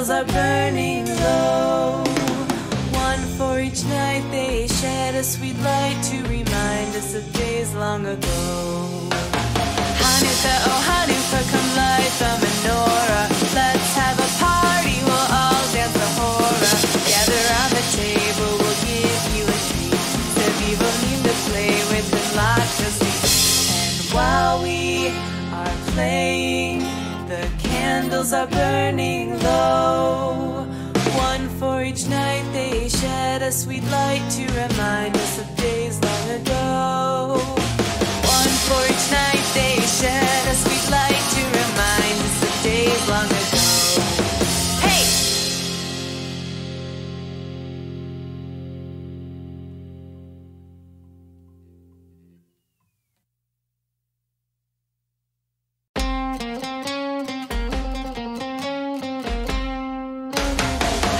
candles are burning low. One for each night they shed a sweet light to remind us of days long ago. Hanukkah, oh Hanukkah, come light the menorah. Let's have a party, we'll all dance the hora. Gather round the table, we'll give you a treat. Sevivo need to play with and lots of sweets. And while we are playing, the candles are burning low. One for each night they shed a sweet light to remind us of days long ago. One for each night they shed a sweet light to remind us of days long ago. Hey!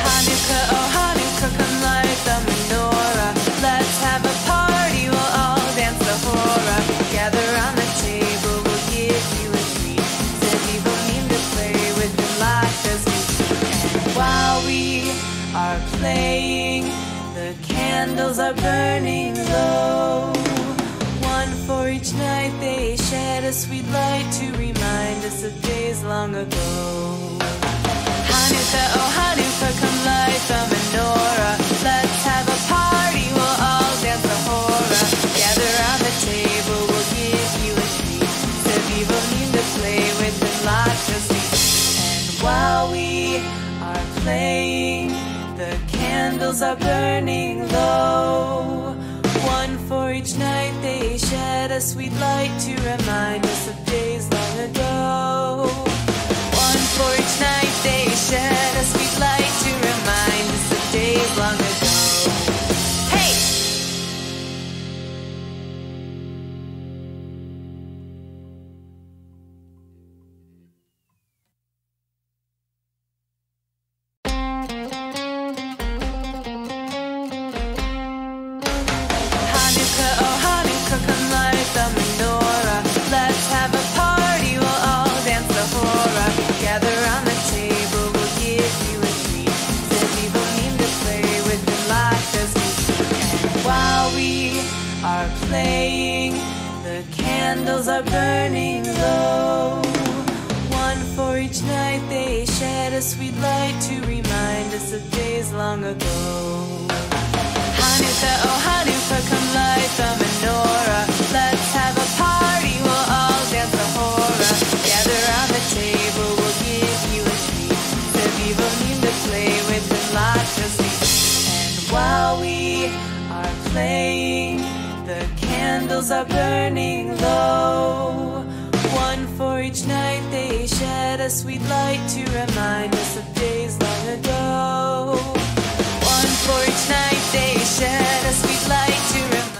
Hanukkah, oh Hanukkah, come light the menorah. Let's have a party, we'll all dance the hora. Gather round the table, we'll give you a treat. Sevivo need to play with and lots of sweets. And while we are playing, the candles are burning low. One for each night they shed a sweet light to remind us of days long ago. Hanukkah, oh Hanukkah, come light the menorah. Let's have a party, we'll all dance the hora. Gather round the table, we'll give you a treat. Sevivo need to play with and lots of sweets. And while we are playing, the candles are burning low. One for each night they shed a sweet light to remind us of days long ago. One for each night they shed a sweet light to remind us of days long ago. Hey! Hanukkah, oh Hanukkah, come light the menorah. Let's have a party, we'll all dance the hora. Gather round the table, we'll give you a treat. Sevivo need to play with and lots of sweets. And while we are playing, the candles are burning low. One for each night they shed a sweet light to remind us of days long ago. Hanukkah, oh Hanukkah, come light the menorah. Let's have a party, we'll all dance the hora. Gather round the table, we'll give you a treat. Sevivo need to play with and lots of sweets. And while we are playing, the candles are burning low. One for each night they shed a sweet light to remind us of days long ago. One for each night they shed a sweet light to remind.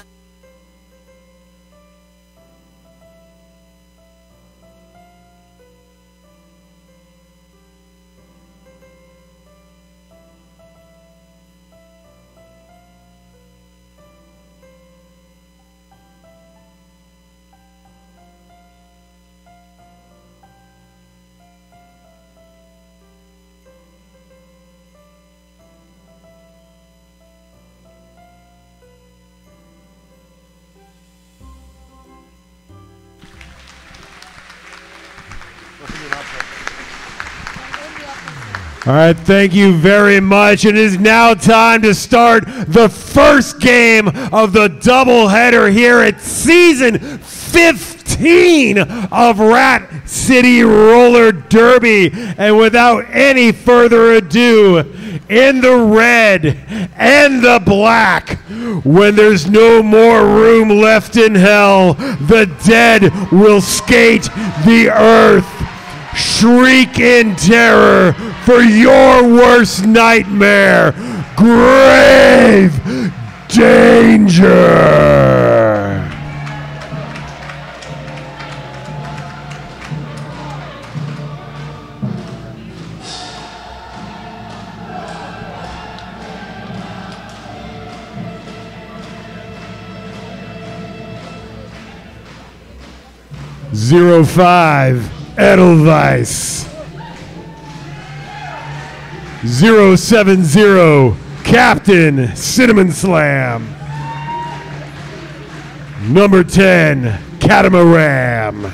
All right, thank you very much. It is now time to start the first game of the doubleheader here at season 15 of Rat City Roller Derby. And without any further ado, in the red and the black, when there's no more room left in hell, the dead will skate the earth. Shriek in terror for your worst nightmare, grave danger. Zero 05 Edelweiss. 070 Captain Cinnamon Slam. Number 10 Catamaran.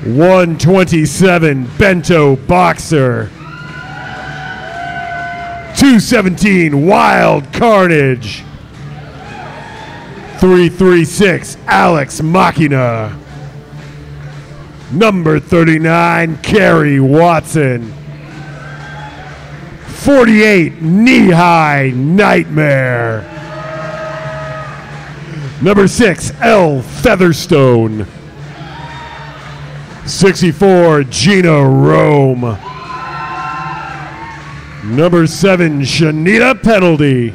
127 Bento Boxer. 217 Wild Carnage. 336 Alex Machina. Number 39 Kerry Watson. 48 Knee High Nightmare. Number 6 L Featherstone. 64 Gina Rome. Number 7 Shanita Penalty.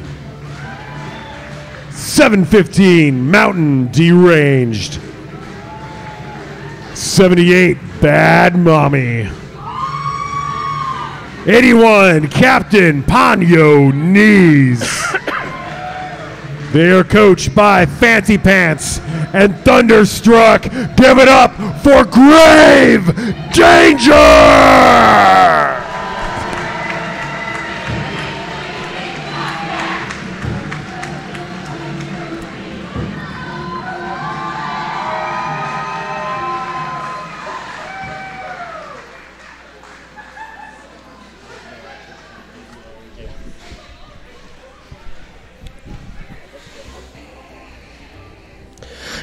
715 Mountain Deranged. 78 Bad Mommy. 81 Captain Ponyo Knees. They are coached by Fancy Pants and Thunderstruck. Give it up for Grave Danger!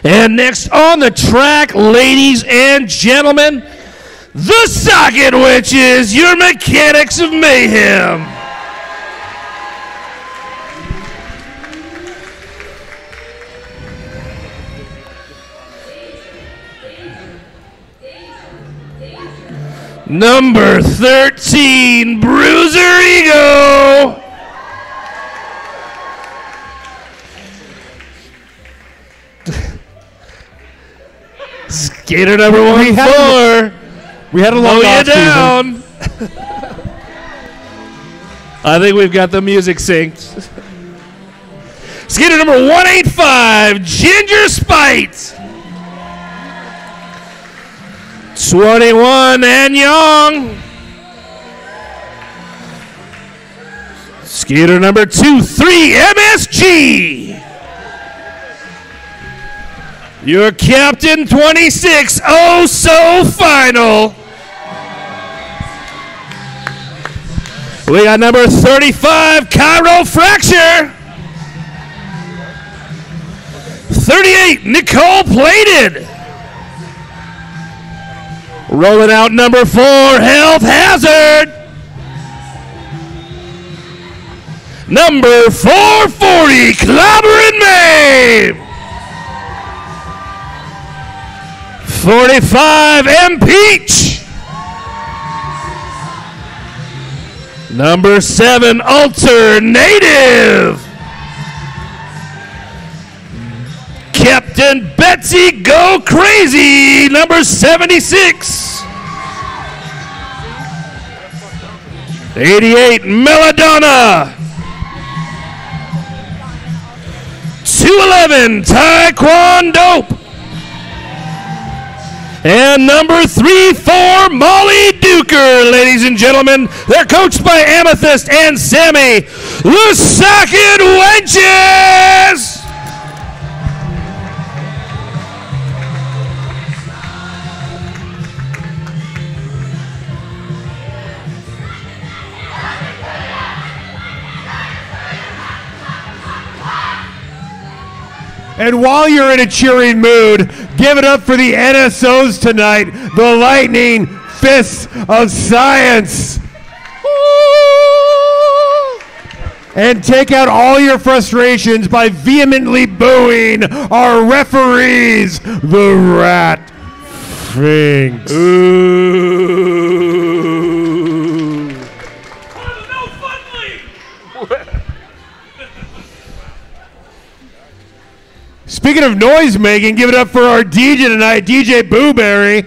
And next on the track, ladies and gentlemen, the Socket Witches, your mechanics of mayhem. Number 13, Bruiser Ego. Skater number 1-4. We had a long off season. Down. I think we've got the music synced. Skater number 185, Ginger Spite. 21, and Young. Skater number 23, MSG. Your captain, 26, oh so final. We got number 35, Chiropractor. 38, Nicole Plated. Rolling out number 4, Health Hazard. Number 440, Clobbering Maeve. 45, Impeach. Number 7, Alternative. Captain Betsy Go Crazy, number 76. 88, Melodonna. 211, Taekwondo. And number 34, Molly Duker, ladies and gentlemen. They're coached by Amethyst and Sammy, the Socket Wenches. And while you're in a cheering mood, give it up for the NSOs tonight, the Lightning Fists of Science. And take out all your frustrations by vehemently booing our referees, the Rat Finks. Ooh. No fun league. Speaking of noise making, give it up for our DJ tonight, DJ Booberry.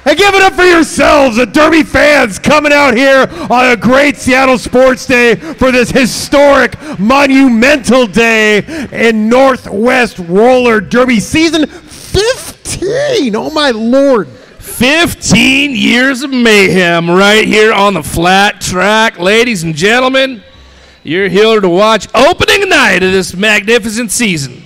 And give it up for yourselves, the Derby fans, coming out here on a great Seattle Sports Day for this historic, monumental day in Northwest Roller Derby season 15. Oh, my Lord. 15 years of mayhem right here on the flat track. Ladies and gentlemen, you're here to watch opening night of this magnificent season.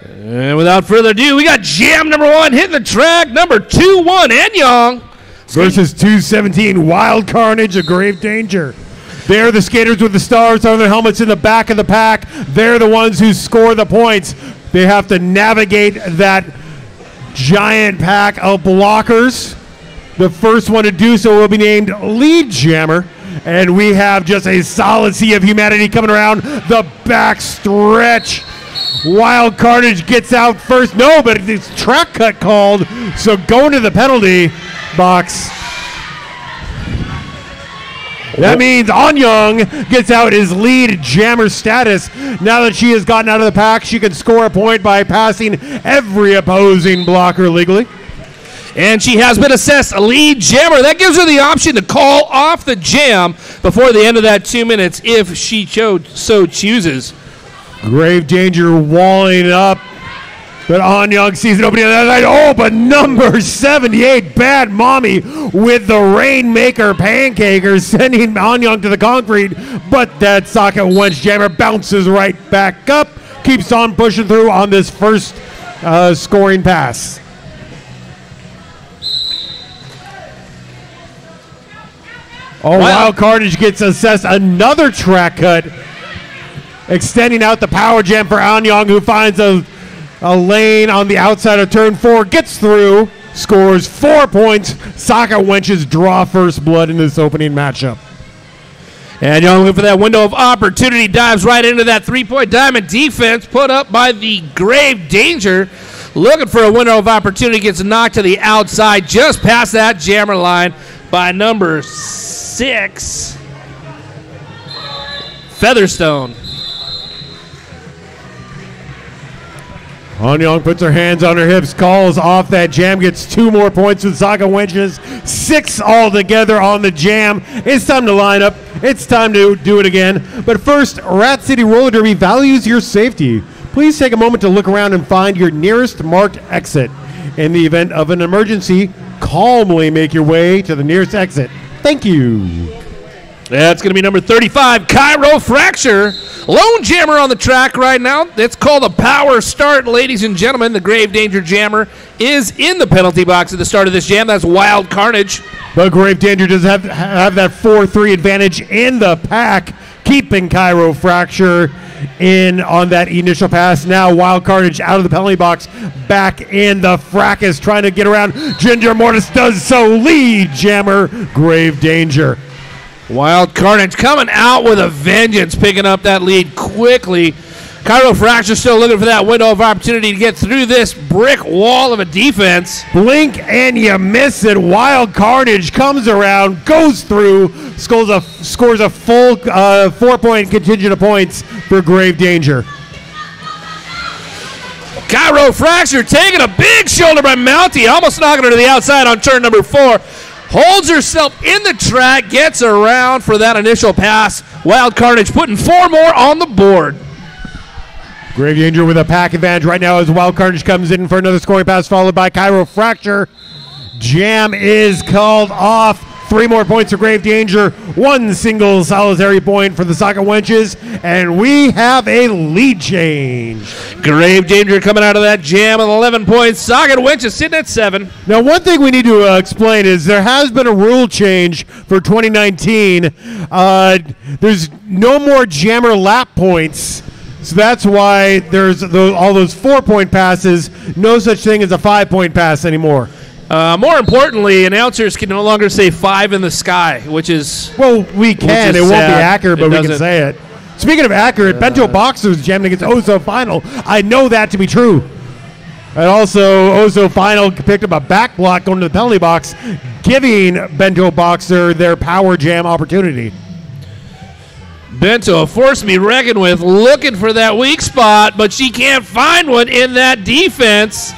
And without further ado, we got jam number 1 hitting the track, number 2-1 Anyang. Versus 217 Wild Carnage of Grave Danger. They're the skaters with the stars on their helmets in the back of the pack. They're the ones who score the points. They have to navigate that giant pack of blockers. The first one to do so will be named Lead Jammer. And we have just a solid sea of humanity coming around the back stretch. Wild Carnage gets out first. No, but it's track cut called. So going to the penalty box. That means Anyang gets out his Lead Jammer status. Now that she has gotten out of the pack, she can score a point by passing every opposing blocker legally. And she has been assessed a Lead Jammer. That gives her the option to call off the jam before the end of that 2 minutes if she so chooses. Grave Danger walling up. But Anyang sees it opening on the other side. Oh, but number 78, Bad Mommy, with the Rainmaker Pancaker, sending Anyang to the concrete. But that socket wench jammer bounces right back up. Keeps on pushing through on this first scoring pass. Oh, Wild Carnage gets assessed another track cut. Extending out the power jam for Anyang, who finds a lane on the outside of turn 4, gets through, scores 4 points. Socket wenches draw first blood in this opening matchup. And you're looking for that window of opportunity, dives right into that 3-point diamond defense put up by the Grave Danger. Looking for a window of opportunity, gets knocked to the outside, just past that jammer line by number 6, Featherstone. Anyang puts her hands on her hips, calls off that jam, gets 2 more points with socket wenches. 6 altogether on the jam. It's time to line up. It's time to do it again. But first, Rat City Roller Derby values your safety. Please take a moment to look around and find your nearest marked exit. In the event of an emergency, calmly make your way to the nearest exit. Thank you. That's going to be number 35, Cairo Fracture. Lone jammer on the track right now. It's called a power start, ladies and gentlemen. The Grave Danger jammer is in the penalty box at the start of this jam. That's Wild Carnage. But Grave Danger does have that 4-3 advantage in the pack, keeping Cairo Fracture in on that initial pass. Now Wild Carnage out of the penalty box, back in the fracas, trying to get around. Ginger Mortis does so. Lead Jammer, Grave Danger. Wild Carnage coming out with a vengeance, picking up that lead quickly. Cairo Fracture still looking for that window of opportunity to get through this brick wall of a defense. Blink and you miss it. Wild Carnage comes around, goes through, scores a full 4-point contingent of points for Grave Danger. Cairo Fracture taking a big shoulder by Mountie, almost knocking her to the outside on turn number 4. Holds herself in the track, gets around for that initial pass. Wild Carnage putting 4 more on the board. Grave Danger with a pack advantage right now as Wild Carnage comes in for another scoring pass, followed by Cairo Fracture. Jam is called off. 3 more points for Grave Danger. 1 single solitary point for the Socket Wenches. And we have a lead change. Grave Danger coming out of that jam with 11 points. Socket Wenches sitting at 7. Now, one thing we need to explain is there has been a rule change for 2019. There's no more jammer lap points. So that's why there's all those 4-point passes. No such thing as a 5-point pass anymore. More importantly, announcers can no longer say 5 in the sky, which is... Well, we can. It won't be accurate, but we can say it. Speaking of accurate, Bento Boxers jammed against Oso Final. I know that to be true. And also, Oso Final picked up a back block going to the penalty box, giving Bento Boxer their power jam opportunity. Bento, a force to be reckoned with, looking for that weak spot, but she can't find one in that defense.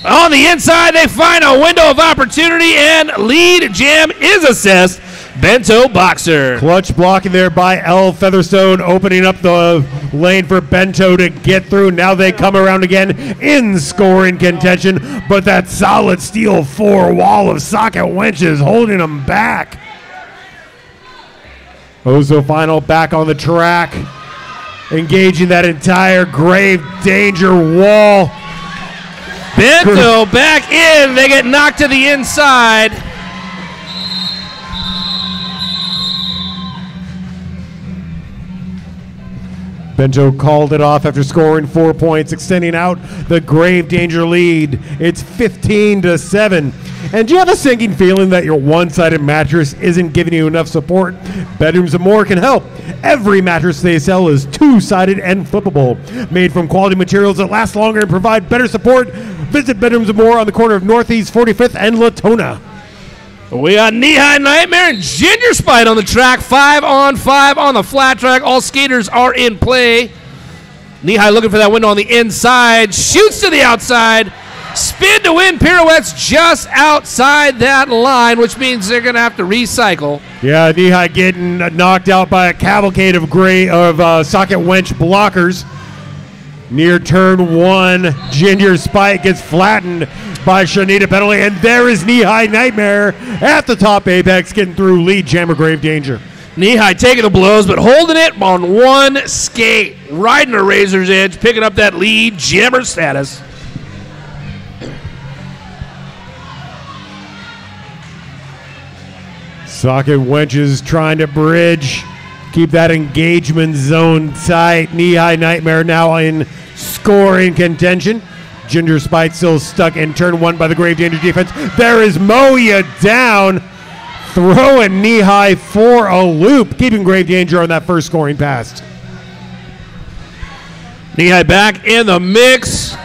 On the inside, they find a window of opportunity, and lead jam is assessed. Bento Boxer. Clutch blocking there by L. Featherstone, opening up the lane for Bento to get through. Now they come around again in scoring contention, but that solid steel 4 wall of socket wenches holding them back. Ozo Final back on the track, engaging that entire grave danger wall. Bento back in. They get knocked to the inside. Bento called it off after scoring 4 points, extending out the grave danger lead. It's 15-7. And do you have a sinking feeling that your one-sided mattress isn't giving you enough support? Bedrooms and More can help. Every mattress they sell is two-sided and flippable, made from quality materials that last longer and provide better support. Visit Bedrooms and More on the corner of Northeast 45th and Latona. We got Knee-High Nightmare and Ginger Spite on the track. 5-on-5 on the flat track. All skaters are in play. Knee-High looking for that window on the inside. Shoots to the outside. Spin to win. Pirouettes just outside that line, which means they're going to have to recycle. Yeah, Knee-High getting knocked out by a cavalcade of socket wench blockers. Near turn 1, Ginger Spite gets flattened by Shanita Penalty, and there is Knee-High Nightmare at the top apex, getting through lead jammer grave danger. Knee-High taking the blows, but holding it on one skate, riding a razor's edge, picking up that lead jammer status. Socket wenches trying to bridge, keep that engagement zone tight. Knee-High Nightmare now in scoring contention. Ginger Spite still stuck in turn 1 by the grave danger defense. There is Moya down, throwing Knee-High for a loop, keeping grave danger on that first scoring pass. Knee-High back in the mix.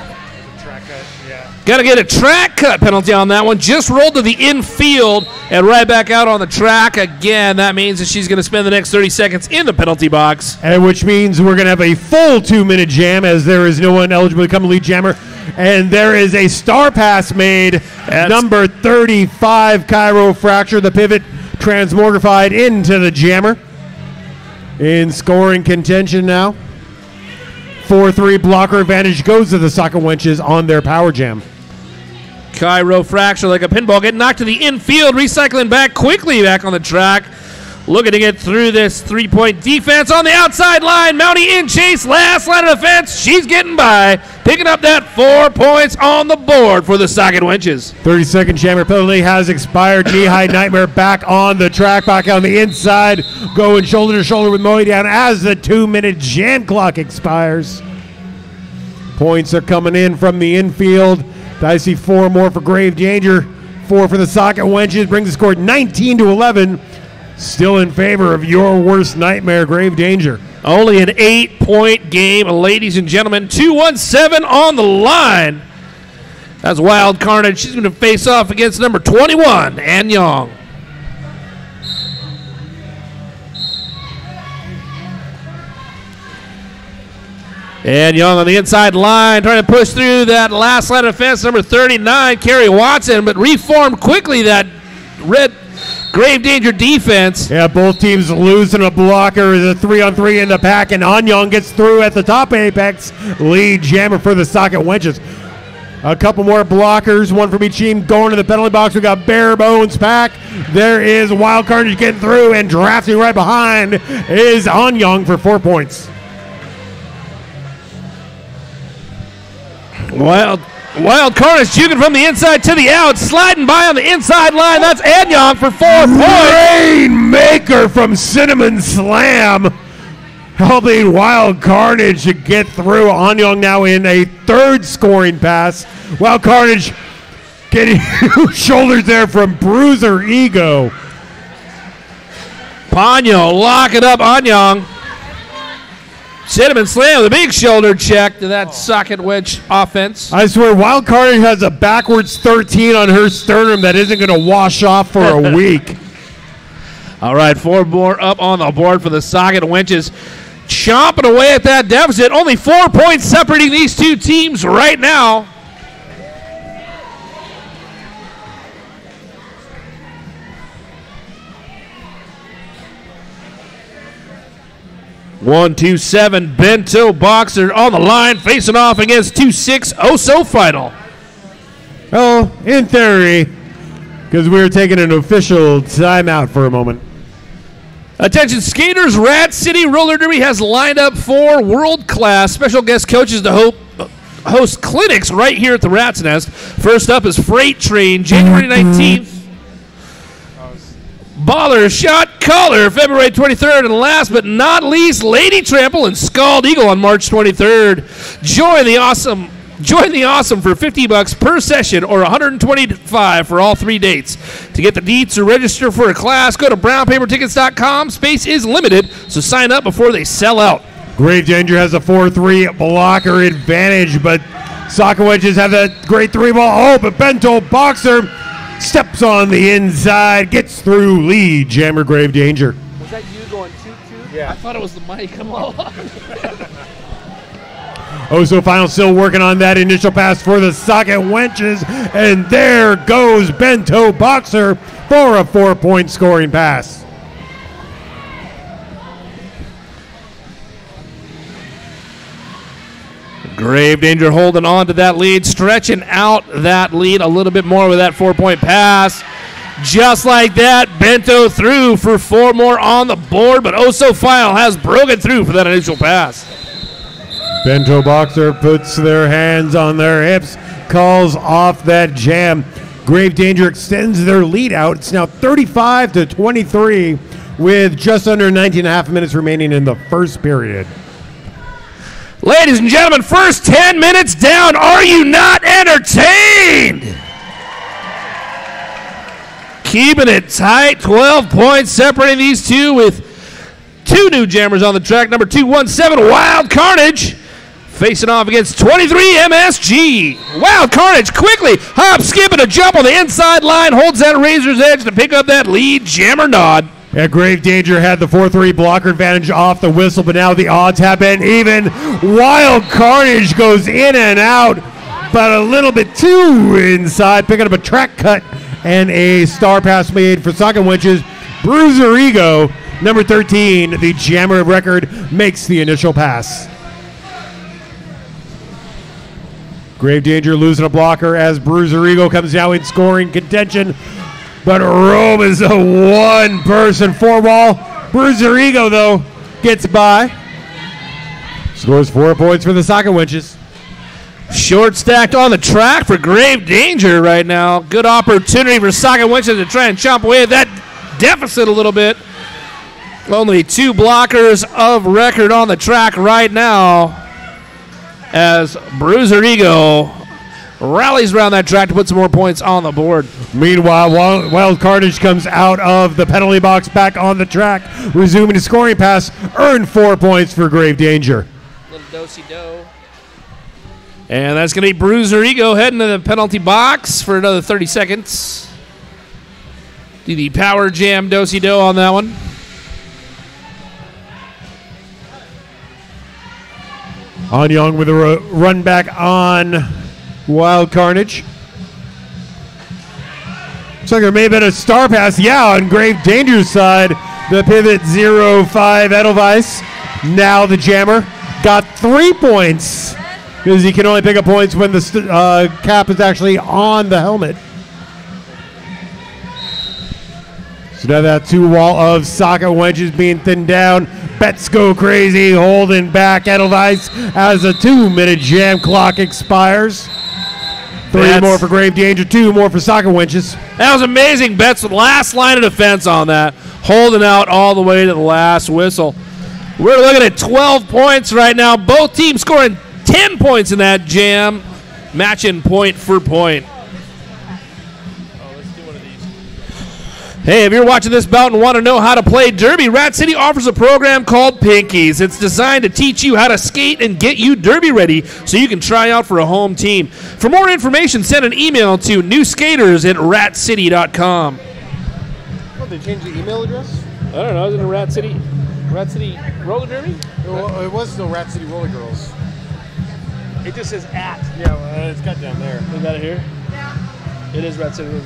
Got to get a track cut penalty on that one. Just rolled to the infield and right back out on the track again. That means that she's going to spend the next 30 seconds in the penalty box. And which means we're going to have a full 2-minute jam, as there is no one eligible to become a lead jammer. And there is a star pass made. Number 35, Cairo Fracture, the pivot transmogrified into the jammer. In scoring contention now. 4-3 blocker advantage goes to the Socket Wenches on their power jam. Cairo Fracture like a pinball, getting knocked to the infield, recycling back quickly back on the track. Looking to get through this 3-point defense on the outside line. Mountie in chase, last line of defense. She's getting by, picking up that 4 points on the board for the Socket Wenches. 30-second jammer penalty has expired. Knee-High Nightmare back on the track, back on the inside, going shoulder to shoulder with Moe down as the 2-minute jam clock expires. Points are coming in from the infield. I see 4 more for grave danger, 4 for the Socket Wenches, brings the score 19-11. Still in favor of your worst nightmare, grave danger. Only an 8-point game, ladies and gentlemen. 2-1-7 on the line. That's Wild Carnage. She's going to face off against number 21, Ann Young. And Young on the inside line, trying to push through that last line of defense, number 39, Kerry Watson, but reformed quickly that red grave danger defense. Yeah, both teams losing a blocker. The 3-on-3 in the pack, and Anyang gets through at the top apex. Lead jammer for the Socket Wenches. A couple more blockers, one from each team going to the penalty box. We got Bare Bones Pack. There is Wild Carnage getting through, and drafting right behind is Anyang for 4 points. Wild Carnage juking from the inside to the out, sliding by on the inside line. That's Anyang for 4 points. Rainmaker from Cinnamon Slam, helping Wild Carnage to get through. Anyang now in a 3rd scoring pass. Wild Carnage getting shoulders there from Bruiser Ego. Ponyo lock it up. Anyang. Cinnamon Slam with a big shoulder check to that socket wedge offense. I swear, Wild Carnage has a backwards 13 on her sternum that isn't going to wash off for a week. All right, 4 more up on the board for the Socket Wenches. Chomping away at that deficit. Only 4 points separating these two teams right now. 127 Bento Boxer on the line, facing off against 26 Oso Final. Oh, in theory, because we were taking an official timeout for a moment. Attention skaters, Rat City Roller Derby has lined up 4 world-class special guest coaches to host clinics right here at the Rat's Nest. First up is Freight Train, January 19th. Baller Shot Caller, February 23rd. And last but not least, Lady Trample and Scald Eagle on March 23rd. Join the awesome for $50 per session or $125 for all 3 dates. To get the deets or register for a class, go to brownpapertickets.com. Space is limited, so sign up before they sell out. Grave Danger has a 4-3 blocker advantage, but Socket Wedges have that great 3-ball. Oh, but Bento Boxer steps on the inside, gets through lead. Jammer Grave Danger. Was that you going 2-2? Yeah. I thought it was the mic. Come on. Oso Final still working on that initial pass for the Socket Wenches, and there goes Bento Boxer for a 4-point scoring pass. Grave Danger holding on to that lead, stretching out that lead a little bit more with that 4-point pass. Just like that, Bento through for 4 more on the board, but Oso Final has broken through for that initial pass. Bento Boxer puts their hands on their hips, calls off that jam. Grave Danger extends their lead out. It's now 35-23 with just under 19.5 minutes remaining in the first period. Ladies and gentlemen, first 10 minutes down. Are you not entertained? Keeping it tight, 12 points separating these two with 2 new jammers on the track. Number 217, Wild Carnage, facing off against 23 MSG. Wild Carnage quickly hop, skip, and a jump on the inside line, holds that razor's edge to pick up that lead jammer nod. Yeah, Grave Danger had the 4-3 blocker advantage off the whistle, but now the odds have been even. Wild Carnage goes in and out, but a little bit too inside, picking up a track cut and a star pass made for Socket Wenches. Bruiser Ego, number 13, the jammer of record, makes the initial pass. Grave Danger losing a blocker as Bruiser Ego comes down in scoring contention. But Rome is a one-person 4-ball. Bruiser Ego, though, gets by. Scores 4 points for the Socket Wenches. Short stacked on the track for Grave Danger right now. Good opportunity for Socket Wenches to try and chomp away at that deficit a little bit. Only 2 blockers of record on the track right now as Bruiser Ego rallies around that track to put some more points on the board. Meanwhile, Wild Carnage comes out of the penalty box back on the track, resuming his scoring pass, earned 4 points for Grave Danger. Little do-si-do. And that's going to be Bruiser Ego heading to the penalty box for another 30 seconds. Do the power jam do-si-do on that one. On Young with a run back on Wild Carnage. Looks like there may have been a star pass. Yeah, on Grave Danger's side, the pivot 0-5 Edelweiss. Now the jammer got 3 points because he can only pick up points when the cap is actually on the helmet. So now that 2-wall of Socket Wenches being thinned down. Bets go crazy, holding back Edelweiss as the 2-minute jam clock expires. 3 more for Grave Danger, 2 more for Socket Wenches. That was amazing. Betts with last line of defense on that, holding out all the way to the last whistle. We're looking at 12 points right now. Both teams scoring 10 points in that jam, matching point for point. Hey, if you're watching this bout and want to know how to play Derby, Rat City offers a program called Pinkies. It's designed to teach you how to skate and get you Derby ready so you can try out for a home team. For more information, send an email to newskaters@ratcity.com. Oh, they changed the email address? I don't know. Is it a Rat City Roller Derby? Well, it was still Rat City Roller Girls. It just says @ Yeah, well, it's got down there. You got it here? It is Rat City Roller.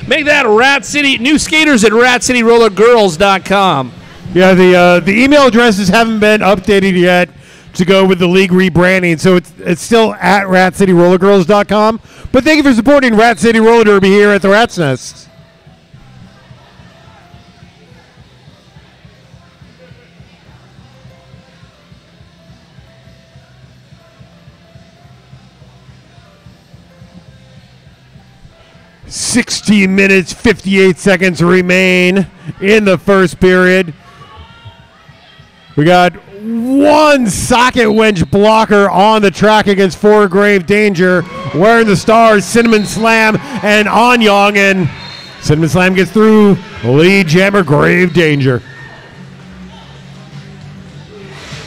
Make that Rat City, new skaters at ratcityrollergirls.com. Yeah, the email addresses haven't been updated yet to go with the league rebranding, so it's still at ratcityrollergirls.com. But thank you for supporting Rat City Roller Derby here at the Rat's Nest. "16 minutes, 58 seconds remain in the first period. We got one socket wench blocker on the track against 4 Grave Danger, wearing the stars, Cinnamon Slam and Anyang, and Cinnamon Slam gets through lead jammer Grave Danger.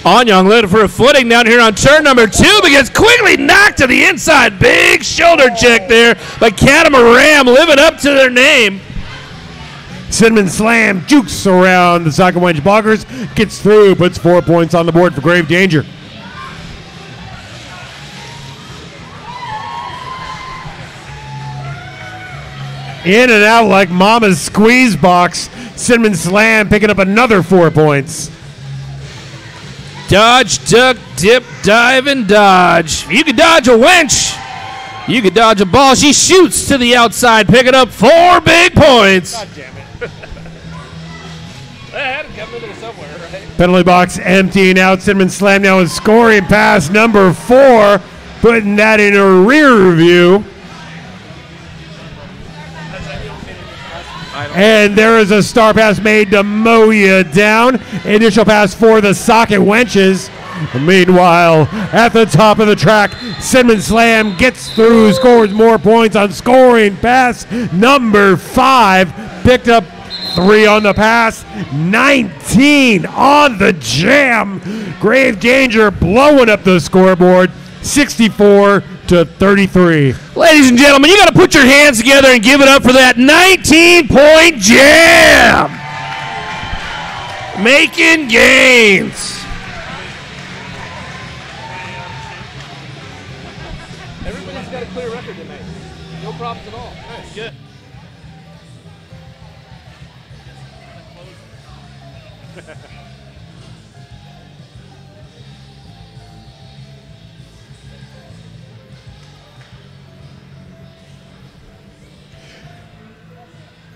Anyang looking for a footing down here on turn number 2, but gets quickly knocked to the inside. Big shoulder check there by Catamaran, living up to their name. Cinnamon Slam jukes around the socket wench blockers, gets through, puts 4 points on the board for Grave Danger. In and out like Mama's squeeze box. Cinnamon Slam picking up another 4 points. Dodge, duck, dip, dive, and dodge. You can dodge a wench. You can dodge a ball. She shoots to the outside, picking up 4 big points. God damn it. I had to come in there somewhere, right? Penalty box emptying out. Cinnamon Slam now is scoring pass number 4, putting that in a rear view. And there is a star pass made to mow you down. Initial pass for the socket wenches. Meanwhile, at the top of the track, Cinnamon Slam gets through, scores more points on scoring pass number 5. Picked up 3 on the pass, 19 on the jam. Grave Danger blowing up the scoreboard, 64-33. Ladies and gentlemen, you got to put your hands together and give it up for that 19-point jam. Making gains. Everybody's got a clear record tonight. No problems at all. Nice. Good.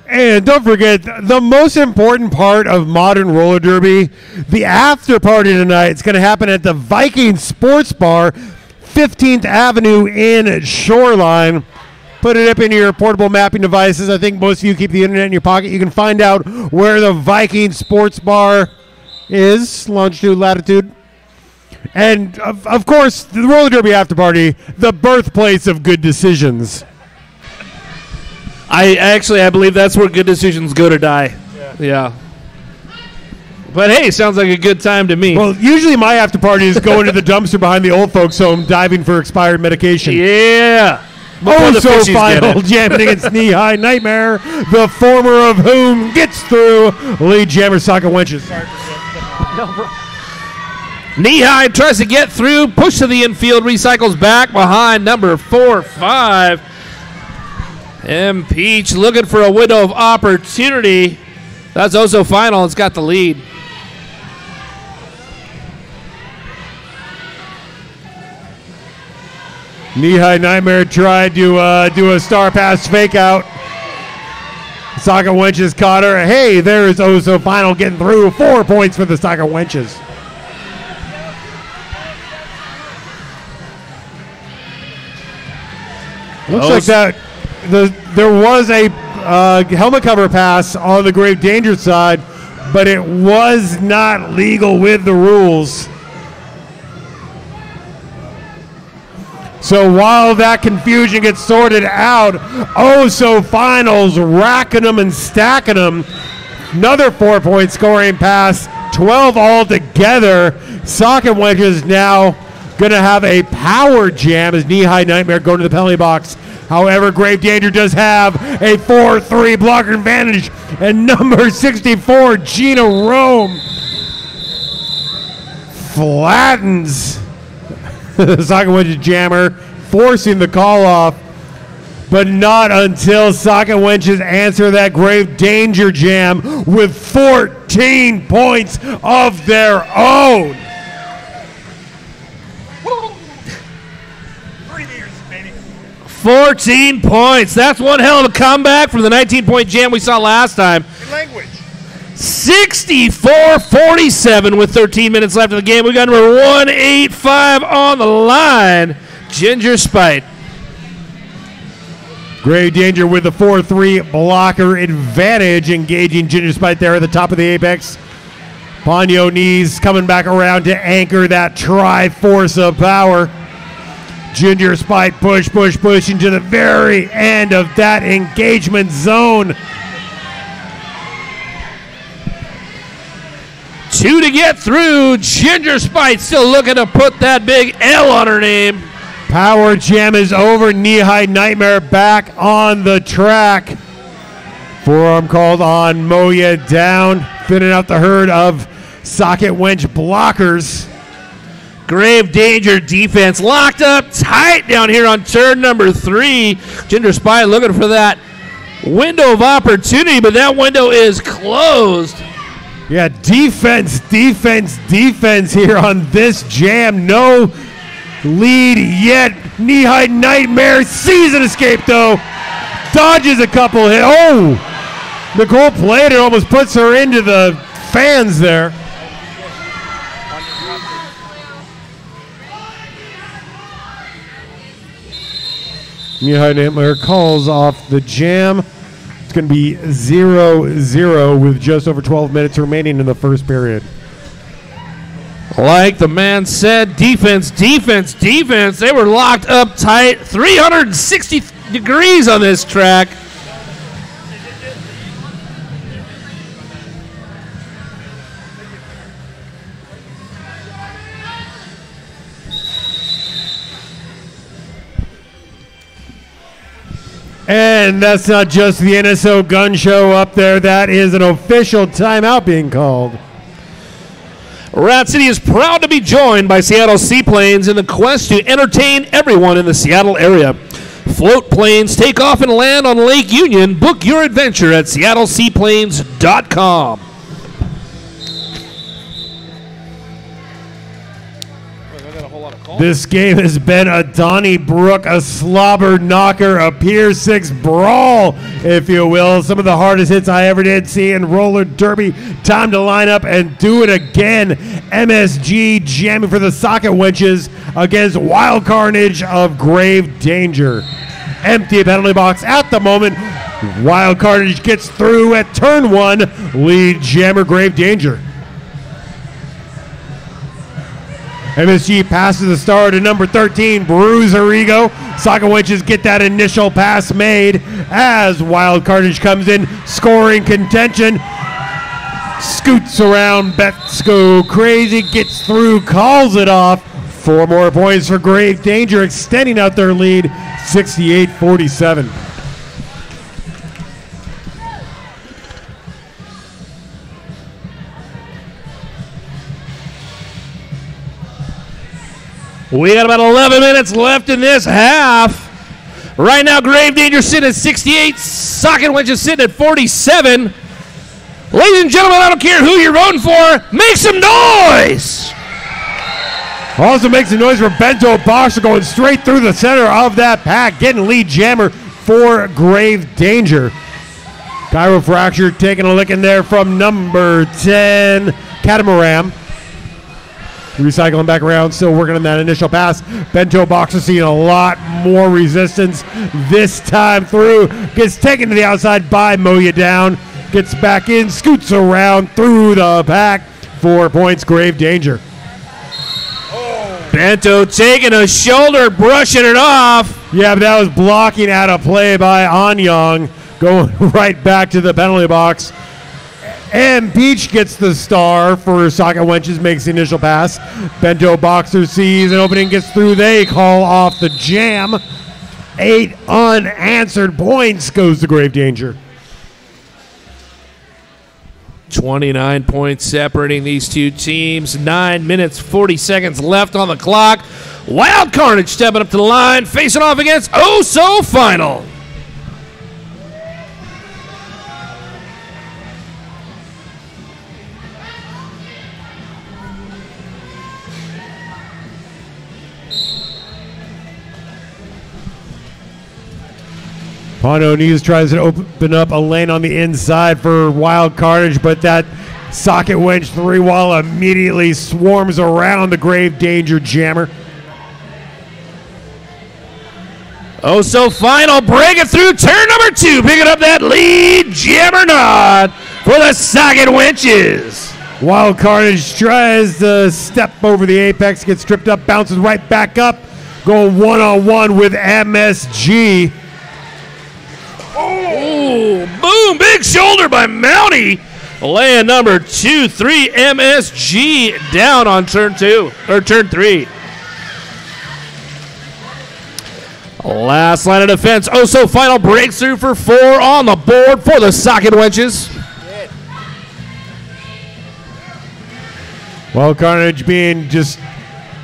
And don't forget, the most important part of modern roller derby, the after party tonight, it's going to happen at the Viking Sports Bar, 15th Avenue in Shoreline. Put it up in your portable mapping devices. I think most of you keep the internet in your pocket. You can find out where the Viking Sports Bar is, longitude, latitude. And, of course, the roller derby after party, the birthplace of good decisions. I believe that's where good decisions go to die. Yeah. But hey, sounds like a good time to me. Well, usually my after party is going to the dumpster behind the old folks' home, diving for expired medication. Yeah. Oh, the so fishies get final, it. jamming against Knee High Nightmare, the former of whom gets through lead jammer socket wenches. Knee High tries to get through, push to the infield, recycles back behind number 4-5. M. Peach looking for a window of opportunity. That's also final. It's got the lead. Knee High Nightmare tried to do a star pass fake out. Socket Wenches caught her. Hey, there's Oso Final getting through. 4 points for the Socket Wenches. Looks like that. There was a helmet cover pass on the Grave Danger side, but it was not legal with the rules. So while that confusion gets sorted out, Oso Finals racking them and stacking them. Another 4-point scoring pass, 12 altogether. Socket Wedges now going to have a power jam as Knee High Nightmare going to the penalty box. However, Grave Danger does have a 4-3 blocker advantage, and number 64, Gina Rome, flattens the Socket Wenches jammer, forcing the call off, but not until Socket Wenches answer that Grave Danger jam with 14 14 points of their own. 14 points. That's one hell of a comeback from the 19-point jam we saw last time. Language. 64-47 with 13 minutes left in the game. We got number 185 on the line. Ginger Spite. Grave Danger with the 4-3 blocker advantage, engaging Ginger Spite there at the top of the apex. Ponyo knees coming back around to anchor that tri-force of power. Ginger Spite push into the very end of that engagement zone. 2 to get through. Ginger Spite still looking to put that big L on her name. Power jam is over. Knee-high nightmare back on the track. Forearm called on Moya down. Thinning out the herd of socket wench blockers. Grave Danger defense locked up tight down here on turn number 3. Ginger Spite looking for that window of opportunity, but that window is closed. Yeah, defense here on this jam. No lead yet. Knee-high nightmare sees an escape though. Dodges a couple hits. Oh! Nicole played it, almost puts her into the fans there. Knee-high nightmare calls off the jam. It's going to be 0-0 with just over 12 minutes remaining in the first period. Like the man said, defense. They were locked up tight. 360 degrees on this track. And that's not just the NSO gun show up there. That is an official timeout being called. Rat City is proud to be joined by Seattle Seaplanes in the quest to entertain everyone in the Seattle area. Float planes take off and land on Lake Union. Book your adventure at seattleseaplanes.com. This game has been a Donnybrook, a slobber knocker, a Pier 6 brawl, if you will. Some of the hardest hits I ever did see in roller derby. Time to line up and do it again. MSG jamming for the socket wenches against Wild Carnage of Grave Danger. Empty penalty box at the moment. Wild Carnage gets through at turn 1. Lead jammer Grave Danger. MSG passes the star to number 13, Bruiser Ego. Socket wenches get that initial pass made as Wild Carnage comes in, scoring contention. Scoots around, bets go crazy, gets through, calls it off. 4 more points for Grave Danger, extending out their lead, 68-47. We got about 11 minutes left in this half. Right now, Grave Danger sitting at 68. Socket Wench is sitting at 47. Ladies and gentlemen, I don't care who you're voting for. Make some noise! Also makes a noise for Bento Boxer going straight through the center of that pack, getting lead jammer for Grave Danger. Chirofracture taking a lick in there from number 10, Catamaran. Recycling back around, still working on that initial pass. Bento Boxer seeing a lot more resistance this time through. Gets taken to the outside by Moya down. Gets back in, scoots around through the pack. 4 points, Grave Danger. Bento taking a shoulder, brushing it off. Yeah, but that was blocking out of play by Anyang. Going right back to the penalty box. And Peach gets the star for Socket Wenches, makes the initial pass. Bento Boxer sees an opening, gets through. They call off the jam. 8 unanswered points goes to Grave Danger. 29 points separating these two teams. 9 minutes, 40 seconds left on the clock. Wild Carnage stepping up to the line, facing off against Oh So Final. Pondo News tries to open up a lane on the inside for Wild Carnage, but that socket wench 3-wall immediately swarms around the Grave Danger jammer. Oh, so final breaking through turn number 2, picking up that lead jammer nod for the socket wenches. Wild Carnage tries to step over the apex, gets tripped up, bounces right back up, going one-on-one with MSG. Oh, boom, big shoulder by Mountie. Laying number 2-3 MSG down on turn 2, or turn 3. Last line of defense. Oh, so final breakthrough for 4 on the board for the socket wenches. Wild Carnage being just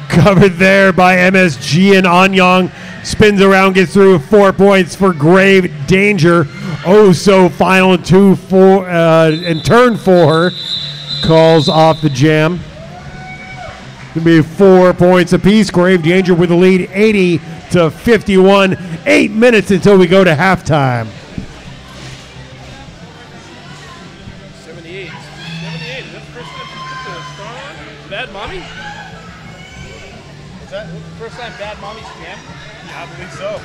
covered there by MSG, and Anyang spins around, gets through 4 points for Grave Danger. Oh, so final and turn 4 calls off the jam. It'll be 4 points apiece. Grave Danger with the lead, 80-51. 8 minutes until we go to halftime. 78. 78. Is that the first time you put the star on? Bad Mommy? What's that? First time Bad Mommy's jam? Yeah, I believe so.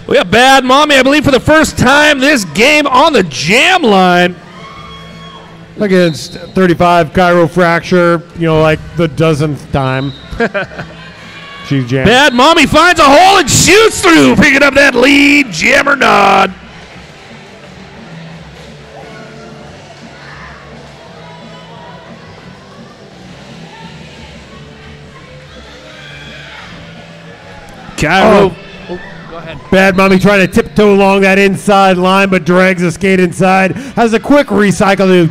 We got Bad Mommy, I believe, for the first time this game on the jam line. Against 35 Cairo Fracture, like the dozenth time. She's jammed. Bad Mommy finds a hole and shoots through, picking up that lead jammer nod. Cairo. Go ahead. Bad Mommy trying to tiptoe along that inside line, but drags the skate inside. Has a quick recycle to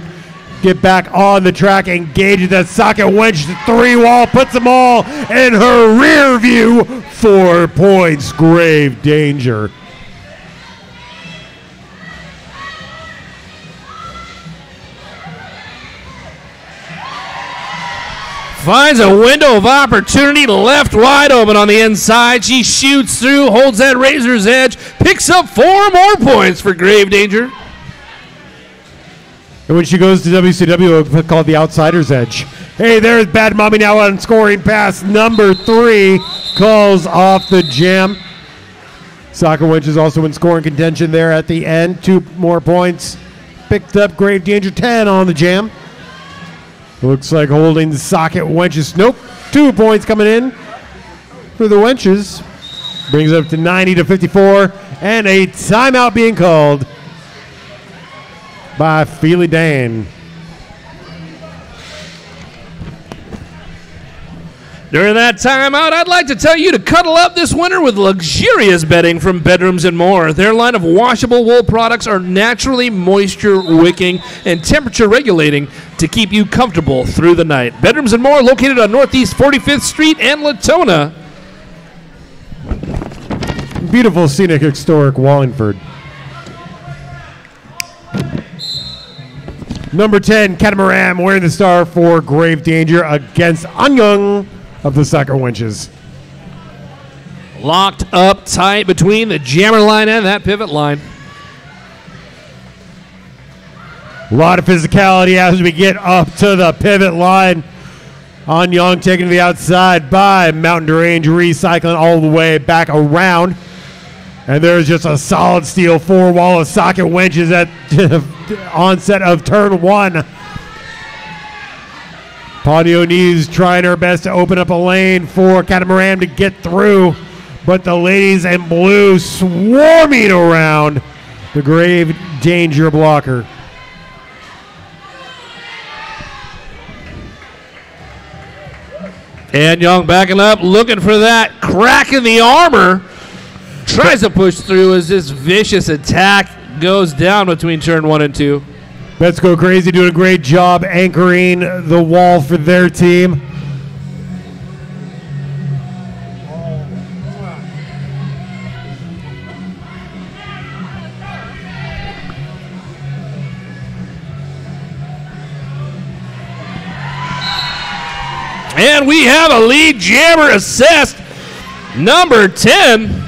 get back on the track, engages that socket wench, 3-wall, puts them all in her rear view. 4 points, Grave Danger. Finds a window of opportunity, left wide open on the inside. She shoots through, holds that razor's edge, picks up 4 more points for Grave Danger. And when she goes to WCW, it'll be called the Outsider's Edge. Hey, there's Bad Mommy now on scoring pass number 3. Calls off the jam. Soccer Wench is also in scoring contention there at the end. 2 more points. Picked up Grave Danger, 10 on the jam. Looks like holding the socket wenches. Nope. 2 points coming in for the wenches. Brings it up to 90-54. And a timeout being called by Feely Dan. During that timeout, I'd like to tell you to cuddle up this winter with luxurious bedding from Bedrooms and More. Their line of washable wool products are naturally moisture wicking and temperature regulating to keep you comfortable through the night. Bedrooms and More, located on Northeast 45th Street and Latona. Beautiful, scenic, historic Wallingford. Number 10, Catamaran, wearing the star for Grave Danger against Anyang of the Soccer Wenches. Locked up tight between the jammer line and that pivot line. A lot of physicality as we get up to the pivot line. Anyang taken to the outside by Mountain Range, recycling all the way back around. And there's just a solid steel 4-wall of socket wenches at onset of turn 1. Ponyo Knees trying her best to open up a lane for Catamaran to get through, but the ladies in blue swarming around the Grave Danger blocker. And Young backing up, looking for that crack in the armor. Tries to push through as this vicious attack goes down between turn 1 and 2. Let's Go Crazy doing a great job anchoring the wall for their team. And we have a lead jammer assessed. Number 10,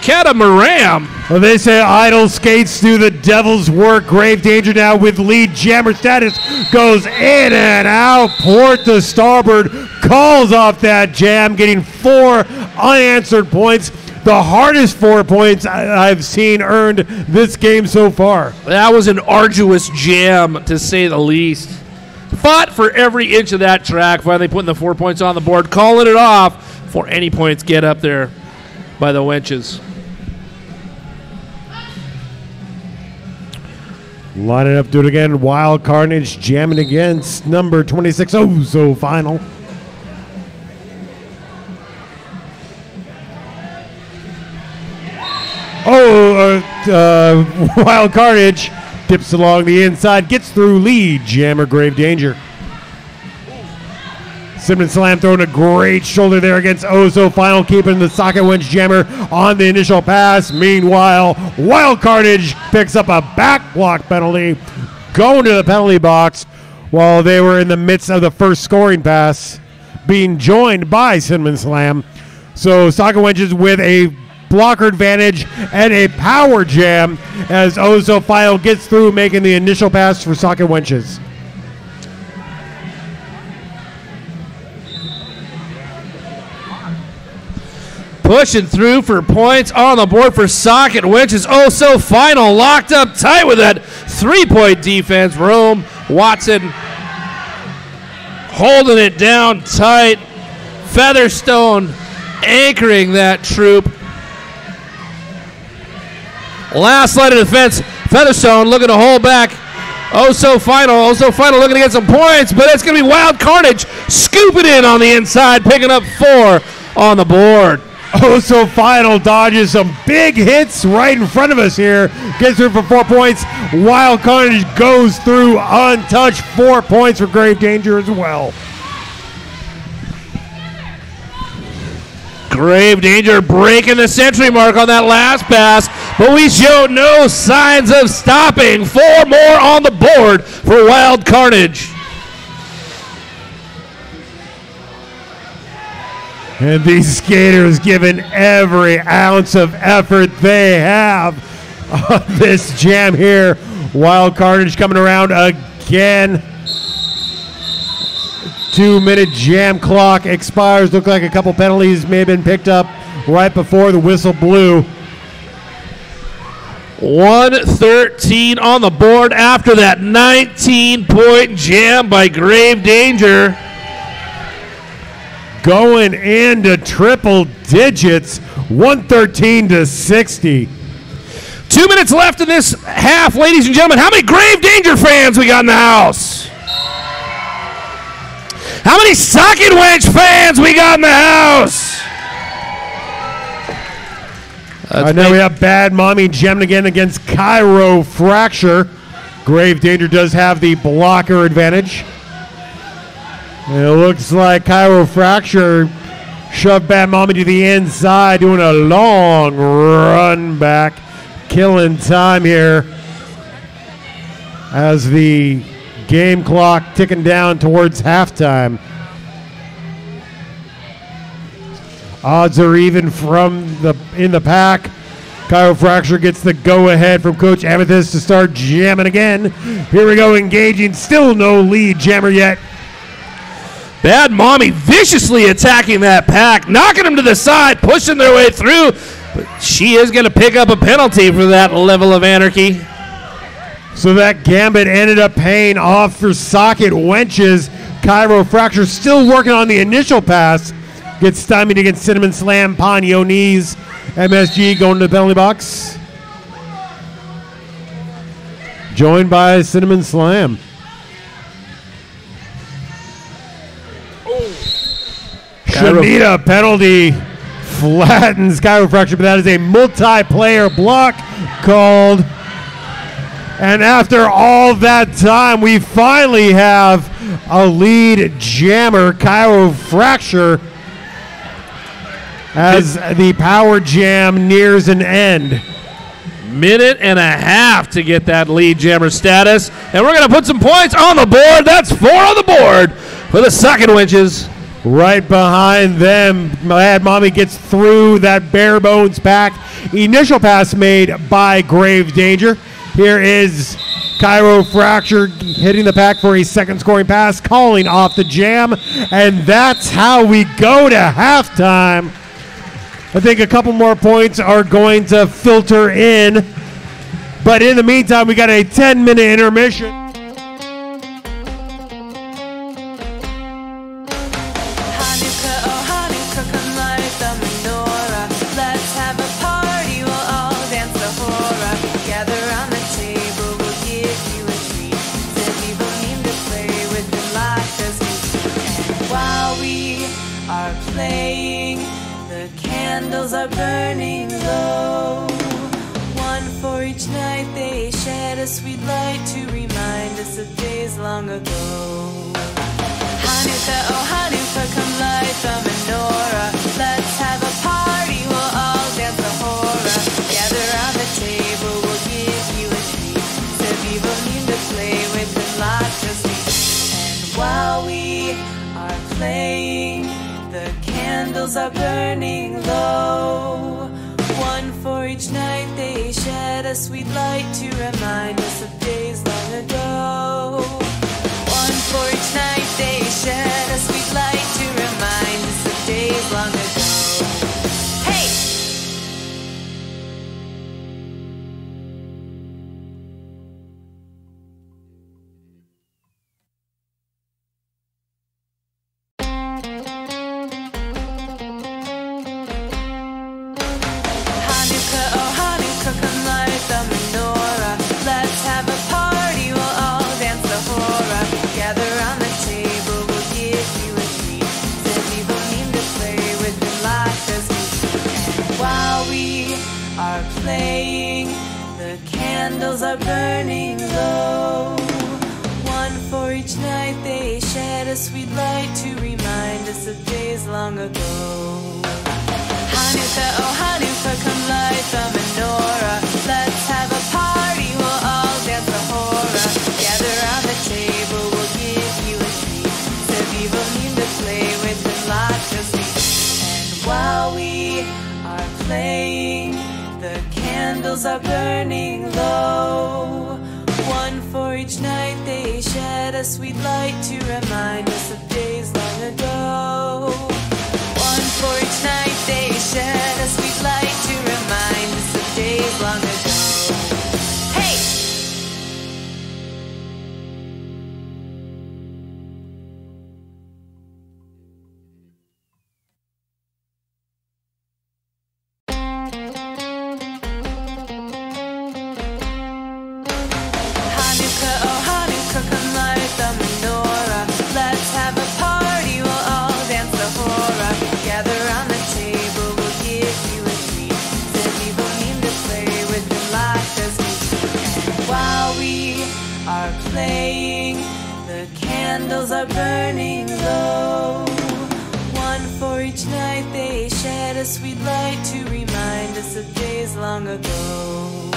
Catamaran. Well, they say idle skates do the devil's work. Grave danger now with lead jammer status. Goes in and out. Port to starboard. Calls off that jam. Getting 4 unanswered points. The hardest 4 points I've seen earned this game so far. That was an arduous jam, to say the least. Fought for every inch of that track. Finally putting the 4 points on the board. Calling it off before any points get up there by the wenches. Line it up, do it again. Wild Carnage jamming against number 26. Oh, so final. Wild Carnage dips along the inside, gets through lead jammer Grave Danger. Cinnamon Slam throwing a great shoulder there against Ozo Final, keeping the socket winch jammer on the initial pass. Meanwhile, Wild Carnage picks up a back block penalty, going to the penalty box while they were in the midst of the first scoring pass, being joined by Cinnamon Slam. So socket winches with a blocker advantage and a power jam as Ozo Final gets through, making the initial pass for socket winches. Pushing through for points on the board for socket winches. Oh, so final. Locked up tight with that 3-point defense. Rome Watson holding it down tight. Featherstone anchoring that troop. Last line of defense. Featherstone looking to hold back. Oh, so final. Oh, so final looking to get some points, but it's going to be Wild Carnage scooping in on the inside, picking up 4 on the board. Oh, so final dodges some big hits right in front of us here. Gets through for 4 points. Wild Carnage goes through untouched. 4 points for Grave Danger as well. Grave Danger breaking the century mark on that last pass, but we show no signs of stopping. 4 more on the board for Wild Carnage. And these skaters giving every ounce of effort they have on this jam here. Wild Carnage coming around again. 2-minute jam clock expires. Look like a couple penalties may have been picked up right before the whistle blew. 1:13 on the board after that 19-point jam by Grave Danger. Going into triple digits, 113 to 60. 2 minutes left in this half, ladies and gentlemen. How many Grave Danger fans we got in the house? How many Socket Wench fans we got in the house? I know we have Bad Mommy jamming again against Cairo Fracture. Grave Danger does have the blocker advantage. And it looks like Cairo Fracture shoved Bad Mommy to the inside, doing a long run back, killing time here as the game clock ticking down towards halftime. Odds are even from in the pack. Cairo Fracture gets the go-ahead from Coach Amethyst to start jamming again. Here we go, engaging. Still no lead jammer yet. Bad Mommy viciously attacking that pack, knocking them to the side, pushing their way through. But she is going to pick up a penalty for that level of anarchy. So that gambit ended up paying off for Socket Wenches. Cairo Fracture still working on the initial pass. Gets stymied against Cinnamon Slam, Ponyo Knees. MSG going to the penalty box. Joined by Cinnamon Slam. Shanita penalty flattens Cairo Fracture, but that is a multiplayer block called. And after all that time, we finally have a lead jammer, Cairo Fracture, as the power jam nears an end. Minute and a half to get that lead jammer status. And we're going to put some points on the board. That's 4 on the board for the Socket Wenches. Right behind them, Mad Mommy gets through that bare bones pack. Initial pass made by Grave Danger. Here is Cairo Fracture hitting the pack for a second scoring pass, calling off the jam, and that's how we go to halftime. I think a couple more points are going to filter in, but in the meantime, we got a 10-minute intermission. Hanukkah, oh Hanukkah, come light the menorah. Let's have a party, we'll all dance the hora. Gather round the table, we'll give you a treat. Said people need to play with the light as we speak. And while we are playing, the candles are burning low. One for each night they shed a sweet light to remind us of days long ago. Hanukkah, oh Hanukkah, come light the menorah. Let's have a party, we'll all dance the hora. Gather round the table, we'll give you a treat. So people need to play with the light just we. And while we are playing, the candles are burning low. One for each night they shed a sweet light to remind us of days long ago. One for each night they shed a sweet light to remind us of days long ago. Hey! Hanukkah, oh Hanukkah, come light the menorah. Let's have a party, we'll all dance the hora. Gather round the table, we'll give you a treat. Said people need to play with the light as we speak. And while we are playing, the candles are burning low. One for each night they shed a sweet light to remind us of days long ago. Hanukkah, oh Hanukkah, come light the menorah. Let's have a party, we'll all dance the hora. Gather round the table, we'll give you a treat. So people need to play with the light just we. And while we are playing, the candles are burning low. One for each night they shed a sweet light to remind us of days long ago. One for each night they shed a sweet light to remind us of days long ago. Hey! Hanukkah, oh Hanukkah, come light the menorah. Let's have a party, we'll all dance the hora. Gather round the table, we'll give you a treat. Said people need to play with the light as we speak. And while we are playing, the candles are burning low. One for each night they shed a sweet light to remind us of days long ago.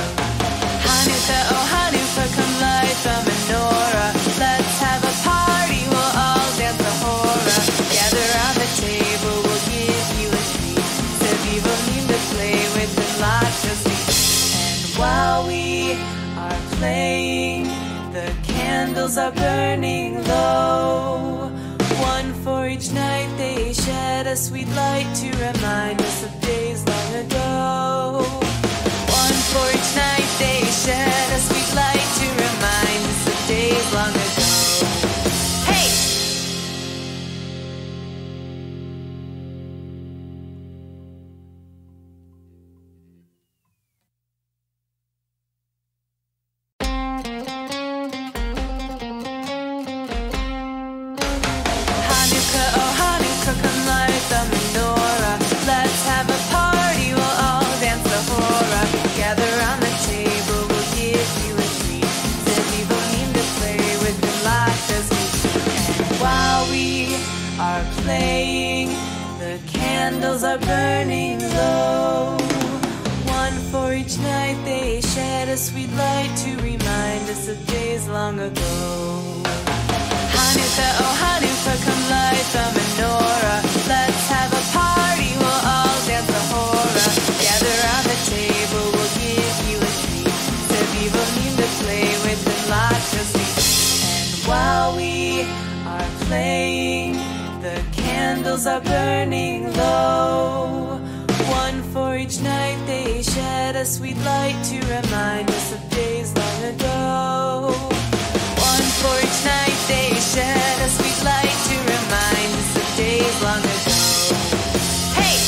Hanukkah, oh Hanukkah, come light the menorah. Let's have a party, we'll all dance the hora. Gather round the table, we'll give you a treat. Said people need to play with the light as we speak. And while we are playing, the candles are burning low. One for each night they shed a sweet light to remind us of days long ago. Hanukkah, oh Hanukkah, come light the menorah. Let's have a party, we'll all dance the hora. Gather round the table, we'll give you a treat. So people need to play with the light just we. And while we are playing, the candles are burning low. One for each night they shed a sweet light to remind us of days long ago. One for each night they shed a sweet light to remind us of days long ago. Hey! Hanukkah, oh Hanukkah, come light the menorah. Let's have a party, we'll all dance the hora. Gather round the table, we'll give you a treat. Said people need to play with the light as we speak. And while we are playing, the candles are burning low. One for each night they shed a sweet light to remind us of days long ago. Hanukkah, oh Hanukkah, come light the menorah. playing, the candles are burning low. One for each night they shed a sweet light to remind us of days long ago. One for each night they shed a sweet light to remind us of days long ago. Hey!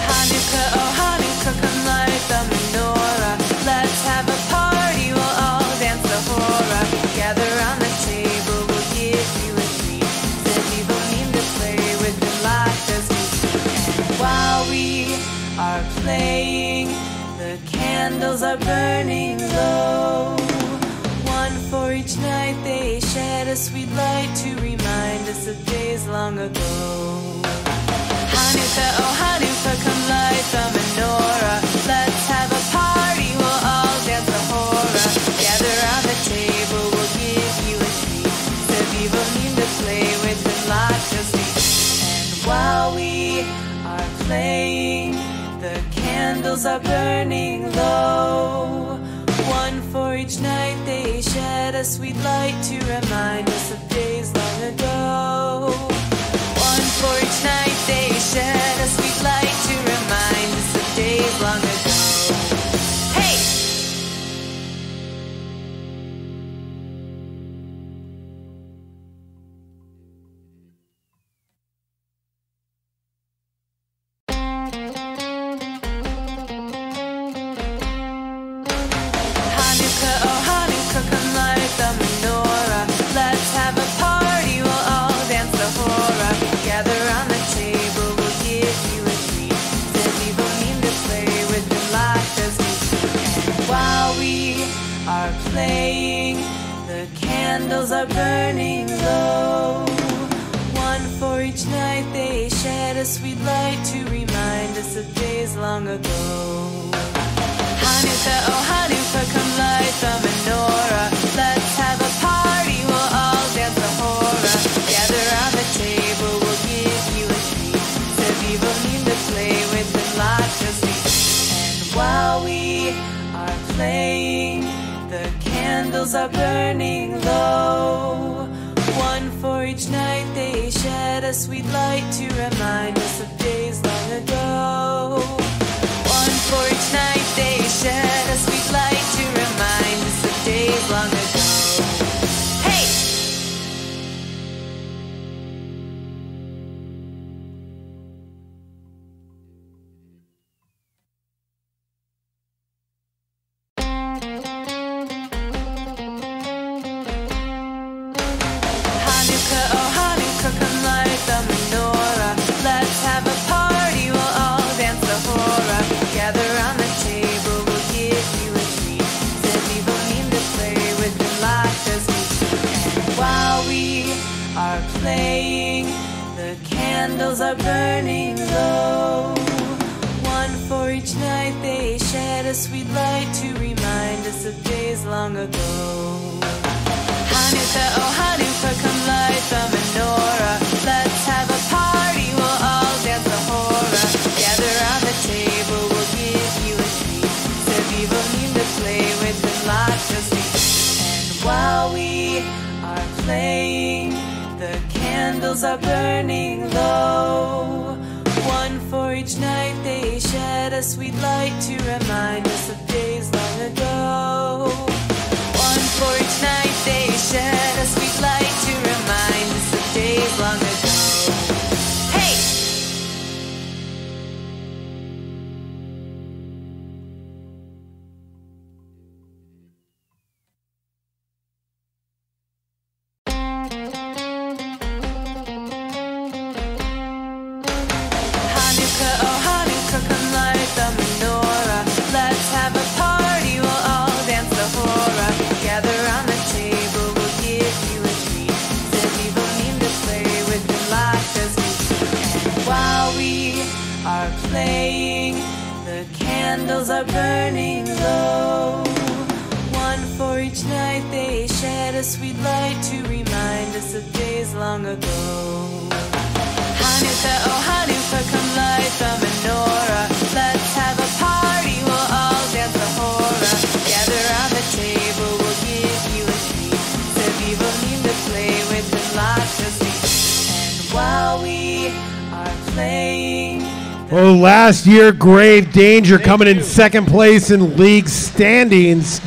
Hanukkah, oh Hanukkah, come light the menorah. Let's have a party, we'll all dance the hora. Gather round the table, we'll give you a treat. Said people mean to play with the light as we speak. And while we are playing, the candles are burning low. One for each night they shed a sweet light to remind us of days long ago. Hanukkah, oh Hanukkah, come light the menorah. Let's have a party, we'll all dance the hora. Gather round the table, we'll give you a treat. Said people mean to play with the light just we. And while we are playing, the candles are burning low. One for each night they shed a sweet light to remind us of days long ago. One for each night they shed a sweet light to remind us of days long ago. Hey! Hanukkah, oh Hanukkah, come light the menorah. Let's have a party, we'll all dance the hora. Gather round the table, we'll give you a treat. Said people mean to play with the light as we speak. And while we are playing, the candles are burning low. One for each night they shed a sweet light to remind us of days long ago. Hanukkah, oh Hanukkah, come light the menorah. Let's have a party, we'll all dance the hora. Gather round the table, we'll give you a treat. Said people mean to play with the light just we. And while we are playing, the candles are burning low. One for each night they shed a sweet light to remind us of days long ago. One for each night they shed a sweet light to remind us of days long ago. Hey! Hanukkah, oh Hanukkah, come light the menorah. Let's have a party, we'll all dance the hora. Gather round the table, we'll give you a treat. Said people mean to play with the light as we speak. And while we are playing, the candles are burning low. One for each night they shed a sweet light to remind us of days long ago. Hanukkah, oh Hanukkah, come light the menorah. Let's have a party, we'll all dance the hora. Gather round the table, we'll give you a treat. Said people mean to play with the light just we. And while we are playing, the candles are burning low. One for each night they shed a sweet light to remind us of days long ago. One for each night they shed a sweet light to remind us of days long ago. Hey! Hanukkah, oh Hanukkah, come light the menorah. Let's have a party, we'll all dance the hora. Gather round the table, we'll give you a treat. Said people mean to play with the light as we speak. And while we are playing, the candles are burning low. One For each night they shed a sweet light to remind us of days long ago. Hanukkah, oh Hanukkah, come light the menorah. Let's have a party, we'll all dance the hora. Gather around the table, we'll give you a treat. Seviv olim to play with and lots of sweets. And while we are playing, Well, last year, Grave Danger coming in second place in league standings,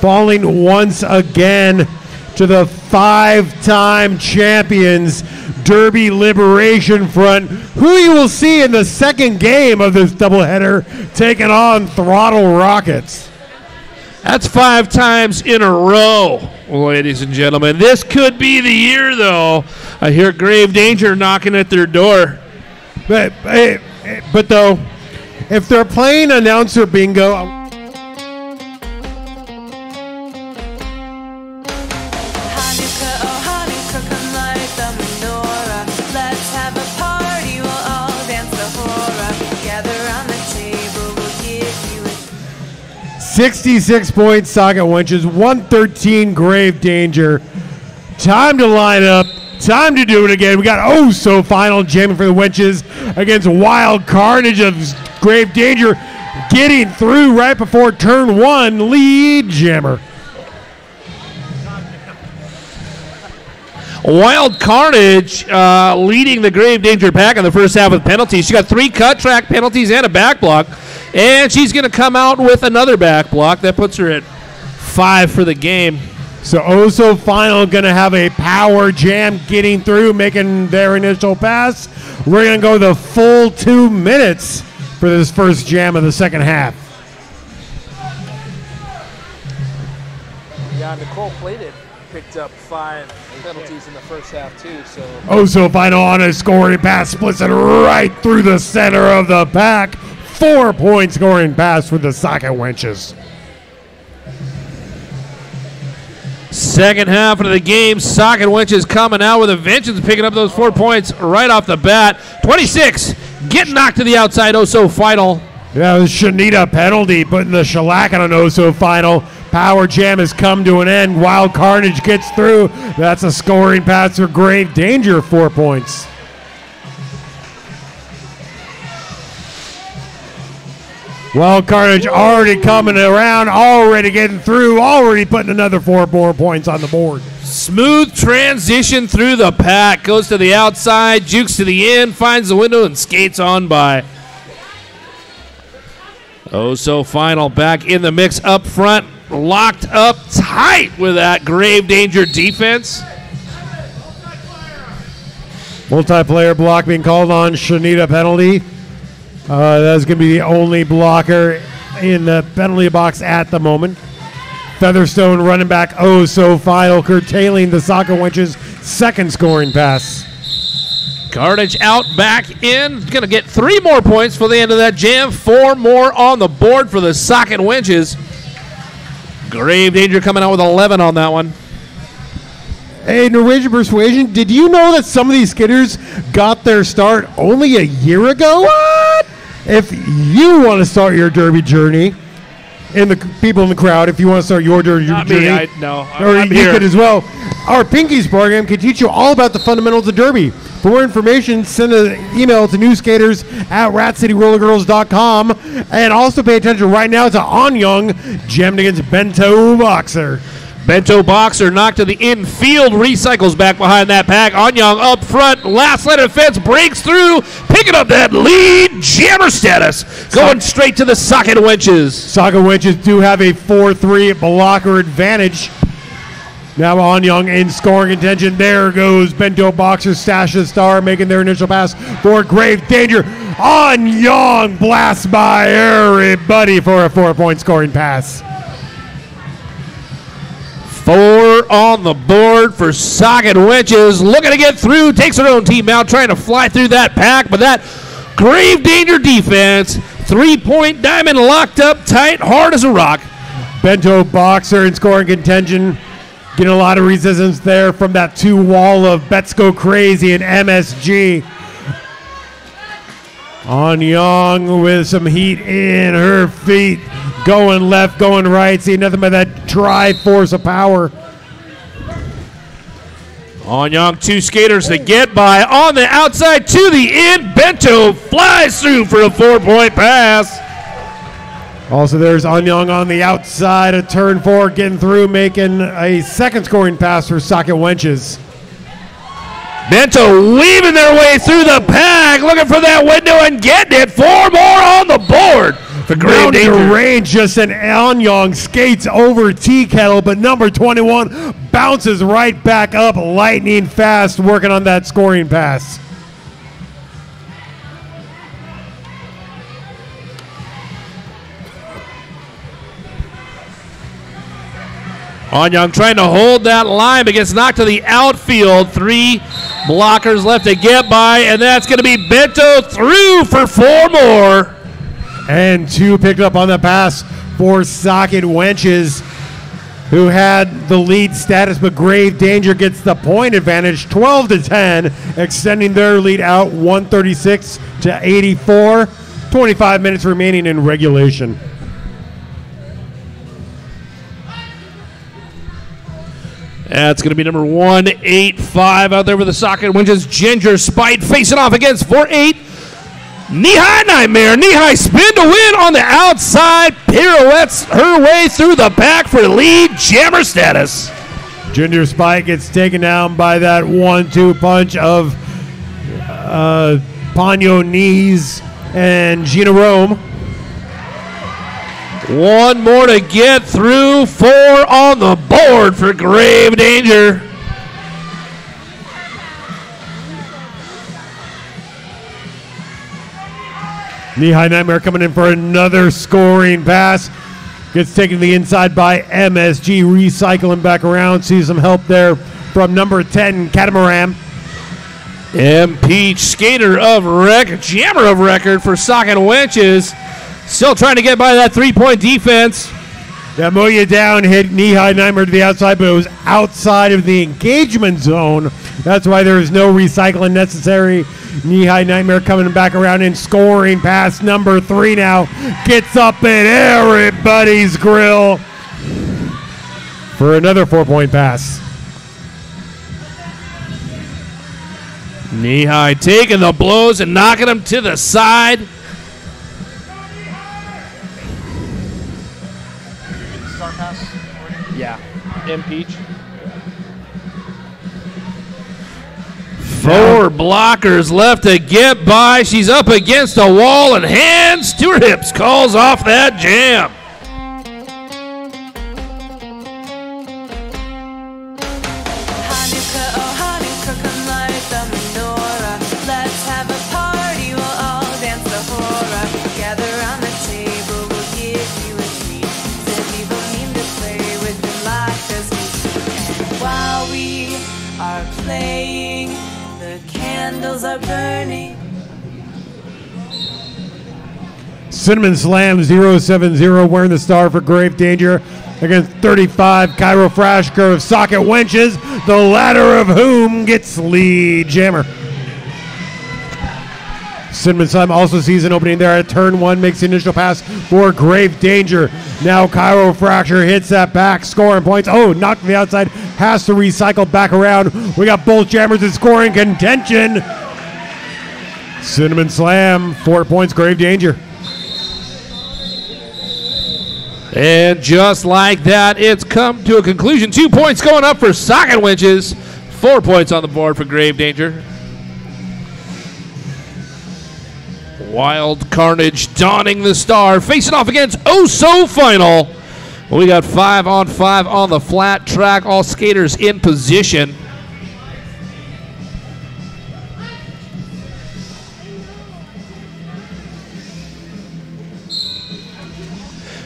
falling once again to the five-time champions Derby Liberation Front, who you will see in the second game of this doubleheader, taking on Throttle Rockets. That's 5 times in a row, ladies and gentlemen. This could be the year, though. I hear Grave Danger knocking at their door. But though, if they're playing announcer bingo, Hanukkah, oh Hanukkah, come light the menorah. Let's have a party, we'll all dance the hora. Gather around the table, we'll give you a 66 points, Socket Wenches, 113 Grave Danger. Time to line up. Time to do it again. We got so final jamming for the Wenches against Wild Carnage of Grave Danger, getting through right before turn 1, lead jammer. Wild Carnage leading the Grave Danger pack in the first half with penalties. She got 3 cut track penalties and a back block, and she's going to come out with another back block. That puts her at 5 for the game. So final going to have a power jam getting through, making their initial pass. We're going to go the full 2 minutes for this first jam of the second half. Yeah, Nicole Plated picked up 5 penalties in the first half, too. So Final on a scoring pass, splits it right through the center of the pack. 4-point scoring pass for the Socket Wenches. Second half of the game, Socket Wenches coming out with a vengeance, picking up those 4 points right off the bat. 26, getting knocked to the outside, final. Yeah, the Shanita penalty putting the shellac on an final. Power jam has come to an end. Wild Carnage gets through. That's a scoring pass for Grave Danger, 4 points. Wild Carnage already coming around, already getting through, already putting another 4 more points on the board. Smooth transition through the pack. Goes to the outside, jukes to the end, finds the window, and skates on by. Final back in the mix up front. Locked up tight with that Grave Danger defense. Multiplayer block being called on Shanita penalty. That's going to be the only blocker in the penalty box at the moment. Featherstone running back final, curtailing the Socket Wenches' second scoring pass. Carnage out back in. Going to get 3 more points for the end of that jam. 4 more on the board for the Socket Wenches. Grave Danger coming out with 11 on that one. Hey, Norwegian Persuasion, did you know that some of these skidders got their start only a year ago? What? If you want to start your derby journey, and the people in the crowd, if you want to start your derby journey, I'm you here. could as well. Our Pinkies program can teach you all about the fundamentals of derby. For more information, send an email to newskaters@ratcityrollergirls.com, and also pay attention right now to Anyang jamming against Bento Boxer. Bento Boxer knocked to the infield, recycles back behind that pack. Anyang up front, last line of defense, breaks through, picking up that lead jammer status, going straight to the Socket Wenches. Socket Wenches do have a 4-3 blocker advantage. Now Anyang in scoring contention. There goes Bento Boxer, stashes star, making their initial pass for Grave Danger. Anyang blasts by everybody for a 4-point scoring pass. 4 on the board for Socket Wenches. Looking to get through, takes her own team out, trying to fly through that pack, but that Grave Danger defense, 3-point diamond locked up tight, hard as a rock. Bento Boxer in scoring contention. Getting a lot of resistance there from that 2 wall of Bets Go Crazy and MSG. Anyang with some heat in her feet. going left, going right. See nothing but that drive force of power. On Young, 2 skaters to get by. On the outside to the end. Bento flies through for a 4-point pass. Also, there's Anyang on the outside of turn 4, getting through, making a second scoring pass for Socket Wenches. Bento weaving their way through the pack, looking for that window and getting it. 4 more on the board for Grave Danger. Range, just an Anyang skates over Tea Kettle, but number 21 bounces right back up, lightning fast, working on that scoring pass. Anyang trying to hold that line, but gets knocked to the outfield. 3 blockers left to get by, and that's going to be Bento through for 4 more. And 2 picked up on the pass for Socket Wenches, who had the lead status, but Grave Danger gets the point advantage, 12-10, extending their lead out 136 to 84. 25 minutes remaining in regulation. That's going to be number 185 out there for the Socket Wenches. Ginger Spite facing off against 4-8. Knee-high Nightmare. Knee-high spin to win on the outside. Pirouettes her way through the pack for lead jammer status. Ginger Spite gets taken down by that 1-2 punch of Ponyo Knees and Gina Rome. 1 more to get through. 4 on the board for Grave Danger. Knee-high Nightmare coming in for another scoring pass. Gets taken to the inside by MSG, recycling back around. Sees some help there from number 10, Catamaran. Peach, skater of record, jammer of record for Socket Wenches. Still trying to get by that 3-point defense. Yeah, mow you down, hit Knee-high Nightmare to the outside, but it was outside of the engagement zone. That's why there is no recycling necessary. Knee-high Nightmare coming back around and scoring pass. Number 3 now gets up in everybody's grill for another 4-point pass. Knee-high taking the blows and knocking them to the side. Star pass. Yeah, Peach. 4 blockers left to get by. She's up against the wall and hands to her hips. Calls off that jam. Hanukkah, oh Hanukkah, come light the menorah. Let's have a party, we'll all dance the hora. Gather round the table, we'll give you a treat. Said people mean to play with the latkes we. And while we are playing, the candles are burning. Cinnamon Slam 070 wearing the star for Grave Danger against 35 Cairo Frashker of Socket Wenches, the latter of whom gets lead jammer. Cinnamon Slam also sees an opening there at turn 1, makes the initial pass for Grave Danger. Now Cairo Fracture hits that back, scoring points. Oh, knocked to the outside, has to recycle back around. We got both jammers in scoring contention. Cinnamon Slam, 4 points, Grave Danger. And just like that, it's come to a conclusion. 2 points going up for Socket Wenches. 4 points on the board for Grave Danger. Wild Carnage donning the star, facing off against Oh So Final. We got 5-on-5 on the flat track. All skaters in position.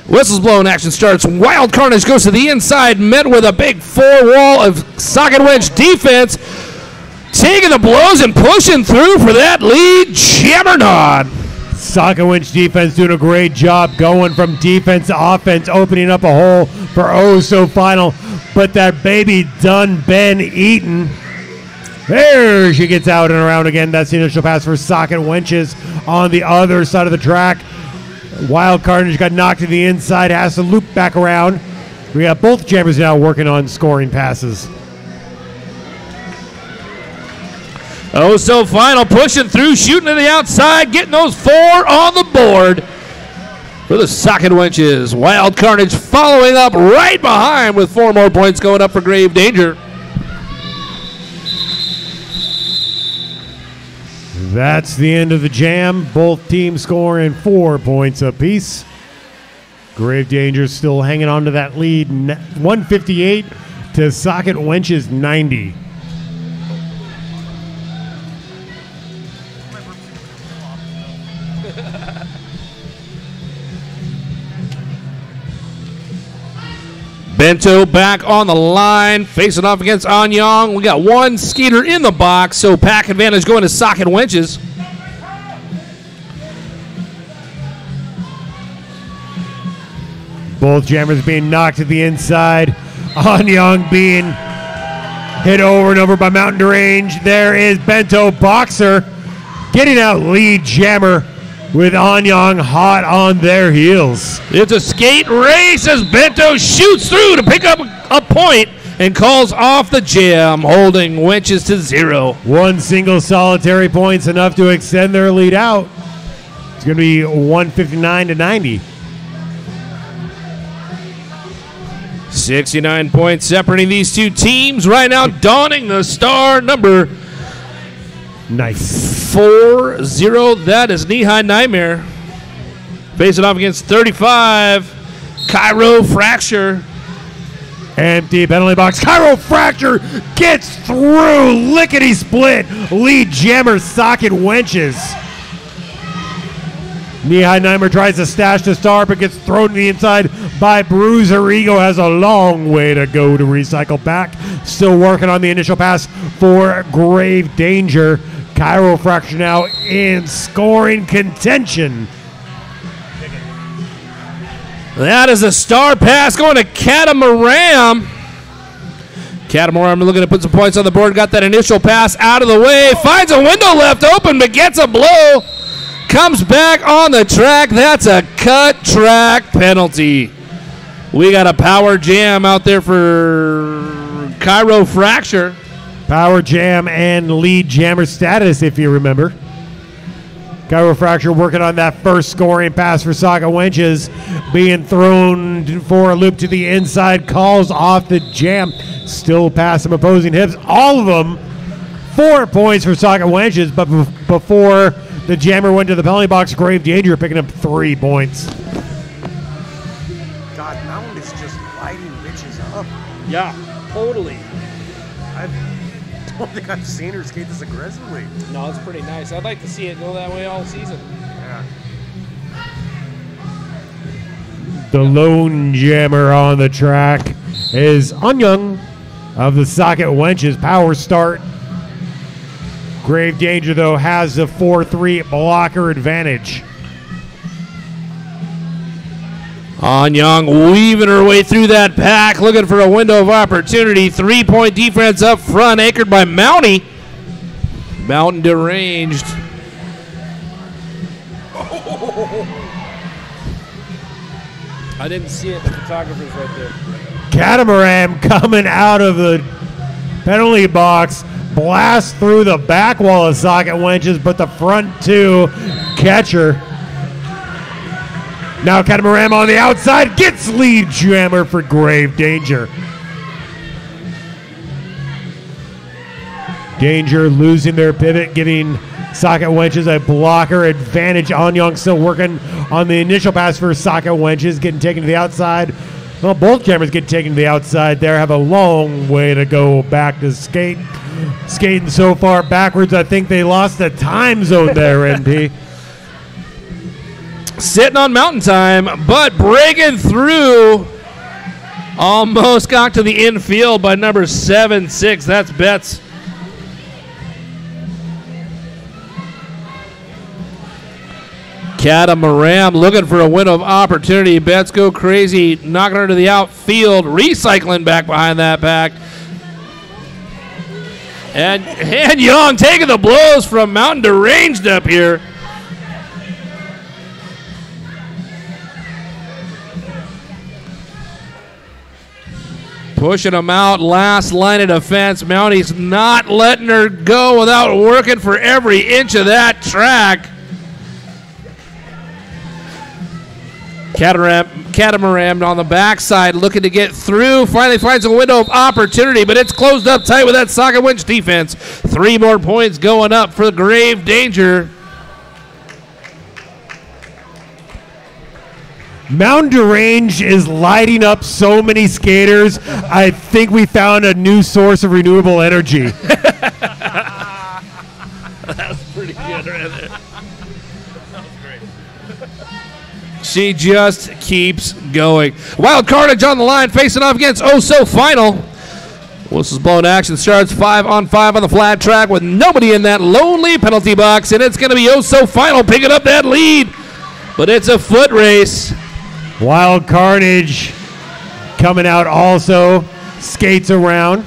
Whistles blown, action starts. Wild Carnage goes to the inside, met with a big 4-wall of Socket Wench defense. Taking the blows and pushing through for that lead Jammernod. Socket Wench defense doing a great job going from defense to offense, opening up a hole for Oh So Final. But that baby done been eaten. There she gets out and around again. That's the initial pass for Socket Wenches on the other side of the track. Wild Carnage got knocked to the inside, has to loop back around. We got both jammers now working on scoring passes. Oh, so final, pushing through, shooting to the outside, getting those 4 on the board for the Socket Wenches. Wild Carnage following up right behind with 4 more points going up for Grave Danger. That's the end of the jam. Both teams scoring 4 points apiece. Grave Danger still hanging on to that lead, 158 to Socket Wenches 90. Bento back on the line, facing off against Anyang. We got 1 Skeeter in the box, so pack advantage going to Socket Wenches. Both jammers being knocked to the inside. Anyang being hit over and over by Mountain Derange. There is Bento Boxer getting out lead jammer with Anyang hot on their heels. It's a skate race as Bento shoots through to pick up a point and calls off the jam, holding Wenches to 0. 1 single solitary point's enough to extend their lead out. It's going to be 159 to 90. 69 points separating these two teams. Right now, donning the star number Nice. 4-0. That is Knee High Nightmare. Facing off against 35. Cairo Fracture. Empty penalty box. Cairo Fracture gets through. Lickety split. Lead jammer Socket Wenches. Knee High Nightmare tries to stash the star, but gets thrown to the inside by Bruiser. Ego has a long way to go to recycle back. Still working on the initial pass for Grave Danger. Cairo Fracture now in scoring contention. That is a star pass going to Catamaran. Catamaran looking to put some points on the board. Got that initial pass out of the way. Finds a window left open, but gets a blow. Comes back on the track. That's a cut track penalty. We got a power jam out there for Cairo Fracture. Power jam and lead jammer status, if you remember. Cairo Fracture working on that first scoring pass for Socket Wenches. Being thrown for a loop to the inside. Calls off the jam. Still past some opposing hips. All of them 4 points for Socket Wenches, but before the jammer went to the penalty box, Grave Danger picking up 3 points. God, Mountain is just lighting bitches up. Yeah, totally. I don't think I've seen her skate this aggressively. No, it's pretty nice. I'd like to see it go that way all season. Yeah. The lone jammer on the track is Anyang of the Socket Wenches. Power start. Grave Danger, though, has the 4-3 blocker advantage. Anyang weaving her way through that pack, looking for a window of opportunity. 3-point defense up front, anchored by Mountie. Mountain deranged. I didn't see it. The photographer's right there. Catamaran coming out of the penalty box. Blast through the back wall of Socket Wenches, but the front 2 catcher. Now Catamaran on the outside gets lead jammer for Grave Danger. Danger losing their pivot, giving Socket Wenches a blocker advantage. Anyang still working on the initial pass for Socket Wenches, getting taken to the outside. Well, both jammers get taken to the outside there. Have a long way to go back to skate. Skating so far backwards, I think they lost the time zone there, NP. Sitting on mountain time, but breaking through. Almost got to the infield by number 7-6. That's Betts. Catamaran looking for a window of opportunity. Betts go crazy, knocking her to the outfield, recycling back behind that pack. And Young taking the blows from Mountain Deranged up here. Pushing him out, last line of defense. Mounty's not letting her go without working for every inch of that track. Catamaran on the backside looking to get through. Finally finds a window of opportunity, but it's closed up tight with that socket winch defense. 3 more points going up for the Grave Danger. Mountain Derange is lighting up so many skaters. I think we found a new source of renewable energy. That's pretty good right there. She just keeps going. Wild Carnage on the line, facing off against Oh So Final. Whistle's blown. Action starts 5-on-5 on the flat track with nobody in that lonely penalty box, and it's going to be Oh So Final picking up that lead. But it's a foot race. Wild Carnage coming out also, skates around.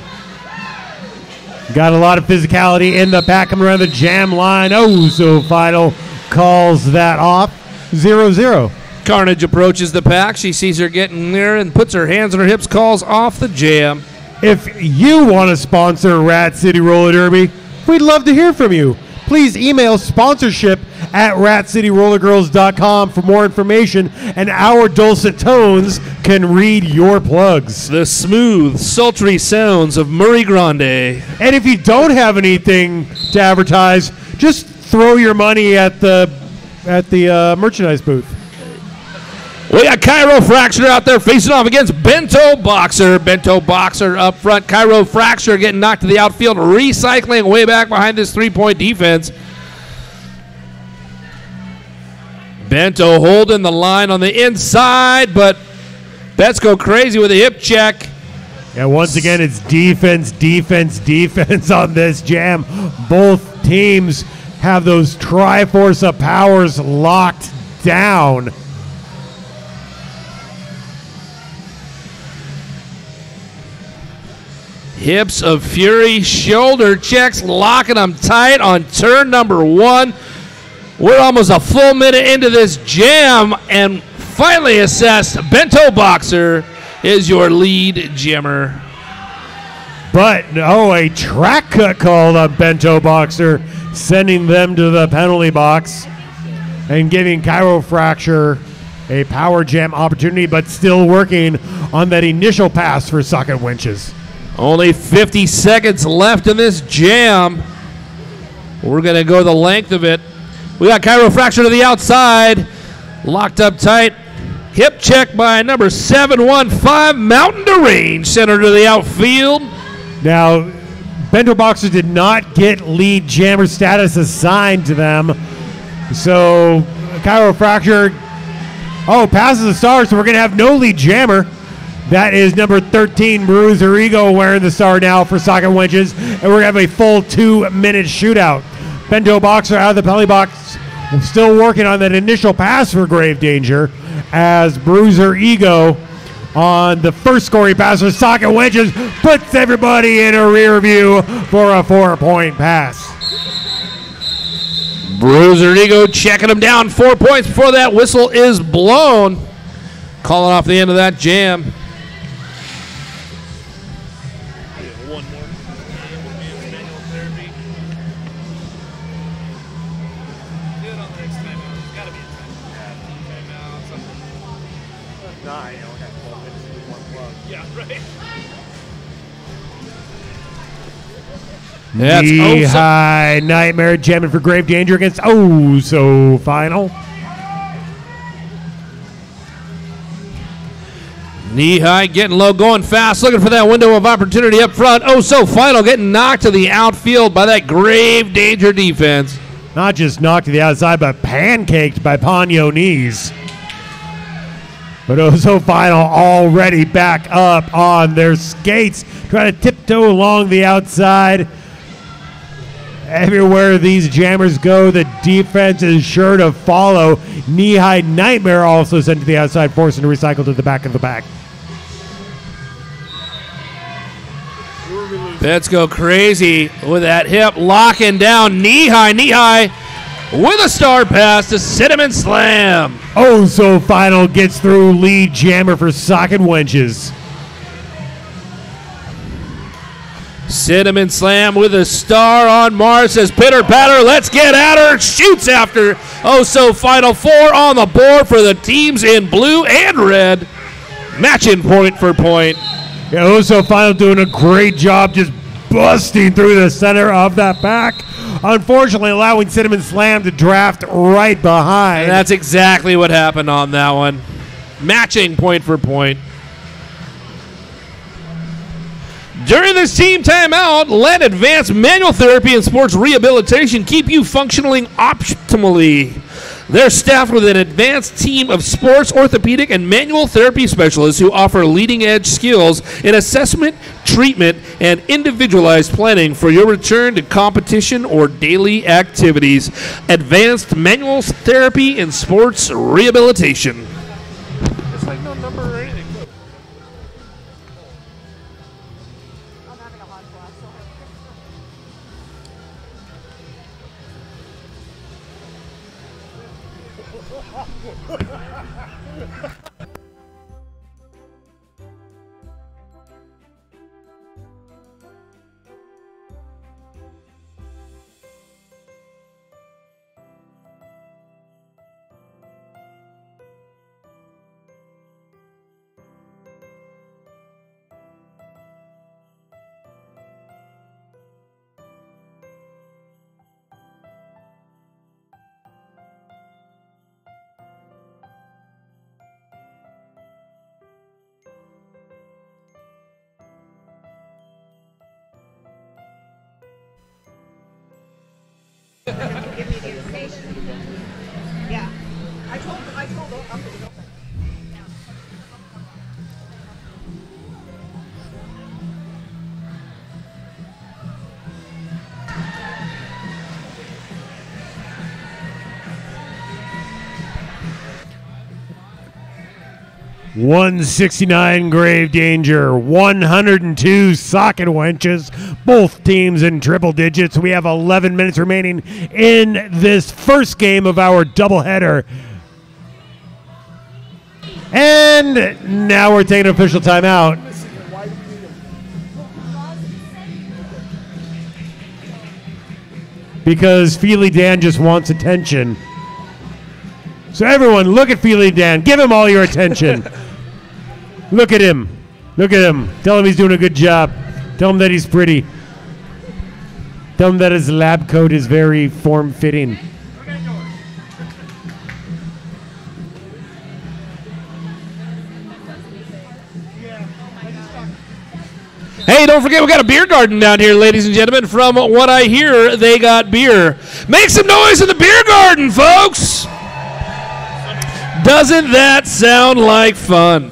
Got a lot of physicality in the pack coming around the jam line. Oh So Final calls that off. 0-0. Carnage approaches the pack. She sees her getting near and puts her hands on her hips, calls off the jam. If you want to sponsor Rat City Roller Derby, we'd love to hear from you. Please email sponsorship@ratcityrollergirls.com for more information, and our dulcet tones can read your plugs. The smooth, sultry sounds of Murray Grande. And if you don't have anything to advertise, just throw your money at the merchandise booth. We got Chiropractor out there facing off against Bento Boxer. Bento Boxer up front. Chiropractor getting knocked to the outfield, recycling way back behind this 3-point defense. Bento holding the line on the inside, but Bets go crazy with a hip check. And once again, it's defense, defense, defense on this jam. Both teams have those Triforce of powers locked down. Hips of Fury, shoulder checks, locking them tight on turn number 1. We're almost a full minute into this jam, and finally assessed, Bento Boxer is your lead jammer. But, no, a track cut called on Bento Boxer, sending them to the penalty box and giving Chiropractor a power jam opportunity, but still working on that initial pass for socket winches. Only 50 seconds left in this jam. We're going to go the length of it. We got Chiropractor to the outside. Locked up tight. Hip check by number 715, Mountain Derange, center to the outfield. Now, Bento Boxer did not get lead jammer status assigned to them. So, Chiropractor, passes the star, so we're going to have no lead jammer. That is number 13, Bruiser Ego, wearing the star now for socket winches. And we're going to have a full 2-minute shootout. Bento Boxer out of the penalty box, still working on that initial pass for Grave Danger, as Bruiser Ego on the first scoring pass for socket winches puts everybody in a rear view for a 4-point pass. Bruiser Ego checking him down 4 points before that whistle is blown. Calling off the end of that jam. Knee-high nightmare jamming for Grave Danger against So Final. Knee-high getting low, going fast, looking for that window of opportunity up front. So Final getting knocked to the outfield by that Grave Danger defense. Not just knocked to the outside, but pancaked by Ponyo Knees. But So Final already back up on their skates, trying to tiptoe along the outside. Everywhere these jammers go, the defense is sure to follow. Knee-high nightmare also sent to the outside, forcing to recycle to the back of the back. Let's go crazy with that hip, locking down knee-high with a star pass to Cinnamon Slam. So Final gets through lead jammer for socket winches. Cinnamon Slam with a star on Mars says pitter patter, let's get at her. Shoots after. Oh, so final 4 on the board for the teams in blue and red. Matching point for point. Yeah, Oso Final doing a great job just busting through the center of that pack. Unfortunately, allowing Cinnamon Slam to draft right behind. And that's exactly what happened on that one. Matching point for point. During this team timeout, let advanced manual therapy and sports rehabilitation keep you functioning optimally. They're staffed with an advanced team of sports, orthopedic, and manual therapy specialists who offer leading-edge skills in assessment, treatment, and individualized planning for your return to competition or daily activities. Advanced manual therapy and sports rehabilitation. It's like no number or anything. Yeah. I told them. $169 Grave Danger, 102 Socket Wenches, both teams in triple digits. We have 11 minutes remaining in this first game of our doubleheader. And now we're taking an official timeout. Because Feely Dan just wants attention. So everyone, look at Feely Dan. Give him all your attention. Look at him. Look at him. Tell him he's doing a good job. Tell him that he's pretty. Tell him that his lab coat is very form-fitting. Hey, don't forget we got a beer garden down here, ladies and gentlemen. From what I hear, they got beer. Make some noise in the beer garden, folks. Doesn't that sound like fun?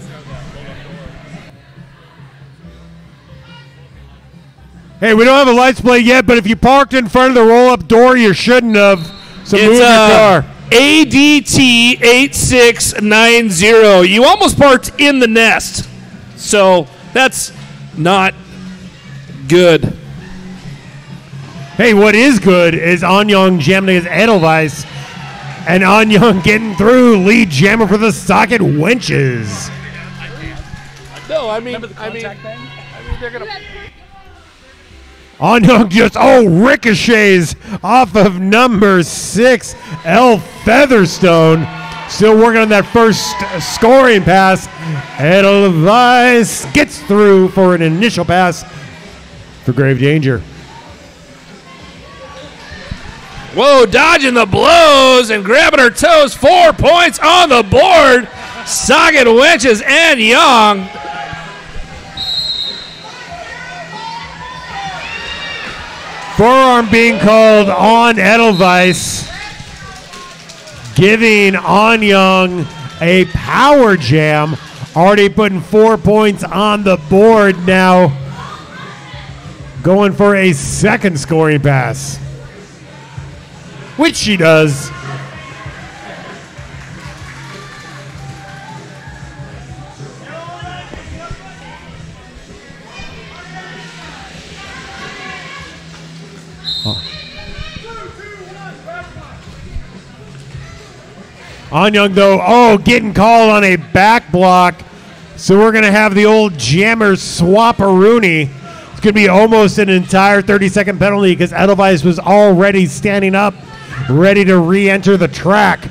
Hey, we don't have a license plate yet, but if you parked in front of the roll-up door, you shouldn't have. So move your car. ADT 8690. You almost parked in the nest. So that's not good. Hey, what is good is Anyang jamming his Edelweiss. And Anyang getting through, lead jammer for the Socket Wenches. No, I mean, they're gonna. Anyang just, ricochets off of number 6, L. Featherstone. Still working on that first scoring pass. Edelweiss gets through for an initial pass for Grave Danger. Whoa, dodging the blows and grabbing her toes. 4 points on the board. Socket Wenches and Young. Forearm being called on Edelweiss, giving Anyang a power jam. Already putting 4 points on the board now. Going for a second scoring pass, which she does. Anyang, though, getting called on a back block. So we're going to have the old jammer swap-a-rooney. It's going to be almost an entire 30-second penalty because Edelweiss was already standing up, ready to re-enter the track.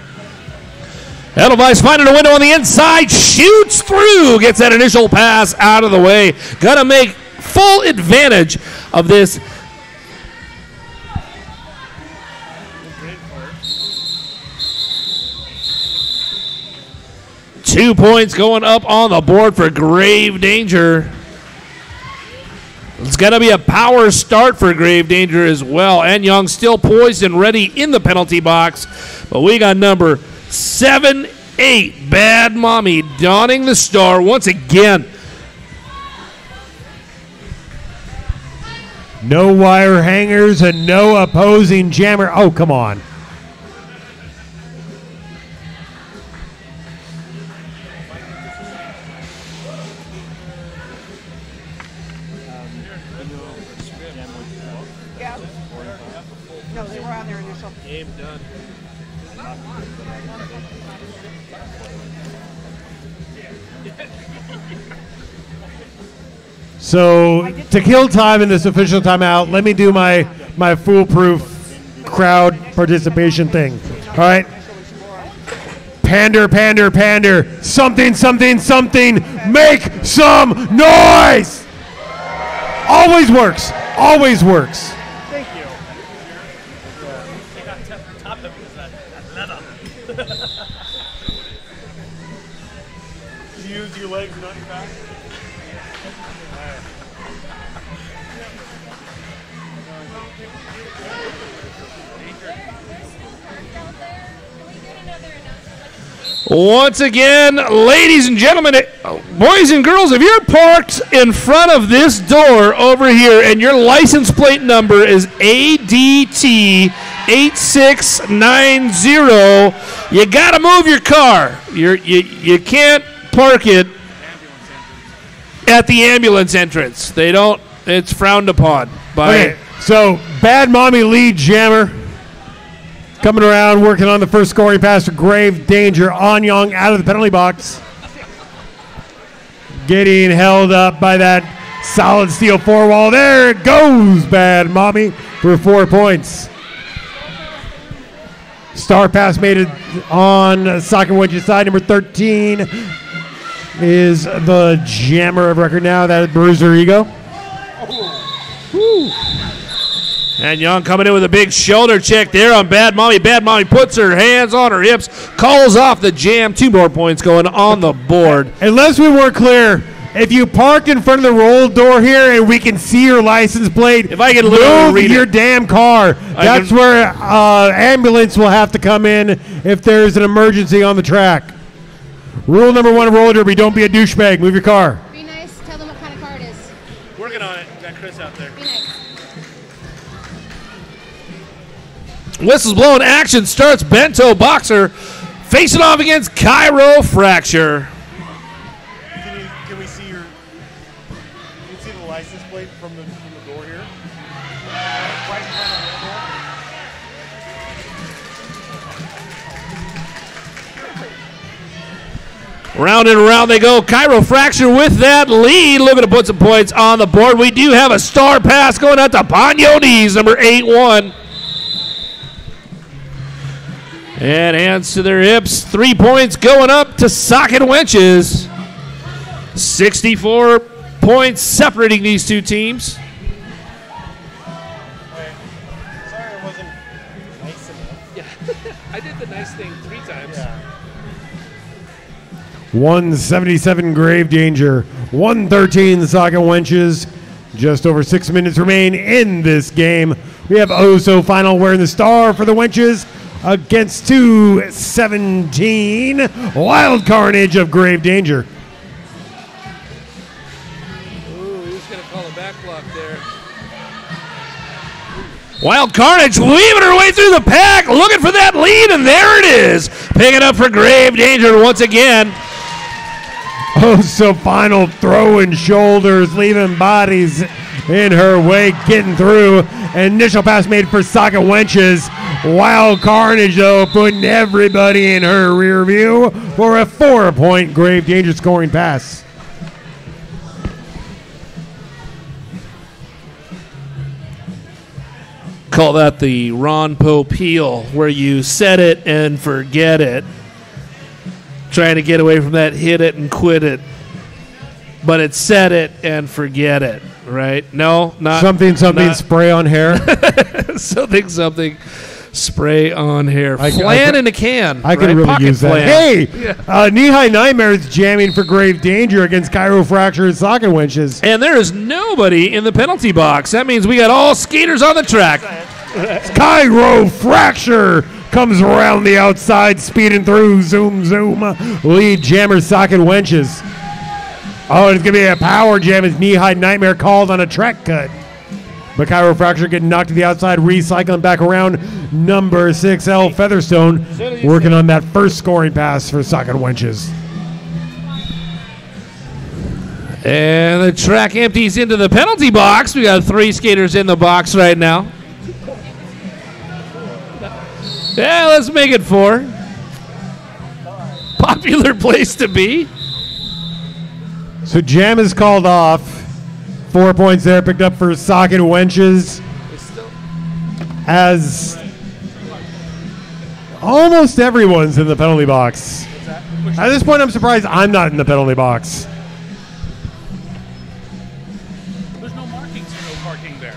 Edelweiss finding a window on the inside, shoots through, gets that initial pass out of the way. Gonna make full advantage of this. Two points going up on the board for Grave Danger. It's going to be a power start for Grave Danger as well. And Young still poised and ready in the penalty box. But we got number 7-8, Bad Mommy, donning the star once again. No wire hangers and no opposing jammer. Oh, come on. Yeah. No, they were on their initial. Game done. So to kill time in this official timeout, let me do my foolproof crowd participation thing. All right. Pander, pander, pander. Something, something, something. Make some noise. Always works. Always works. Thank you. Use your legs, not your back. Once again, ladies and gentlemen, boys and girls, if you're parked in front of this door over here and your license plate number is ADT 8690, you got to move your car. You can't park it at the ambulance entrance. They don't. It's frowned upon. Okay, so Bad Mommy lead jammer. Coming around, working on the first scoring pass for Grave Danger. On Young out of the penalty box. Getting held up by that solid steel four wall. There it goes, Bad Mommy for 4 points. Star pass made it on Socket Wedge's side. Number 13 is the jammer of record now. That is Bruiser Ego. Woo. And Young coming in with a big shoulder check there on Bad Mommy. Bad Mommy puts her hands on her hips, calls off the jam. 2 more points going on the board. Unless we were clear, if you parked in front of the roll door here and we can see your license plate, if I can literally move read your it. damn car. That's where ambulance will have to come in if there's an emergency on the track. Rule number 1 of roller derby, don't be a douchebag. Move your car. Be nice. Tell them what kind of car it is. Working on it. Got Chris out there. Be nice. Whistles blowing, action starts. Bento Boxer facing off against Cairo Fracture. Can we see your? Can you see the license plate from the door here? Right in front of the door. Round and round they go. Cairo Fracture with that lead. Looking to put some points on the board. We do have a star pass going out to Pagnones, number 8-1. And hands to their hips. 3 points going up to Socket Wenches. 64 points separating these two teams. Sorry, I wasn't nice enough. Yeah. I did the nice thing 3 times. Yeah. 177 Grave Danger, 113 the Socket Wenches. Just over 6 minutes remain in this game. We have Oso final wearing the star for the Wenches against 217 Wild Carnage of Grave Danger. Ooh, he was going to call a back block there. Wild Carnage weaving her way through the pack, looking for that lead, and there it is. Picking up for Grave Danger once again. Oso final throwing shoulders, leaving bodies in her wake, getting through. Initial pass made for Socket Wenches. Wild Carnage, though, putting everybody in her rear view for a 4-point Grave Danger scoring pass. Call that the Ron Popeil, where you set it and forget it. Trying to get away from that hit it and quit it. But it's set it and forget it, right? No, not Something, not- spray on hair. something, spray on hair. I Flan could- in a can. I could right? really Pocket use that. flan. Hey, Knee-High Nightmares jamming for grave danger against chiropractor and socket winches. And there is nobody in the penalty box. That means we got all skaters on the track. Chiropractor comes around the outside, speeding through. Zoom, zoom. Lead jammer socket winches. Oh, it's going to be a power jam as Knee-High Nightmare called on a track cut. But chiropractor getting knocked to the outside, recycling back around. Number 6L Featherstone working on that first scoring pass for socket winches. And the track empties into the penalty box. We got 3 skaters in the box right now. Yeah, let's make it 4. Popular place to be. So jam is called off. 4 points there picked up for socket wenches. As almost everyone's in the penalty box. At this point, I'm surprised I'm not in the penalty box. There's no markings for no parking there.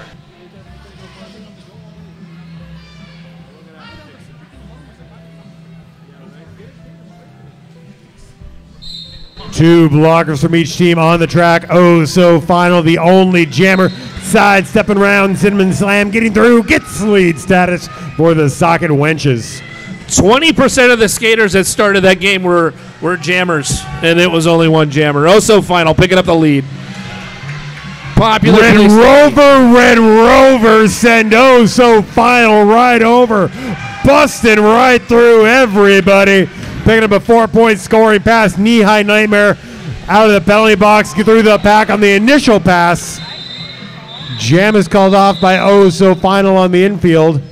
Two blockers from each team on the track. Oh, so final. The only jammer sidestepping around. Cinnamon Slam getting through. Gets lead status for the socket wenches. 20% of the skaters that started that game were jammers, and it was only one jammer. Oh, so final, picking up the lead. Popular Red place to be. Red Rover send oh so final right over. Busting right through everybody. Picking up a 4-point scoring pass. Knee-High Nightmare out of the penalty box. Get through the pack on the initial pass. Jam is called off by oh so final on the infield.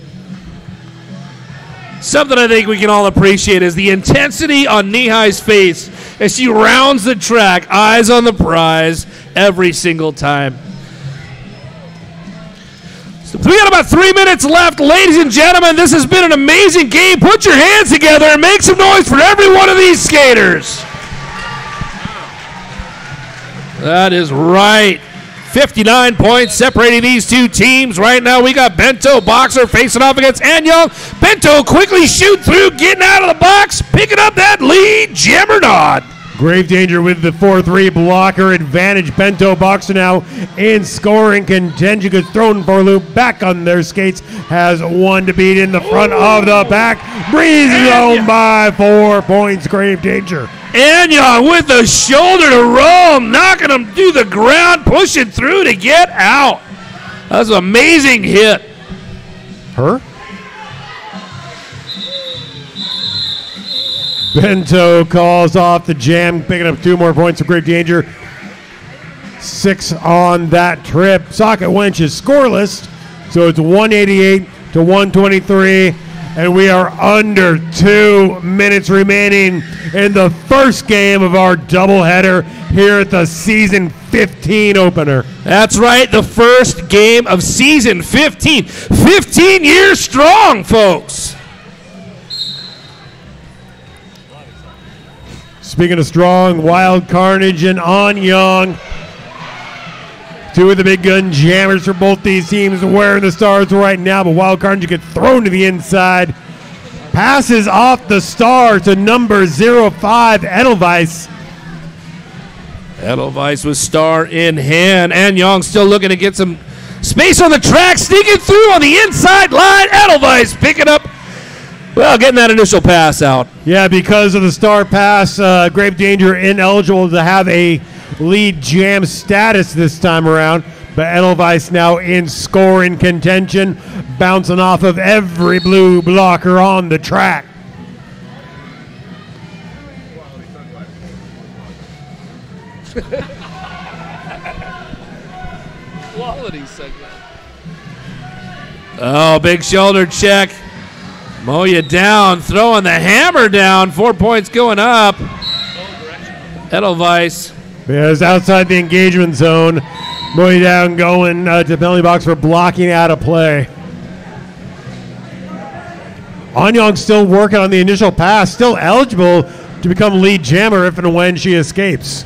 Something I think we can all appreciate is the intensity on Knee-High's face as she rounds the track, eyes on the prize every single time. So we got about 3 minutes left. Ladies and gentlemen, this has been an amazing game. Put your hands together and make some noise for every one of these skaters. That is right. 59 points separating these two teams. Right now we got Bento Boxer facing off against Anyong. Bento quickly shoot through, getting out of the box, picking up that lead. Jammernod. Grave danger with the 4-3 blocker advantage. Bento Boxer now in scoring contention. Gets thrown for a loop. Back on their skates. Has one to beat in the front of the back. Breezes home by 4 points. Grave danger. Anyong with the shoulder to roam, knocking him to the ground, pushing through to get out. That was an amazing hit. Her? Bento calls off the jam, picking up 2 more points for Grave Danger. 6 on that trip. Socket Wench is scoreless, so it's 188 to 123, and we are under 2 minutes remaining in the first game of our doubleheader here at the Season 15 opener. That's right, the first game of Season 15. 15 years strong, folks. Speaking of strong, Wild Carnage and Anyong. 2 of the big gun jammers for both these teams wearing the stars right now, but Wild Carnage gets thrown to the inside. Passes off the star to number 05, Edelweiss. Edelweiss with star in hand. Anyong still looking to get some space on the track, sneaking through on the inside line. Edelweiss picking up, well, getting that initial pass out. Yeah, because of the star pass, Grave Danger ineligible to have a lead jam status this time around. But Edelweiss now in scoring contention, bouncing off of every blue blocker on the track. Quality segment. Oh, big shoulder check. Mow you down, throwing the hammer down. 4 points going up. Edelweiss. Because outside the engagement zone, Moy down going to penalty box for blocking out of play. Anyang's still working on the initial pass, still eligible to become lead jammer if and when she escapes.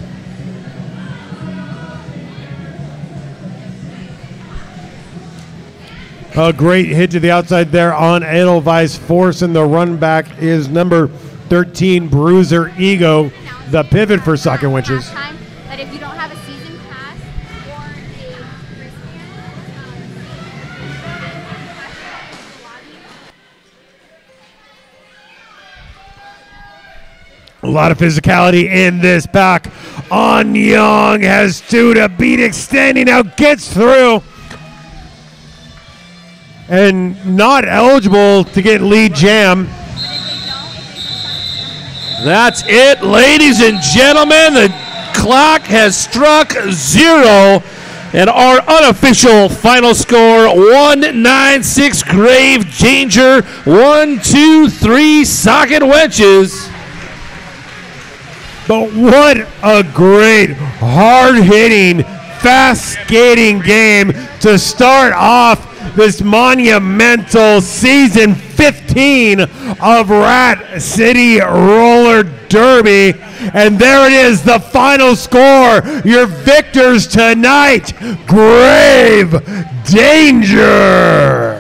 A great hit to the outside there on Edelweiss. Forcing the run back is number 13, Bruiser Ego, the pivot for Socket Winches. But if you don't have a season pass or a A lot of physicality in this pack. Anyang has two to beat, extending out, gets through. And not eligible to get lead jam. That's it, ladies and gentlemen. The clock has struck 0. And our unofficial final score, 196 Grave Danger, 1, 2, 3 Socket Wenches. But what a great, hard-hitting, fast-skating game to start off this monumental season 15 of Rat City Roller Derby. And there it is, the final score. Your victors tonight, Grave Danger.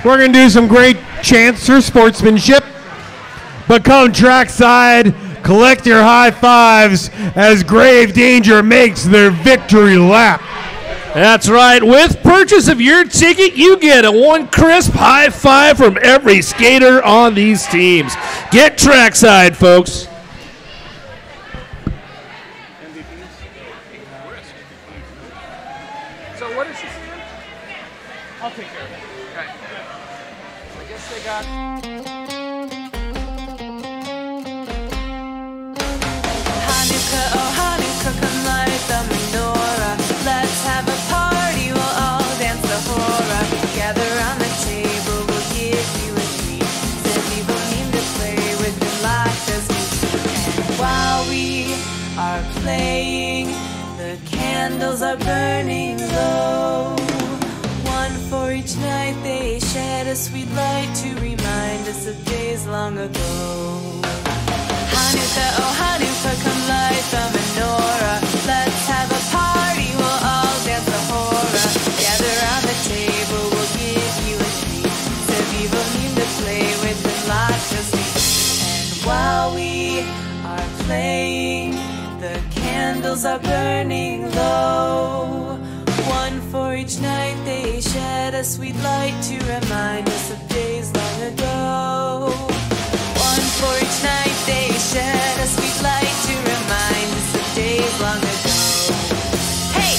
We're going to do some great chants for sportsmanship. But come trackside, collect your high fives as Grave Danger makes their victory lap. That's right. With purchase of your ticket, you get a one crisp high five from every skater on these teams. Get trackside, folks. So what is she saying? I'll take care of it. Okay. I guess they got... Hanukkah, oh Hanukkah, come light the menorah. Let's have a party, we'll all dance the hora. Gather around the table, we'll give you a treat. Said people need to play with the life as we see. And while we are playing, the candles are burning low. One for each night, they shed a sweet light to remind us of days long ago. Hanukkah, oh Hanukkah, come light the menorah. Let's have a party, we'll all dance the hora. Gather around the table, we'll give you a treat. Said people need to play with the light just we. And while we are playing, the candles are burning low. One for each night, they shed a sweet light to remind us of days long ago. One for each night, they shed a sweet light to remind us of days long ago. Hey!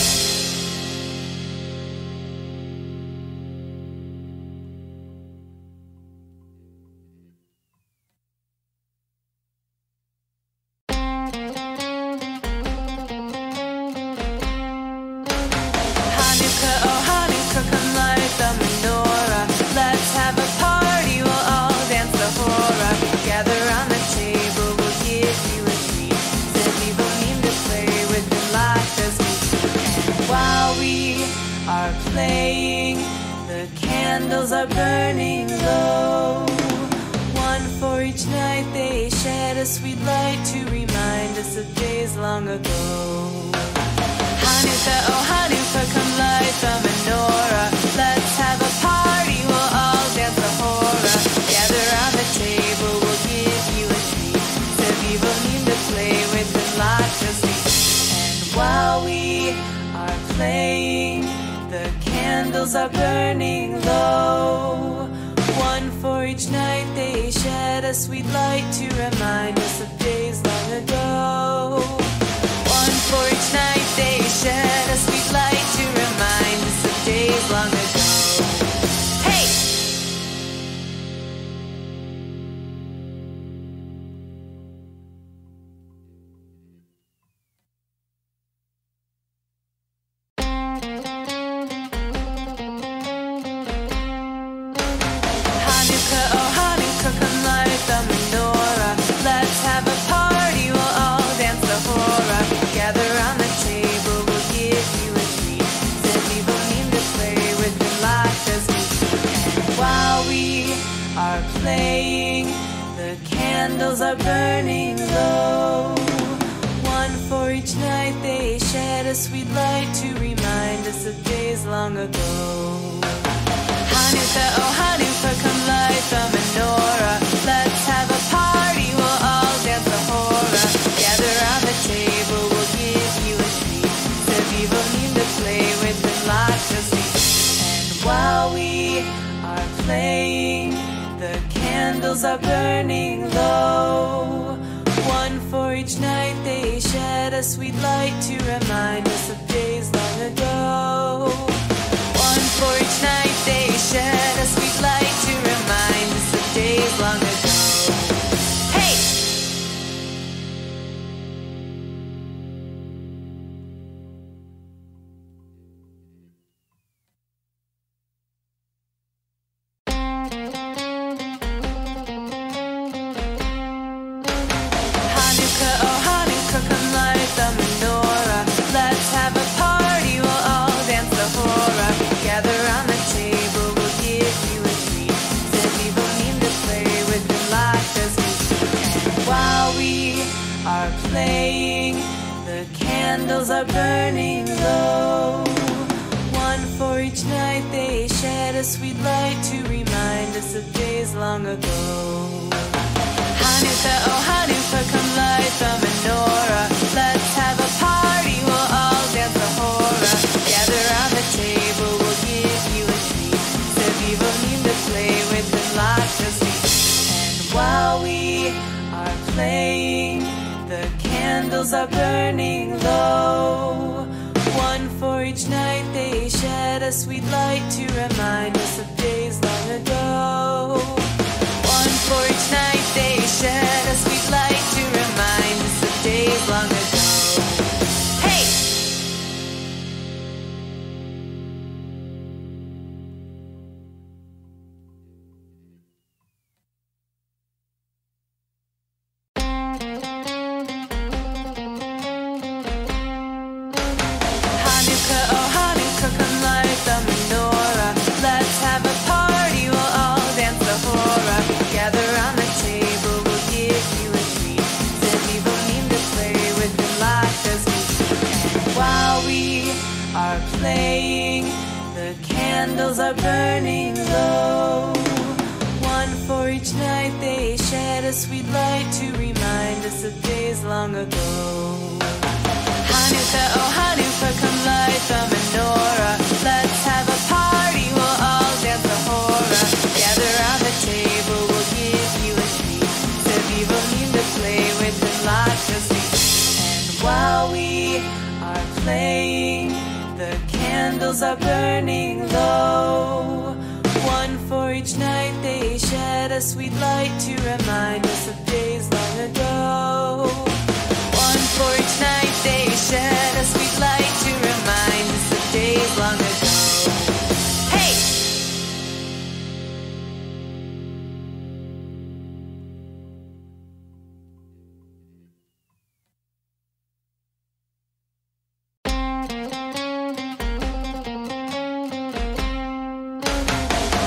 Hanukkah, oh Hanukkah, come light the menorah. Let's have a party, we'll all dance the hora. Gather around the table, we'll give you a treat. Said people need to play with the light as we see. And while we are playing, the candles are burning low. One for each night, they shed a sweet light to remind us of days long ago. Hanukkah, oh Hanukkah, come light the menorah. Let's have a party, we'll all dance the hora. Gather around the table, we'll give you a treat. Said people need to play with the light just we. And while we are playing, the candles are burning low. One for each night, they shed a sweet light to remind us of days long ago. One for each night, they shed a sweet light to remind us of days long ago. Hey! Hanukkah, oh Hanukkah, come light the menorah. Let's have a party, we'll all dance the hora. Gather around the table, we'll give you a treat. Said people need to play with the light as we see. And are playing, the candles are burning low. One for each night they shed a sweet light to remind us of days long ago. Hanukkah, oh Hanukkah, come light the menorah. Let's have a party, we'll all dance the hora. Gather round the table, we'll give you a treat. Sevivim to play with and lots of sweets. And while we are playing, the candles are burning low. One for each night they shed a sweet light to remind us of days long ago. One for each night they shed a sweet light to remind us of days long ago. Hey! Hanukkah, oh Hanukkah, come light the menorah. Let's have a party, we'll all dance the hora. Gather round the table, we'll give you a treat. Sevivim to play with and lots of sweets. And while we are playing, the candles are burning low. One for each night they shed a sweet light to remind us of days long ago. Hanukkah, oh Hanukkah, come light the menorah. Let's have a party, we'll all dance the hora. Gather round the table, we'll give you a treat. Sevivim to play with and lots of sweets. And while we are playing, the candles are burning low. One for each night they shed a sweet light to remind us of days long ago. One for each night they shed a sweet light to remind us of days long ago. Hey! Hanukkah, oh Hanukkah, come light the menorah. Let's have a party, we'll all dance the hora. Gather round the table, we'll give you a treat. Sevivim to play with and lots of sweets. And while we are playing, the candles are burning low. One for each night they shed a sweet light to remind us of days long ago. Hanukkah, oh Hanukkah, come light the menorah. Let's have a party, we'll all dance the hora. Gather round the table, we'll give you a treat. Sevivim to play with and lots of sweets. And while we are playing, the candles are burning low. One for each night they shed a sweet light to remind us of days long ago. One for each night they shed a sweet light to remind us of days long ago. Hey!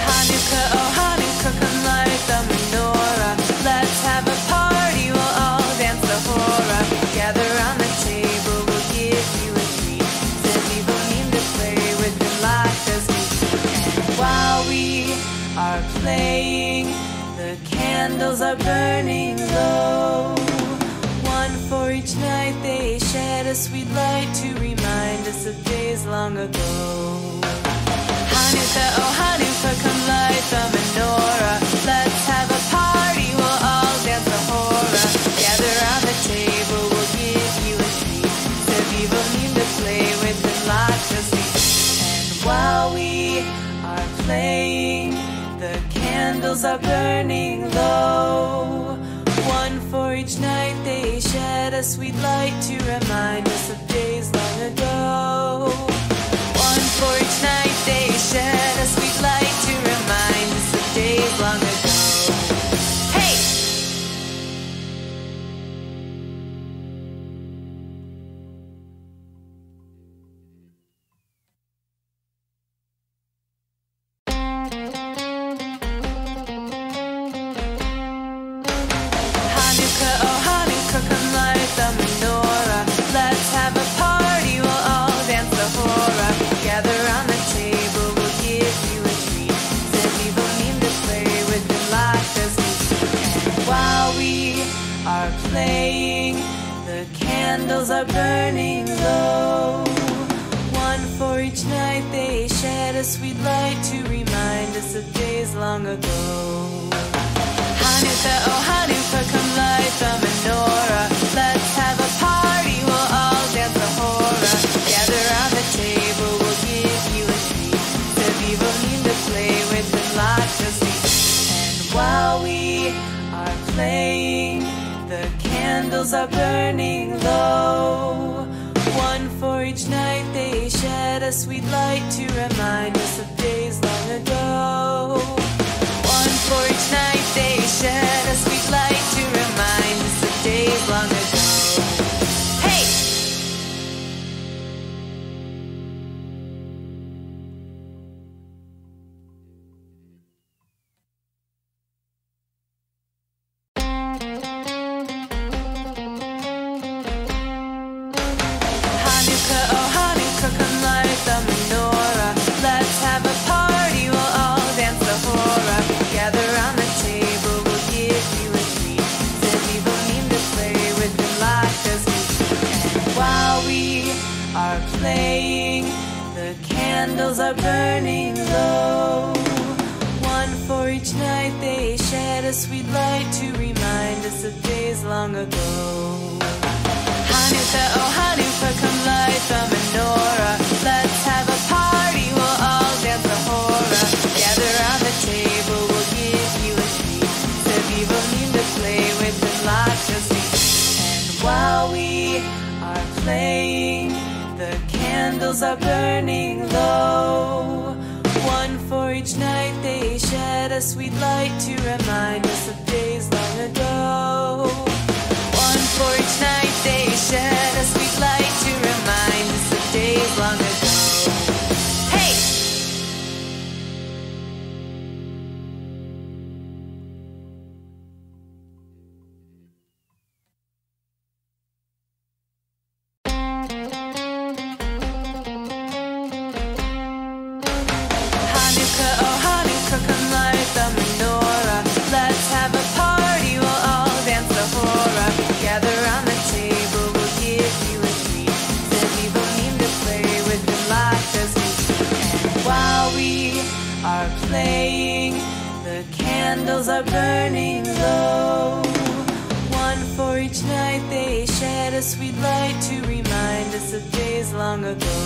Hanukkah, oh Hanukkah, come light the menorah. Let's have a party, we'll all dance the hora. Gather round the table, we'll give you a treat. Sevivim to play with and lots of sweets. And while we are playing, the candles are burning low. One for each night they shed a sweet light to remind us of days long ago. Hanukkah, oh Hanukkah, come light the menorah. Let's have a party, we'll all dance the hora. Gather round the table, we'll give you a treat. Sevivim to play with and lots of sweets. And while we are playing, the candles are burning low. One for each night they shed a sweet light to remind us of days long ago. One for each night they shed a sweet light to remind us of days long ago. Hey! candles are burning low. One for each night they shed a sweet light to remind us of days long ago. Hanukkah, oh Hanukkah, come light the menorah. Let's have a party, we'll all dance the hora. Gather around the table, we'll give you a treat. Sevivo need to play with and lots of sweets. And while we are playing, the candles are burning low. One for each night they shed a sweet light to remind us of days long ago. One for each night they shed a sweet light to remind us of days long ago. Hey! Hanukkah, oh Hanukkah, come light the menorah. Let's have a party, we'll all dance the hora. Gather round the table, we'll give you a treat. Said we will need to play with the light as we speak. And while we are playing, the candles are burning low. One for each night they shed a sweet light to remind us of days long ago. Hanukkah, oh Hanukkah, come light the menorah. Let's have a party, we'll all dance the hora. Gather around the table, we'll give you a treat. Said we will need to play with and lots of sweets. And while we are playing, the candles are burning low. One for each night they shed a sweet light to remind us of days long ago. One for each night they shed a sweet light to remind us of days long ago. Hey! Hanukkah, oh Hanukkah, come light the menorah. Let's have a party, we'll all dance the hora. Gather around the table, we'll give you a treat. Said we will need to play with the light as we speak. And while we are playing, the candles are burning low. One for each night they shed a sweet light to remind us of days long ago.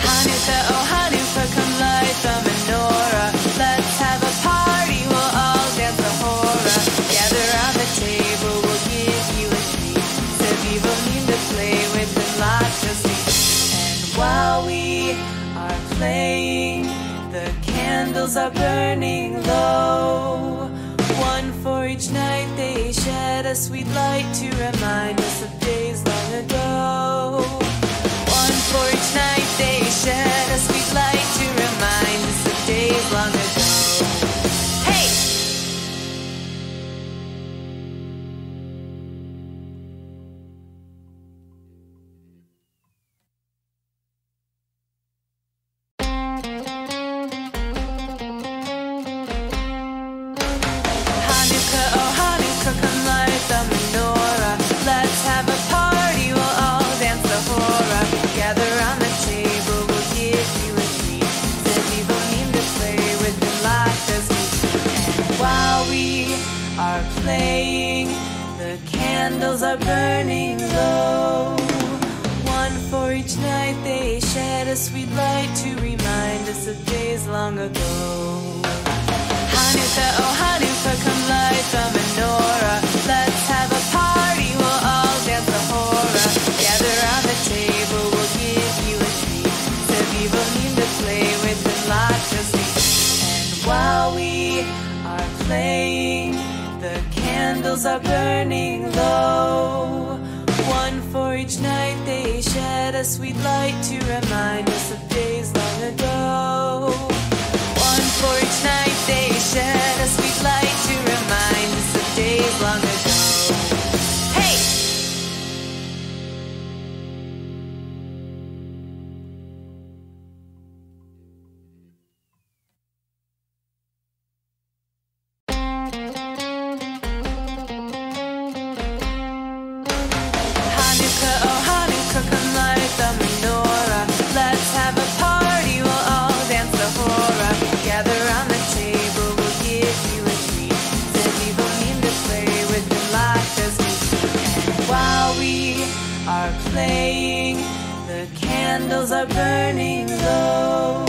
Hanukkah, oh Hanukkah, come light the menorah. Let's have a party, we'll all dance the hora. Gather around the table, we'll give you a treat. Said we will need to play with and lots of sweets. And while we are playing, the candles are burning low. One for each night they shed a sweet light to remind us of days long ago. One for each night they shed a sweet light to remind us of days long ago. Hey! Hanukkah, oh Hanukkah, come light the menorah. Let's have a party, we'll all dance the hora. Gather around the table, we'll give you a treat. Said we will need to play with the light as we speak. And while we are playing, the candles are burning low. One for each night they shed a sweet light to remind us of days long ago. Hanukkah, oh Hanukkah, come light the menorah. Let's have a party, we'll all dance the hora. Gather around the table, we'll give you a treat. Said we will need to play with and lots of sweets. And while we are playing, the candles are burning low. One for each night they shed a sweet light to remind us of days long ago. One for each night they shed a sweet light to remind us of days long ago. Hey! are burning low.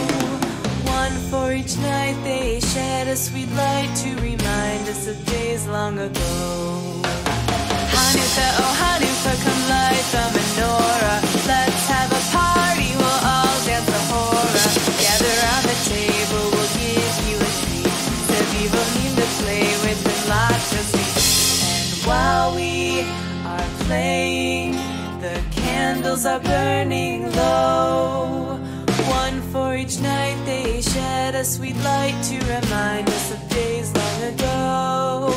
One for each night they shed a sweet light to remind us of days long ago. Hanukkah, oh Hanukkah, come light the menorah. Let's have a party, we'll all dance the hora. Gather around the table, we'll give you a treat. Sevivo need to play with and lots of sweets. And while we are playing, the candles are burning low. One for each night they shed a sweet light to remind us of days long ago.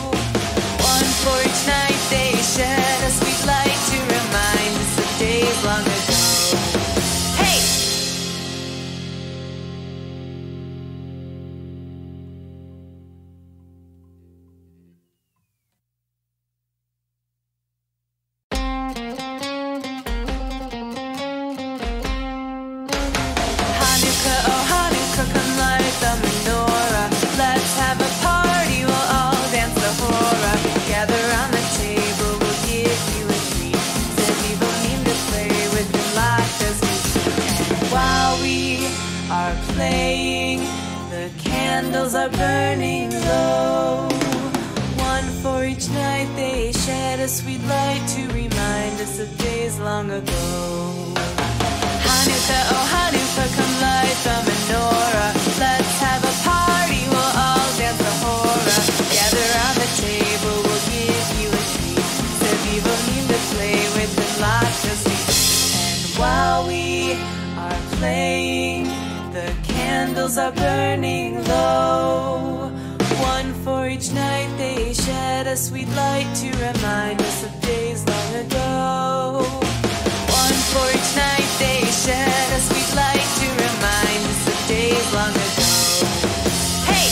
One for each night they shed a sweet light to remind us of days long ago. Hey! Hanukkah, oh Hanukkah, come light the menorah. Let's have a party, we'll all dance the hora. Gather around the table, we'll give you a treat. Sevivo need to play with and lots of sweets. And while we are playing, the candles are burning low. One for each night they shed a sweet light to remind us of days long ago. Hanukkah, oh Hanukkah, come light the menorah. Let's have a party, we'll all dance the hora. Gather around the table, we'll give you a treat. Sevivo need to play with and lots of sweets. And while we are playing, the candles are burning low. One for each night they shed a sweet light to remind us of days long ago. One for each night they shed a sweet light to remind us of days long ago. Hey!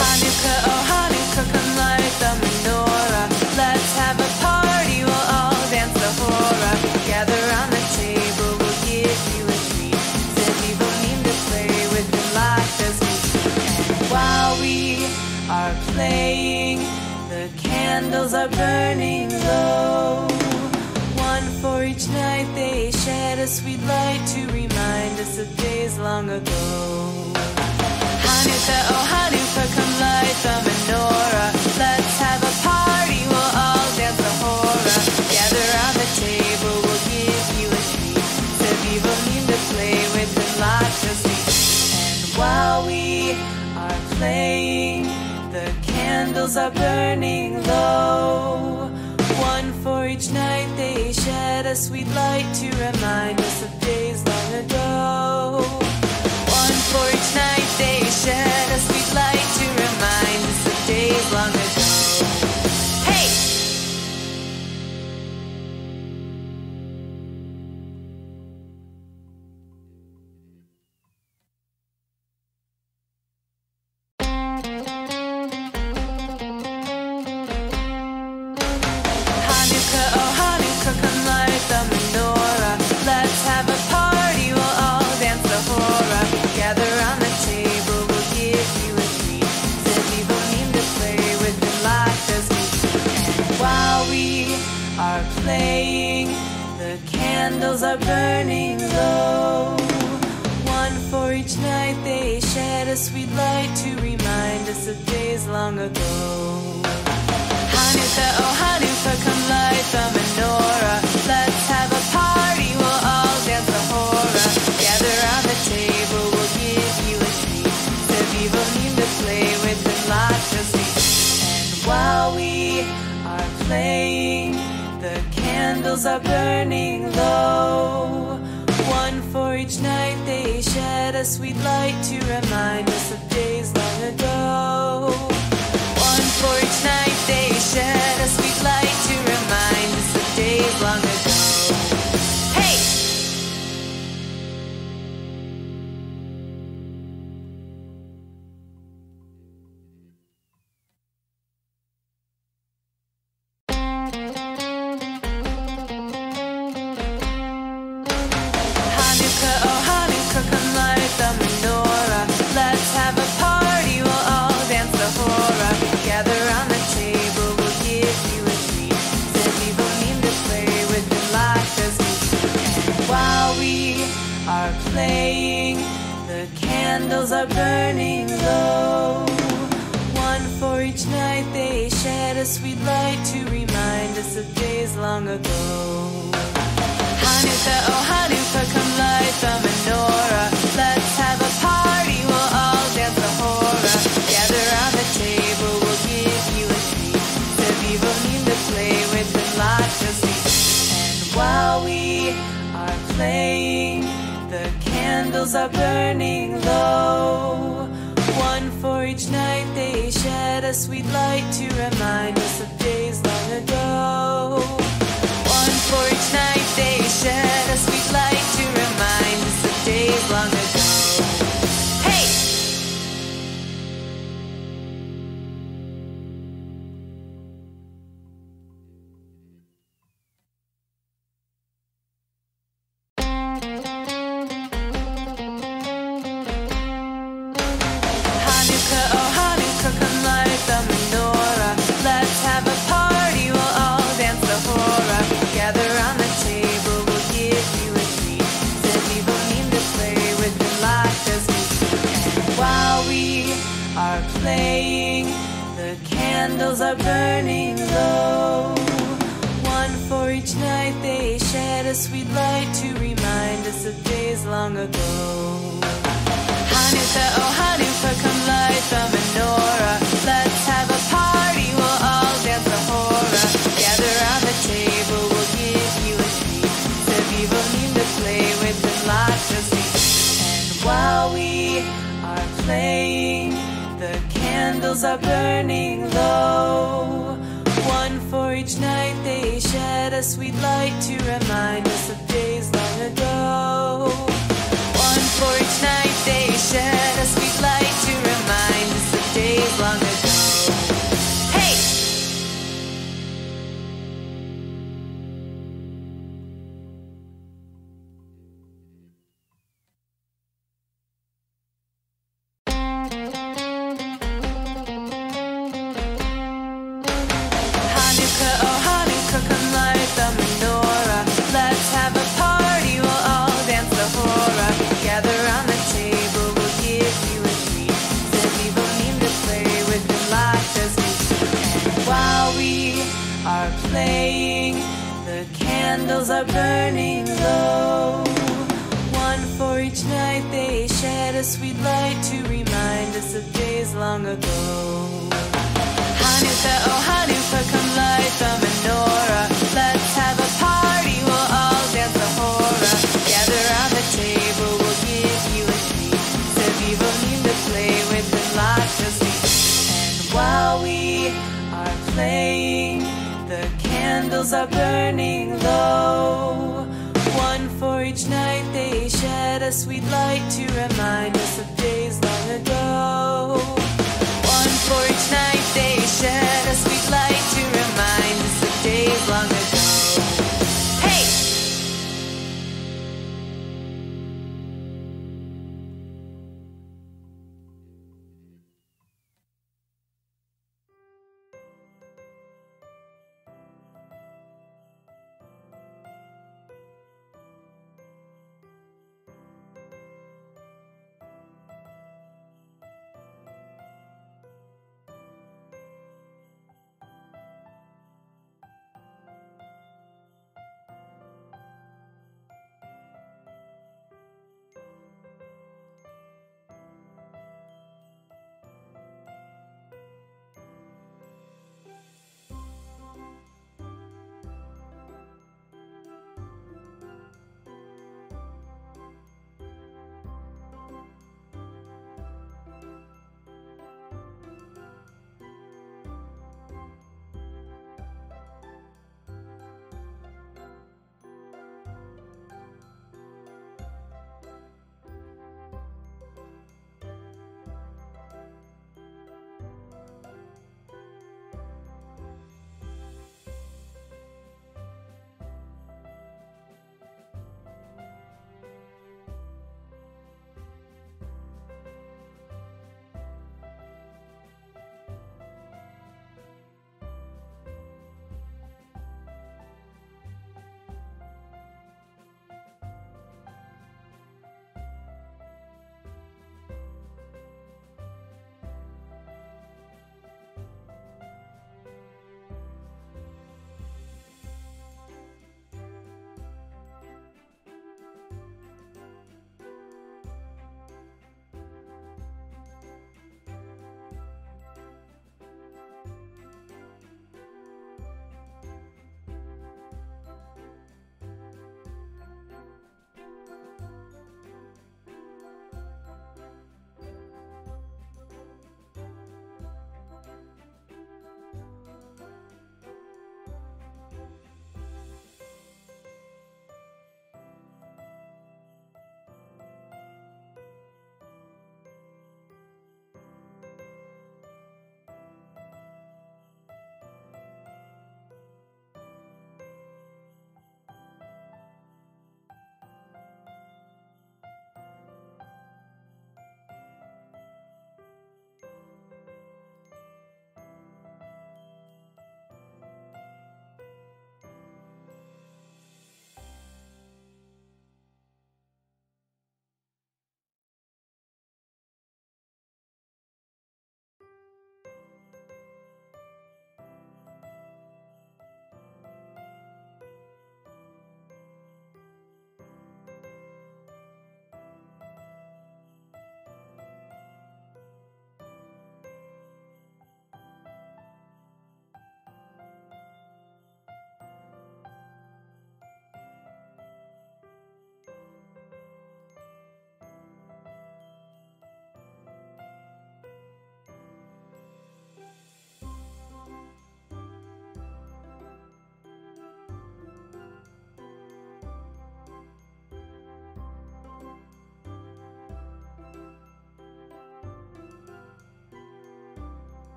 Hanukkah, oh Hanukkah, come light the menorah. Let's have a party, we'll all dance the hora. Gather around the table, we'll give you a treat. Sevivo need to play with and lots of sweets. And while we are playing, the candles are burning low. One for each night they shed a sweet light to remind us of days long ago. Hanukkah, oh Hanukkah, come light the menorah. Let's have a party, we'll all dance the hora. Gather around the table, we'll give you a treat. Sevivo need to play with and lots of sweets. And while we are playing, the candles are burning low. One for each night they shed a sweet light to remind us of days long ago. One for each night they shed a sweet light to remind us of days long ago. Hey! Hanukkah, oh Hanukkah, come light the menorah. Let's have a party, we'll all dance the hora. Gather around the table, we'll give you a treat. Sevivo need to play with and lots of sweets. And while we are playing, the candles are burning low. One for each night they shed a sweet light to remind us of days long ago. Hanukkah, oh Hanukkah, come light the menorah. Let's have a party, we'll all dance the hora. Gather around the table, we'll give you a treat. Sevivo need to play with and lots of sweets. And while we are playing, the candles are burning low. One for each night they shed a sweet light to remind us of days long ago. One for each night they shed a sweet light to remind us of days long ago. Hey! Hanukkah, candles are burning low. One for each night they shed a sweet light to remind us of days long ago. Hanukkah, oh Hanukkah, come light the menorah. Let's have a party, we'll all dance the hora. Gather around the table, we'll give you a treat. Sevivim to play with and lots of sweets. And while we are playing, the candles are burning low. One for each night they shed a sweet light to remind us of days long ago. One for each night they shed a sweet light to remind us of days long ago. Hey! Hanukkah, oh Hanukkah, come light the menorah. Let's have a party, we'll all dance the hora. Gather around the table, we'll give you a treat. Sevivim to play with and lots of sweets. And while we are playing, the candles are burning low. One for each night they shed a sweet light to remind us of days long ago. Hanukkah, oh Hanukkah, come light the menorah. Let's have a party, we'll all dance the hora. Gather around the table, we'll give you a treat. Sevivim to play with and lots of sweets. And while we are playing, the candles are burning low. One for each night they shed a sweet light to remind us of days long ago. One for each night they shed a sweet light to remind us of days long ago. Hey! Hanukkah, oh Hanukkah, come light the menorah. Let's have a party, we'll all dance the hora. Gather around the table, we'll give you a treat. Sevivim to play with and lots of sweets. And while we are playing, the candles are burning low. One for each night they shed a sweet light to remind us of days long ago. Hanukkah, oh Hanukkah, come light the menorah. Let's have a party, we'll all dance the hora. Gather around the table, we'll give you a treat. Sevivim to play with and lots of sweets. And while we are playing, the candles are burning low. One for each night they shed a sweet light to remind us of days long ago. One for each night they shed a sweet light to remind us of days long ago. Hey!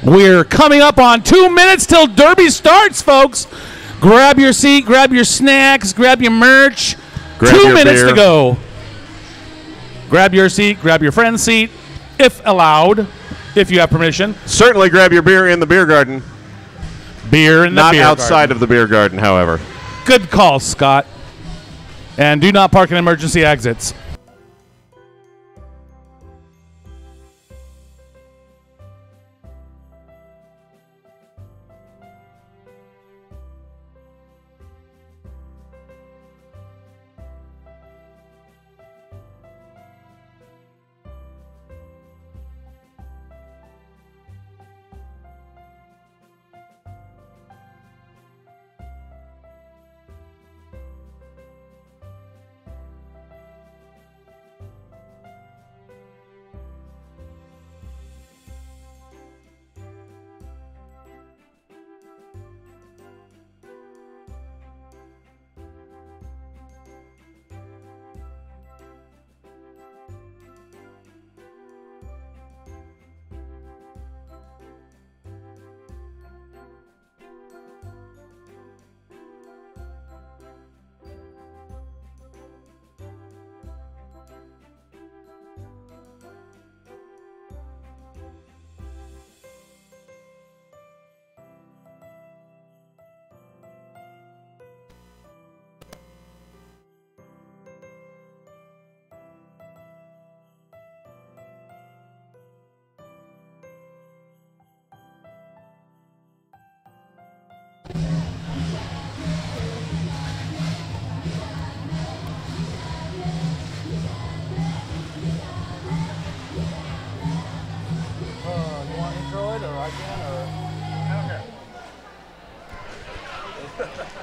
We're coming up on 2 minutes till Derby starts, folks. Grab your seat, grab your snacks, grab your merch. Grab 2 your minutes beer. to go. Grab your seat, grab your friend's seat, if allowed, if you have permission. Certainly grab your beer in the beer garden. Beer in the Not beer outside garden. of the beer garden, however. Good call, Scott. And do not park in emergency exits.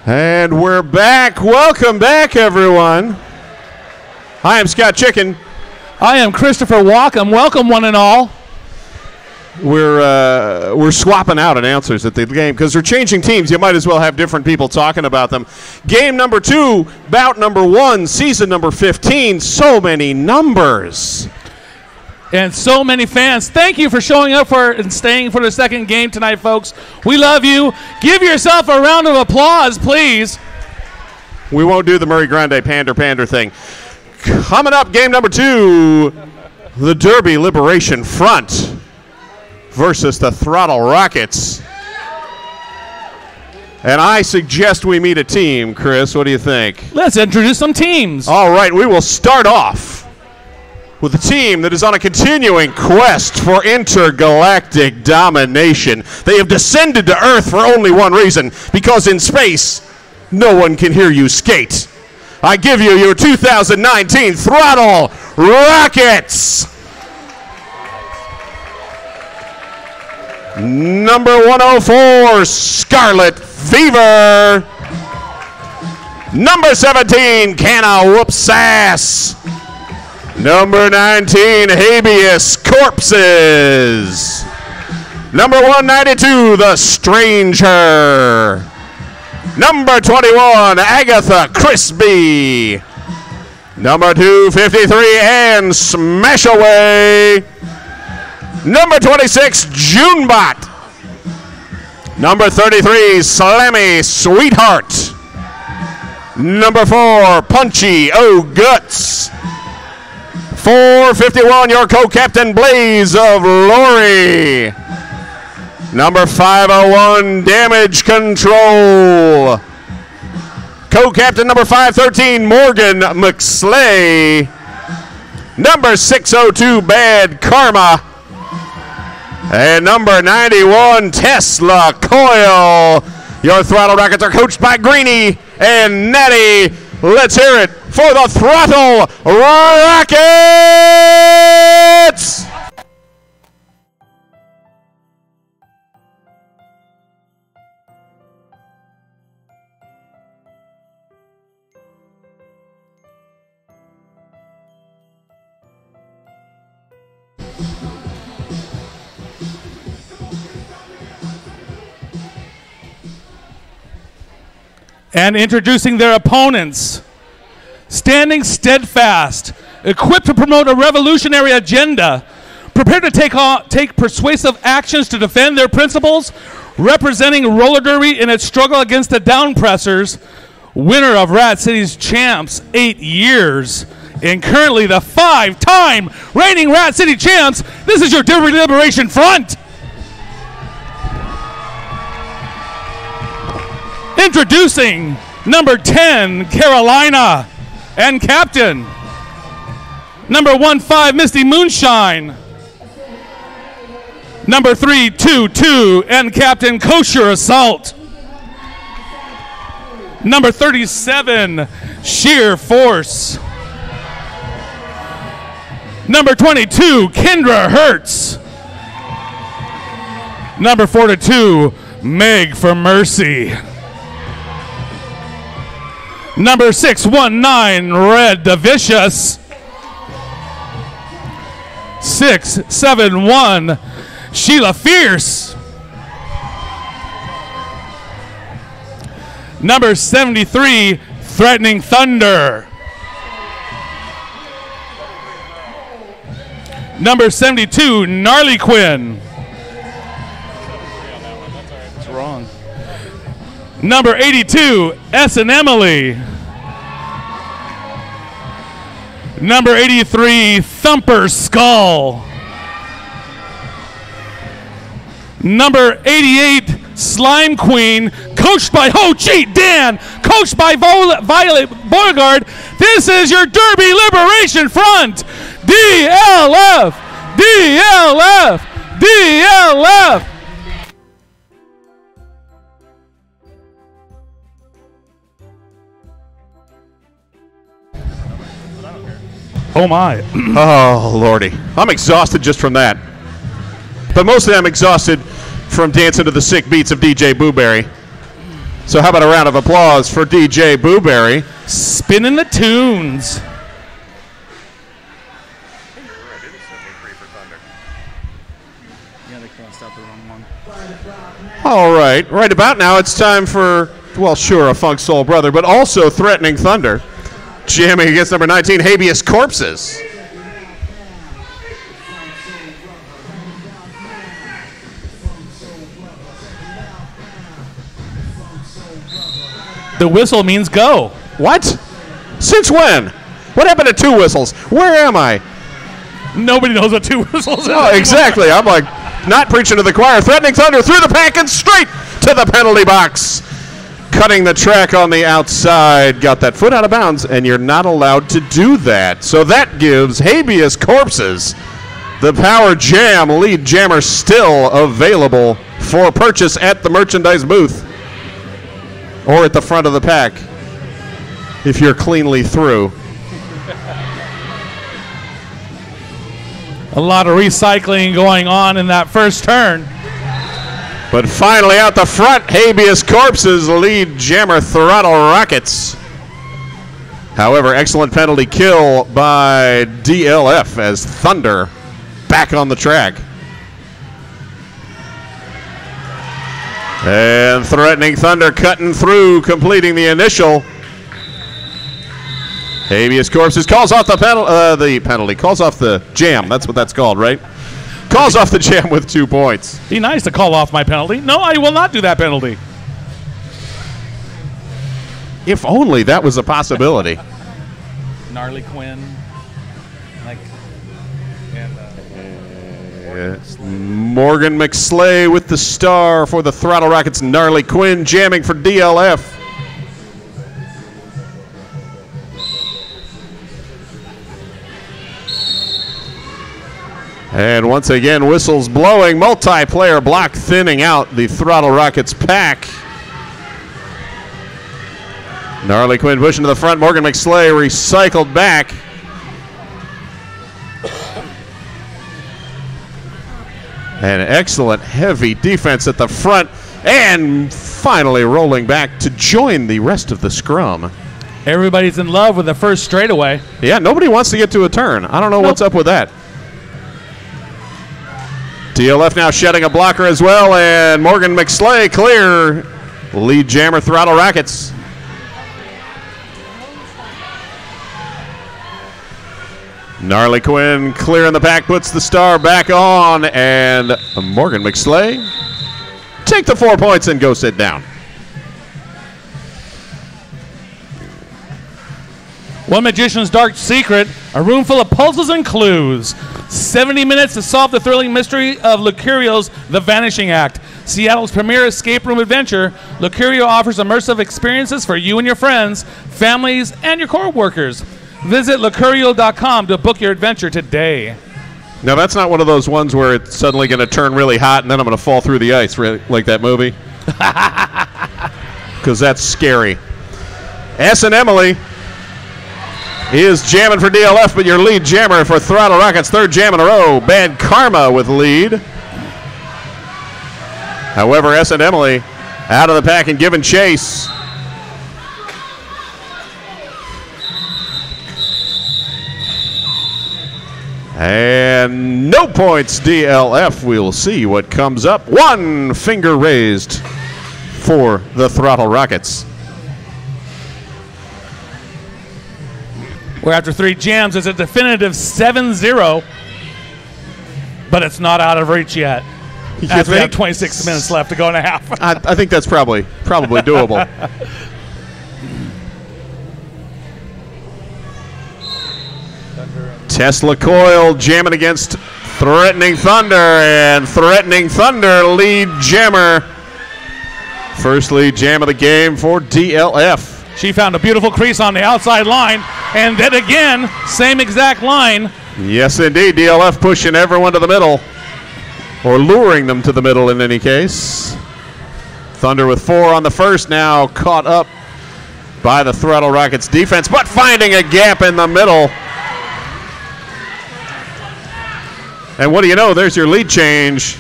And we're back. Welcome back, everyone. Hi, I'm Scott Chicken. I am Christopher Walkham. Welcome, one and all. We're swapping out announcers at the game because they're changing teams. You might as well have different people talking about them. Game number 2, bout number 1, season number 15. So many numbers. And so many fans. Thank you for showing up for and staying for the second game tonight, folks. We love you. Give yourself a round of applause, please. We won't do the Murray Grande pander thing. Coming up, game number 2, the Derby Liberation Front versus the Throttle Rockets. And I suggest we meet a team, Chris. What do you think? Let's introduce some teams. All right, we will start off with a team that is on a continuing quest for intergalactic domination. They have descended to Earth for only one reason, because in space, no one can hear you skate. I give you your 2019 Throttle Rockets. Number 104, Scarlet Fever. Number 17, Canna Whoop Sass. Number 19, Habeas Corpses. Number 192, The Stranger. Number 21, Agatha Crispy. Number 253, Ann Smashaway. Number 26, Junebot. Number 33, Slammy Sweetheart. Number 4, Punchy Oh Guts. 451, your co-captain, Blaze of Glory. Number 501, Damage Control. Co-captain number 513, Morgan McSlay. Number 602, Bad Karma. And number 91, Tesla Coil. Your Throttle Rockets are coached by Greeny and Natty. Let's hear it for the Throttle Rockets! And introducing their opponents, standing steadfast, equipped to promote a revolutionary agenda, Prepared to take persuasive actions to defend their principles, representing roller derby in its struggle against the down pressers, winner of Rat City's champs 8 years, and currently the 5-time reigning Rat City champs. This is your Derby Liberation Front. Introducing number 10, Carolina, and captain. Number 15, Misty Moonshine. Number 322, and captain, Kosher Assault. Number 37, Sheer Force. Number 22, Kendra Hertz. Number 42, Meg for Mercy. Number 619, Red the Vicious. 671, Sheila Fierce. Number 73, Threatening Thunder. Number 72, Gnarly Quinn. That's wrong. Number 82, S and Emily. Number 83, Thumper Skull. Number 88, Slime Queen, coached by Ho Chi Dan, coached by Violet Beauregard. This is your Derby Liberation Front. DLF, DLF, DLF. Oh my. Oh, Lordy. I'm exhausted just from that. But mostly I'm exhausted from dancing to the sick beats of DJ Booberry. So how about a round of applause for DJ Booberry? Spinning the tunes. All right. Right about now it's time for, well, sure, a Funk Soul Brother, but also Threatening Thunder. Jamming against number 19, Habeas Corpses. The whistle means go. What? Since when? What happened to two whistles? Where am I? Nobody knows what two whistles are. Oh, exactly. I'm like not preaching to the choir. Threatening Thunder through the pack and straight to the penalty box. Cutting the track on the outside. Got that foot out of bounds, and you're not allowed to do that. So that gives Habeas Corpses the Power Jam lead jammer still available for purchase at the merchandise booth or at the front of the pack if you're cleanly through. A lot of recycling going on in that first turn. But finally out the front, Habeas Corpses lead jammer Throttle Rockets. However, excellent penalty kill by DLF as Thunder back on the track. And Threatening Thunder cutting through, completing the initial. Habeas Corpses calls off the penalty, calls off the jam. That's what that's called, right? Calls off the jam with 2 points. Be nice to call off my penalty. No, I will not do that penalty. If only that was a possibility. Gnarly Quinn. Morgan McSlay with the star for the Throttle Rockets. Gnarly Quinn jamming for DLF. And once again, whistles blowing, multiplayer block thinning out the Throttle Rockets pack. Gnarly Quinn pushing to the front. Morgan McSlay recycled back. An excellent heavy defense at the front, and finally rolling back to join the rest of the scrum. Everybody's in love with the first straightaway. Yeah, nobody wants to get to a turn. I don't know what's up with that. DLF now shedding a blocker as well, and Morgan McSlay clear. Lead jammer Throttle Rockets. Gnarly Quinn clearing the pack, puts the star back on, and Morgan McSlay take the 4 points and go sit down. One Magician's Dark Secret, a room full of puzzles and clues. 70 minutes to solve the thrilling mystery of Lucurio's The Vanishing Act. Seattle's premier escape room adventure, Lucurio offers immersive experiences for you and your friends, families, and your co-workers. Visit lucurio.com to book your adventure today. Now, that's not one of those ones where it's suddenly going to turn really hot and then I'm going to fall through the ice, like that movie. Because that's scary. S and Emily is jamming for DLF, but your lead jammer for Throttle Rockets, third jam in a row. Bad Karma with lead. However, S and Emily out of the pack and giving chase. And no points, DLF. We'll see what comes up. One finger raised for the Throttle Rockets. We're after 3 jams. It's a definitive 7-0, but it's not out of reach yet. As we have 26 minutes left to go in a half. I think that's probably doable. Tesla Coil jamming against Threatening Thunder, and Threatening Thunder lead jammer. First lead jam of the game for DLF. She found a beautiful crease on the outside line, and then again, same exact line. Yes, indeed. DLF pushing everyone to the middle, or luring them to the middle in any case. Thunder with 4 on the first, now caught up by the Throttle Rockets defense, but finding a gap in the middle. And what do you know, there's your lead change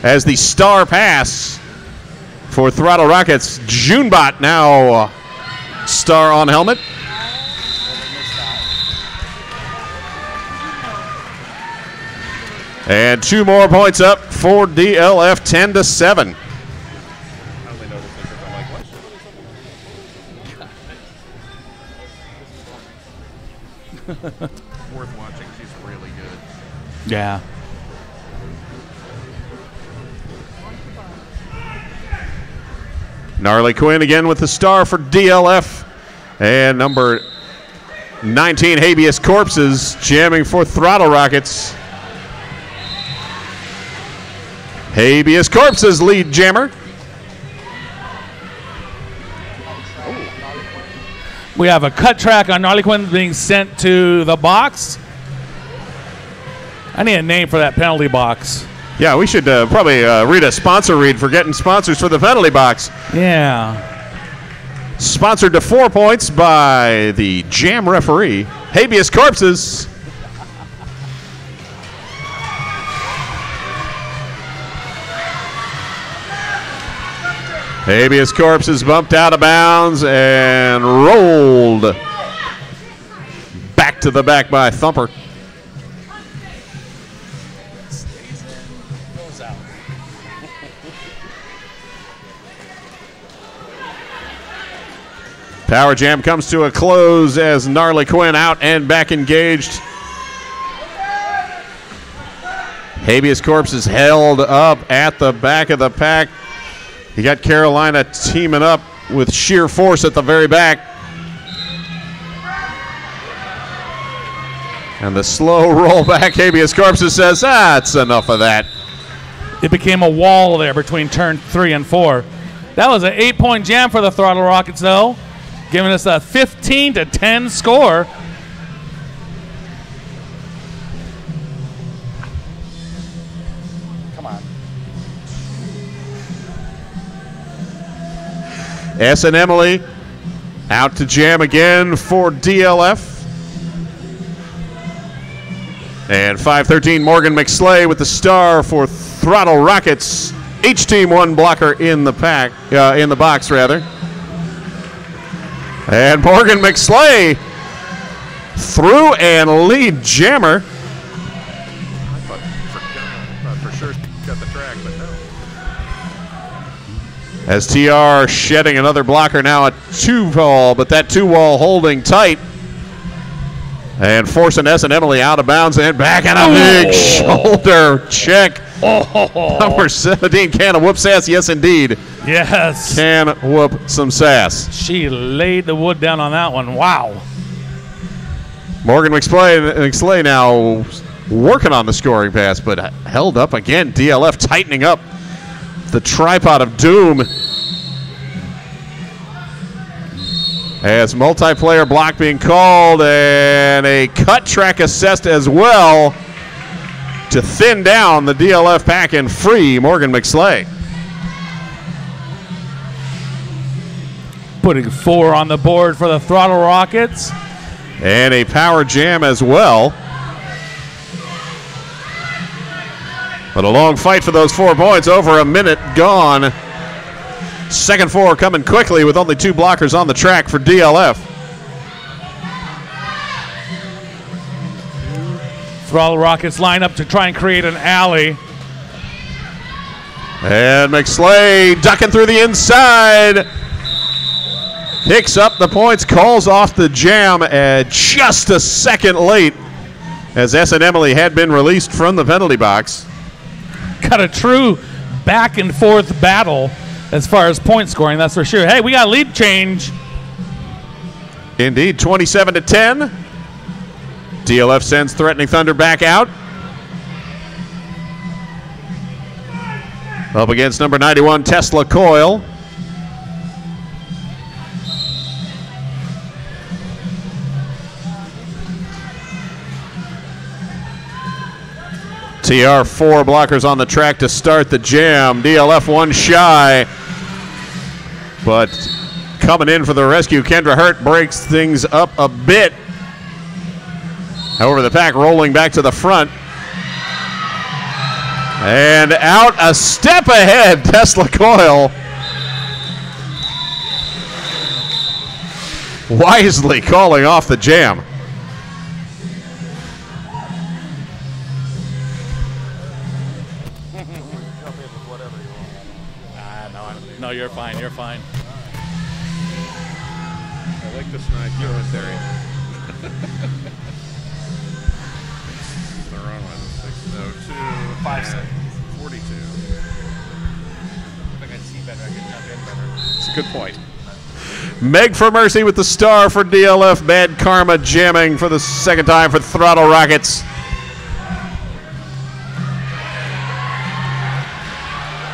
as the star pass for Throttle Rockets. Junebot now star on helmet. And 2 more points up for DLF, 10-7. Worth watching. She's really good. Yeah. Gnarly Quinn again with the star for DLF. And number 19, Habeas Corpses, jamming for Throttle Rockets. Habeas Corpses lead jammer. We have a cut track on Gnarly Quinn being sent to the box. I need a name for that penalty box. Yeah, we should probably read a sponsor read for getting sponsors for the penalty box. Yeah. Sponsored to 4 points by the jam referee, Habeas Corpses. Habeas Corpses bumped out of bounds and rolled back to the back by Thumper. Power jam comes to a close as Gnarly Quinn out and back engaged. Habeas Corpses held up at the back of the pack. You got Carolina teaming up with sheer force at the very back. And the slow roll back, Habeas Corpses says, that's enough of that. It became a wall there between turn 3 and 4. That was an 8-point jam for the Throttle Rockets, though, giving us a 15-10 score. Come on. S and Emily out to jam again for DLF. And 5-13 Morgan McSlay with the star for Throttle Rockets. Each team 1 blocker in the pack, in the box rather. And Morgan McSlay through and lead jammer. I thought for sure got the track, but no. As TR shedding another blocker now, a 2-wall, but that 2-wall holding tight. And forcing S and Emily out of bounds and back and a big shoulder check. Number 17, can whoop sass. Yes, indeed. Yes. Can whoop some sass. She laid the wood down on that one. Wow. Morgan McSlay now working on the scoring pass, but held up again. DLF tightening up the tripod of doom. As multiplayer block being called and a cut track assessed as well to thin down the DLF pack and free Morgan McSlay. Putting 4 on the board for the Throttle Rockets. And a power jam as well. But a long fight for those 4 points. Over a minute gone. Second 4 coming quickly with only 2 blockers on the track for DLF. Throttle Rockets line up to try and create an alley. And McSlay ducking through the inside. Picks up the points, calls off the jam just a second late as S and Emily had been released from the penalty box. Got a true back and forth battle as far as point scoring, that's for sure. Hey, we got a lead change. Indeed, 27-10. DLF sends Threatening Thunder back out. Up against number 91, Tesla Coil. TR 4 blockers on the track to start the jam. DLF 1 shy. But coming in for the rescue, Kendra Hurt breaks things up a bit. However, the pack rolling back to the front. And out a step ahead, Tesla Coil. Wisely calling off the jam. No, you're fine. You're fine. I like this night commentary. The wrong one. 6:02. 5 seconds. 42. If I can see better, I can jump in better. It's a good point. Meg for Mercy with the star for DLF. Bad Karma jamming for the second time for Throttle Rockets.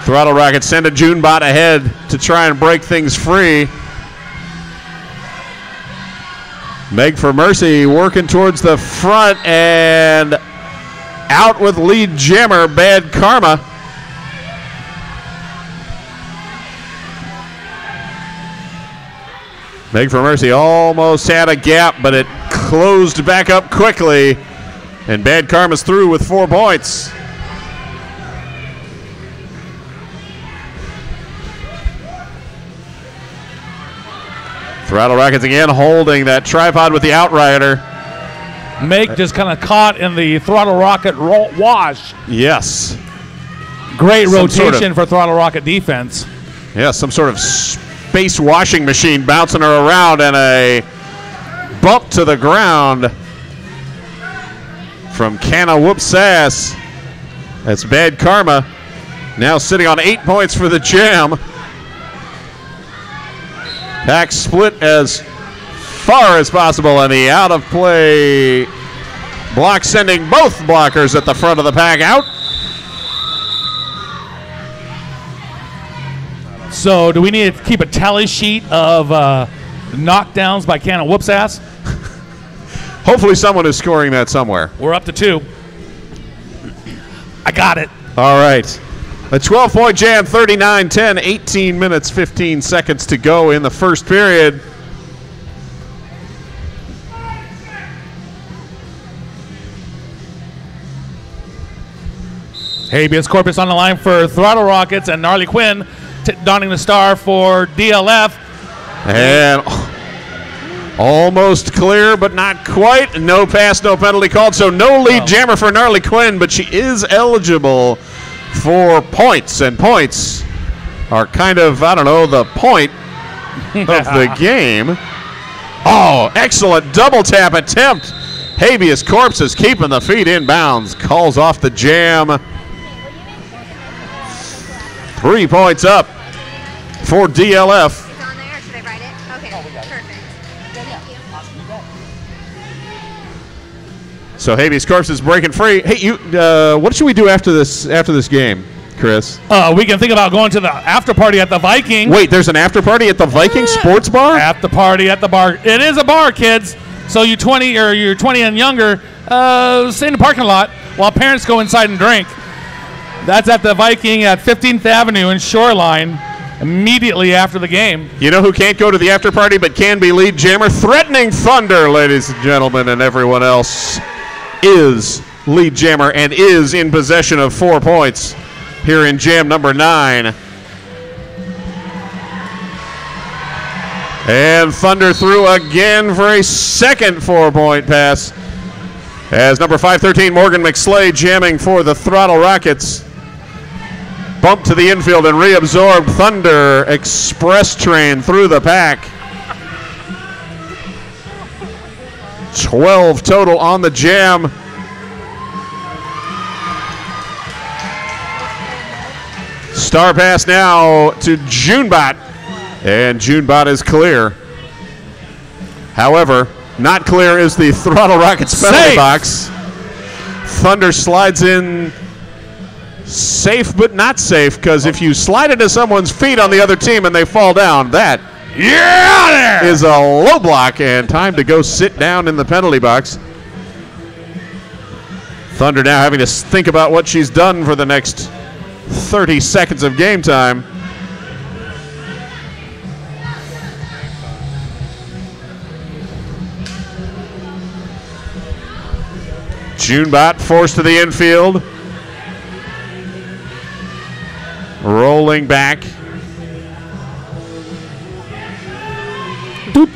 Throttle Rockets send a Junebot ahead to try and break things free. Meg for Mercy working towards the front and out with lead jammer, Bad Karma. Meg for Mercy almost had a gap, but it closed back up quickly. And Bad Karma's through with 4 points. Throttle Rockets again holding that tripod with the outrider. Meg just kind of caught in the Throttle Rocket wash. Yes. Great Some rotation sort of- for Throttle Rocket defense. Yeah, some sort of space washing machine bouncing her around and a bump to the ground from Canna Whoop Sass. That's Bad Karma. Now sitting on 8 points for the jam. Pack split as far as possible, and the out of play block sending both blockers at the front of the pack out. So do we need to keep a tally sheet of knockdowns by Canna Whoop's ass? Hopefully someone is scoring that somewhere. We're up to 2. I got it. All right. A 12-point jam, 39-10, 18 minutes, 15 seconds to go in the first period. Habeas corpus on the line for Throttle Rockets and Gnarly Quinn donning the star for DLF. And almost clear, but not quite. No pass, no penalty called, so no lead jammer for Gnarly Quinn, but she is eligible for points, and points are kind of, I don't know, the point of the game. Oh, excellent double tap attempt Habeas Corpse is keeping the feet in bounds. Calls off the jam. 3 points up for DLF. It's on there, or should I write it? Okay, perfect. Thank you. So Habeas Corpse is breaking free. Hey, you. What should we do after this game, Chris? We can think about going to the after party at the Viking. Wait, there's an after party at the Viking Sports Bar? After party at the bar. It is a bar, kids. So you're 20 and younger, stay in the parking lot while parents go inside and drink. That's at the Viking at 15th Avenue and Shoreline immediately after the game. You know who can't go to the after party but can be lead jammer? Threatening Thunder, ladies and gentlemen, and everyone else is lead jammer and is in possession of 4 points here in jam number 9. And Thunder through again for a second 4-point pass as number 513 Morgan McSlay jamming for the Throttle Rockets. Bump to the infield and reabsorbed. Thunder express train through the pack. 12 total on the jam. Star pass now to Junebot, and Junebot is clear. However, not clear is the Throttle Rockets penalty box. Thunder slides in safe but not safe, because if you slide into someone's feet on the other team and they fall down, that is a low block and time to go sit down in the penalty box. Thunder now having to think about what she's done for the next 30 seconds of game time. Junebot forced to the infield. Rolling back. And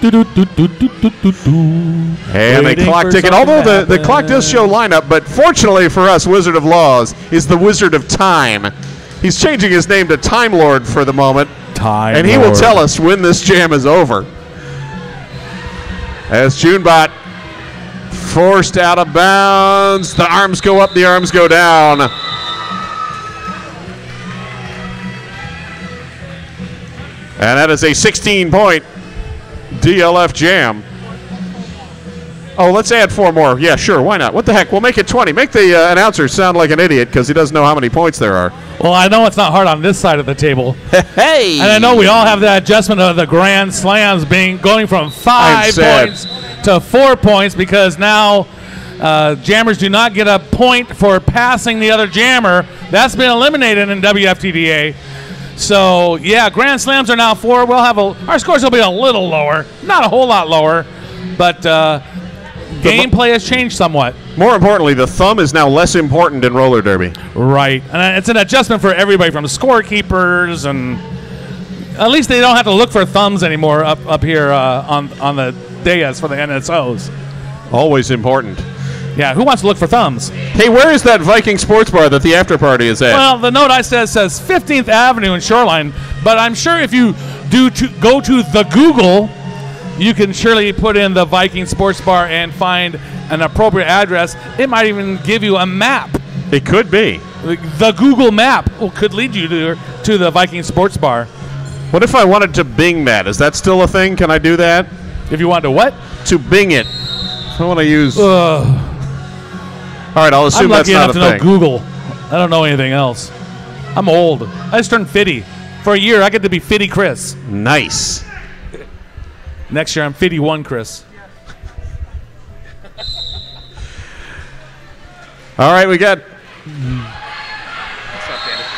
the clock ticking. Although the clock does show lineup, but fortunately for us, Wizard of Laws is the Wizard of Time. He's changing his name to Time Lord for the moment. And he will tell us when this jam is over. As Junebot forced out of bounds. The arms go up, the arms go down. And that is a 16-point DLF jam. Oh, let's add 4 more. Yeah, sure, why not? What the heck? We'll make it 20. Make the announcer sound like an idiot because he doesn't know how many points there are. Well, I know it's not hard on this side of the table. Hey! And I know we all have that adjustment of the Grand Slams going from 5 points to 4 points because now jammers do not get a point for passing the other jammer. That's been eliminated in WFTDA. So, yeah, Grand Slams are now 4. We'll have our scores will be a little lower. Not a whole lot lower, but gameplay has changed somewhat. More importantly, the thumb is now less important in roller derby. Right. And it's an adjustment for everybody from scorekeepers, and at least they don't have to look for thumbs anymore up here on the dais for the NSOs. Always important. Yeah, who wants to look for thumbs? Hey, where is that Viking Sports Bar that the after party is at? Well, the note I says 15th Avenue and Shoreline, but I'm sure if you go to the Google, you can surely put in the Viking Sports Bar and find an appropriate address. It might even give you a map. It could be. The Google map could lead you to the Viking Sports Bar. What if I wanted to Bing that? Is that still a thing? Can I do that? If you wanted to what? To Bing it. I want to use... All right, I'll assume that's not a thing. I'm lucky enough to know Google. I don't know anything else. I'm old. I just turned 50. For a year, I get to be 50 Chris. Nice. Next year, I'm 51 Chris. All right, we got...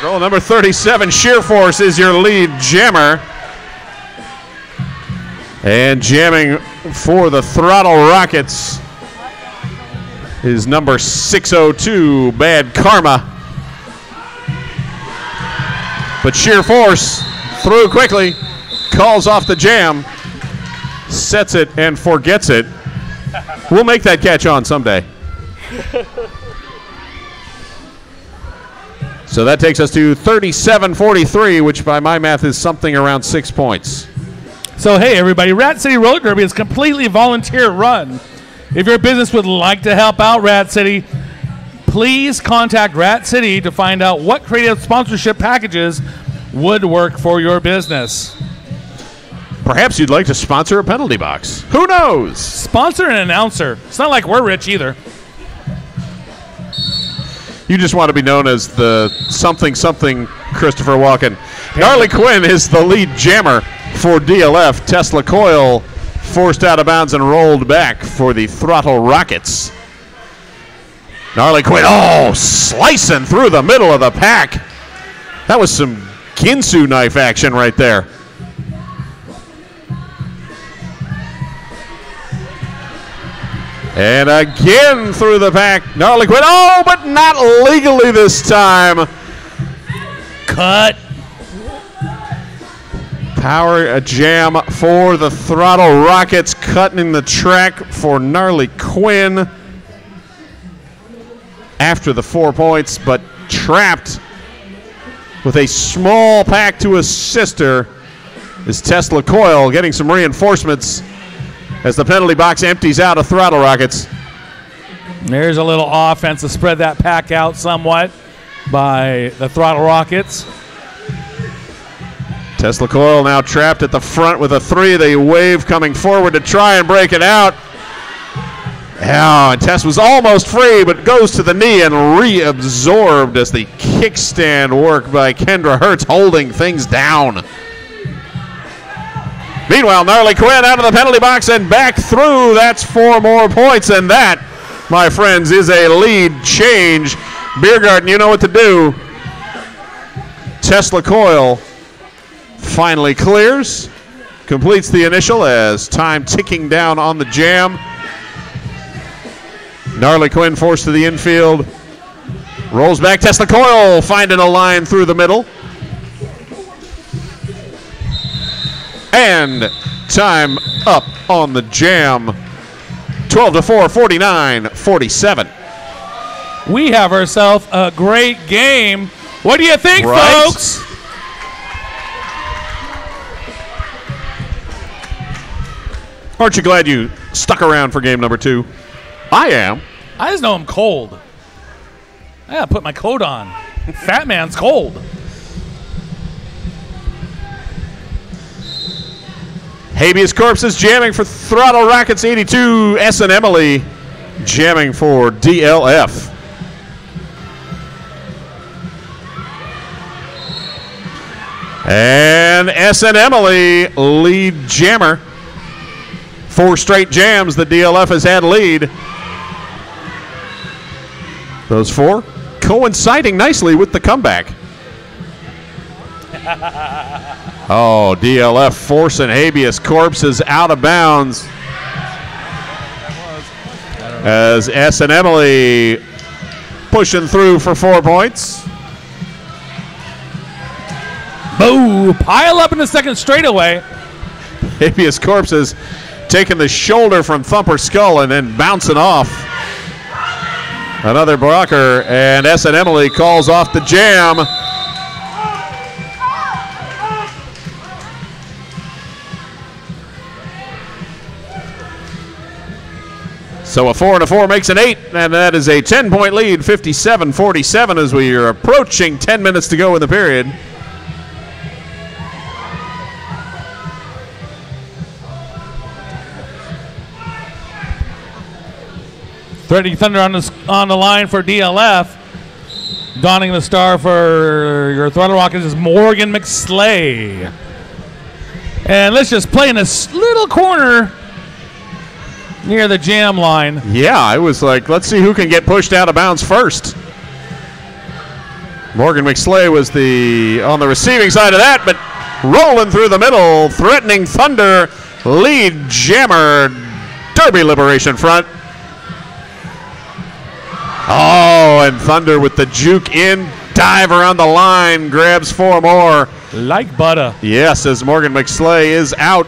Roll number 37, Sheer Force is your lead jammer. And jamming for the Throttle Rockets is number 602, Bad Karma. But Sheer Force through quickly, calls off the jam, sets it and forgets it. We'll make that catch on someday. So that takes us to 37-43, which by my math is something around 6 points. So, hey, everybody, Rat City Roller Derby is a completely volunteer run. If your business would like to help out Rat City, please contact Rat City to find out what creative sponsorship packages would work for your business. Perhaps you'd like to sponsor a penalty box. Who knows? Sponsor an announcer. It's not like we're rich either. You just want to be known as the something Christopher Walken. Gnarly Quinn is the lead jammer for DLF. Tesla Coil forced out of bounds and rolled back for the Throttle Rockets. Gnarly Quinn, slicing through the middle of the pack. That was some Ginsu knife action right there. And again through the pack, Gnarly Quinn. But not legally this time. Cut. Power jam for the Throttle Rockets, cutting the track for Gnarly Quinn after the 4 points, but trapped with a small pack to assist her is Tesla Coil, getting some reinforcements as the penalty box empties out of Throttle Rockets. There's a little offense to spread that pack out somewhat by the Throttle Rockets. Tesla Coil now trapped at the front with a 3. They wave coming forward to try and break it out. And Tess was almost free, but goes to the knee and reabsorbed as the kickstand work by Kendra Hertz holding things down. Meanwhile, Gnarly Quinn out of the penalty box and back through. That's 4 more points, and that, my friends, is a lead change. Beer Garden, you know what to do. Tesla Coil finally clears, completes the initial as time ticking down on the jam. Gnarly Quinn forced to the infield. Rolls back. Tesla Coil finding a line through the middle. And time up on the jam. 12-4, 49-47. We have ourselves a great game. What do you think, folks? Aren't you glad you stuck around for game number 2? I am. I just know I'm cold. I gotta put my coat on. Fat man's cold. Habeas Corpse is jamming for Throttle Rockets 82. S and Emily jamming for DLF. And S and Emily lead jammer. 4 straight jams the DLF has had lead. Those 4 coinciding nicely with the comeback. DLF forcing Habeas Corpses out of bounds. As S and Emily pushing through for 4 points. Boo! Pile up in the second straightaway. Habeas Corpses taking the shoulder from Thumper Skull and then bouncing off. Another blocker, and S and Emily calls off the jam. So a 4 and a 4 makes an 8, and that is a 10-point lead, 57-47 as we are approaching 10 minutes to go in the period. Threatening Thunder on the line for DLF. Donning the star for your Throttle Rockets is Morgan McSlay. And let's just play in this little corner near the jam line. Yeah, I was like, let's see who can get pushed out of bounds first. Morgan McSlay was on the receiving side of that, but rolling through the middle, Threatening Thunder, lead jammer, Derby Liberation front. And Thunder with the juke in, dive around the line, grabs 4 more. Like butter. Yes, as Morgan McSlay is out.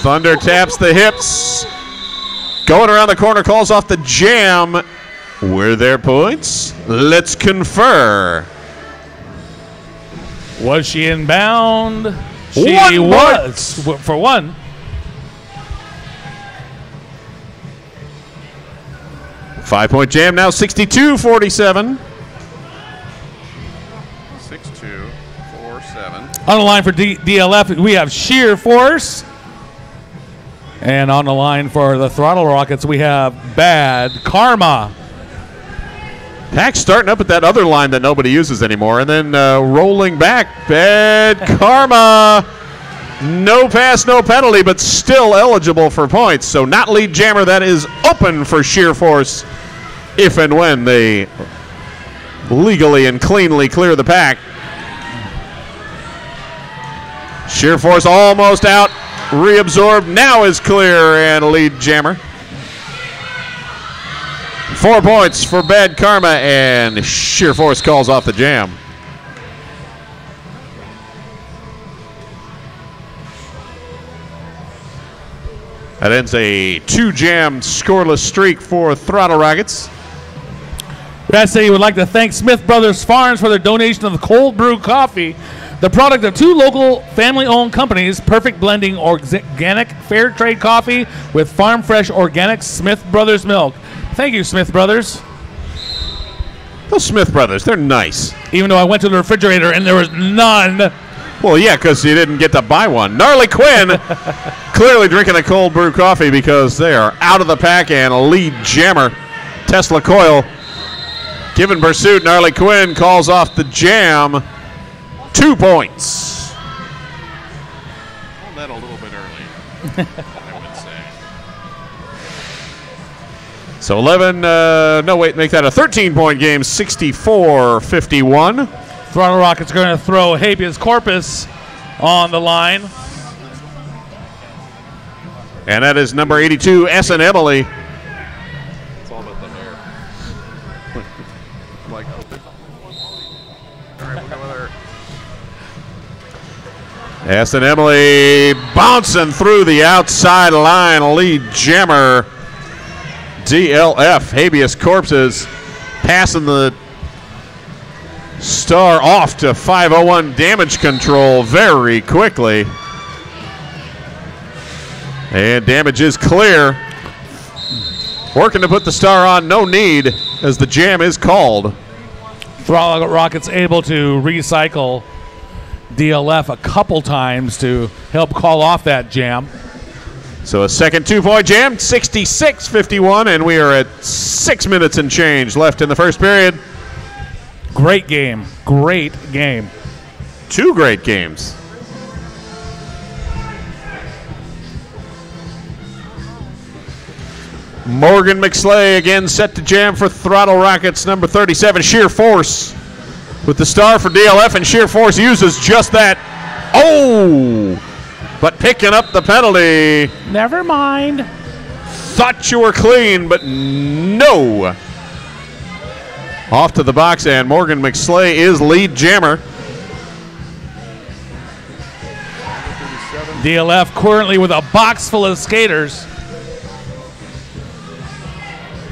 Thunder taps the hips. Going around the corner, calls off the jam. Were there points? Let's confer. Was she inbound? She One was, for one. 5-point jam now 62-47. 6-2-4-7. On the line for DLF, we have Sheer Force. And on the line for the Throttle Rockets, we have Bad Karma. Pack starting up at that other line that nobody uses anymore, and then rolling back. Bad Karma. No pass, no penalty, but still eligible for points. So not lead jammer. That is open for Sheer Force if and when they legally and cleanly clear the pack. Sheer Force almost out. Reabsorbed. Now is clear and lead jammer. 4 points for Bad Karma, and Sheer Force calls off the jam. That ends a 2-jam scoreless streak for Throttle Rockets. Brad said he would like to thank Smith Brothers Farms for their donation of the cold brew coffee, the product of 2 local family-owned companies, perfect blending organic fair trade coffee with farm fresh organic Smith Brothers milk. Thank you, Smith Brothers. Those Smith Brothers, they're nice. Even though I went to the refrigerator and there was none. Well, yeah, because you didn't get to buy one. Gnarly Quinn clearly drinking a cold brew coffee because they are out of the pack, and lead jammer Tesla Coil given pursuit. Gnarly Quinn calls off the jam. 2 points. Hold that a little bit early, I would say. So 11, make that a 13-point game, 64-51. Throttle Rockets are going to throw habeas corpus on the line. And that is number 82, S. and Emily. It's all about the hair. I'm like, oh. All right, we'll go with her. S. and Emily bouncing through the outside line. Lead jammer DLF. Habeas corpses passing the star off to 501 damage control very quickly. And damage is clear. Working to put the star on, no need, as the jam is called. Throttle Rockets able to recycle DLF a couple times to help call off that jam. So a second 2-point jam, 66-51, and we are at 6 minutes and change left in the first period. Great game. Great game. 2 great games. Morgan McSlay again set to jam for Throttle Rockets, number 37, Sheer Force, with the star for DLF, and Sheer Force uses just that. Oh! But picking up the penalty. Never mind. Thought you were clean, but no. Off to the box, and Morgan McSlay is lead jammer. DLF currently with a box full of skaters.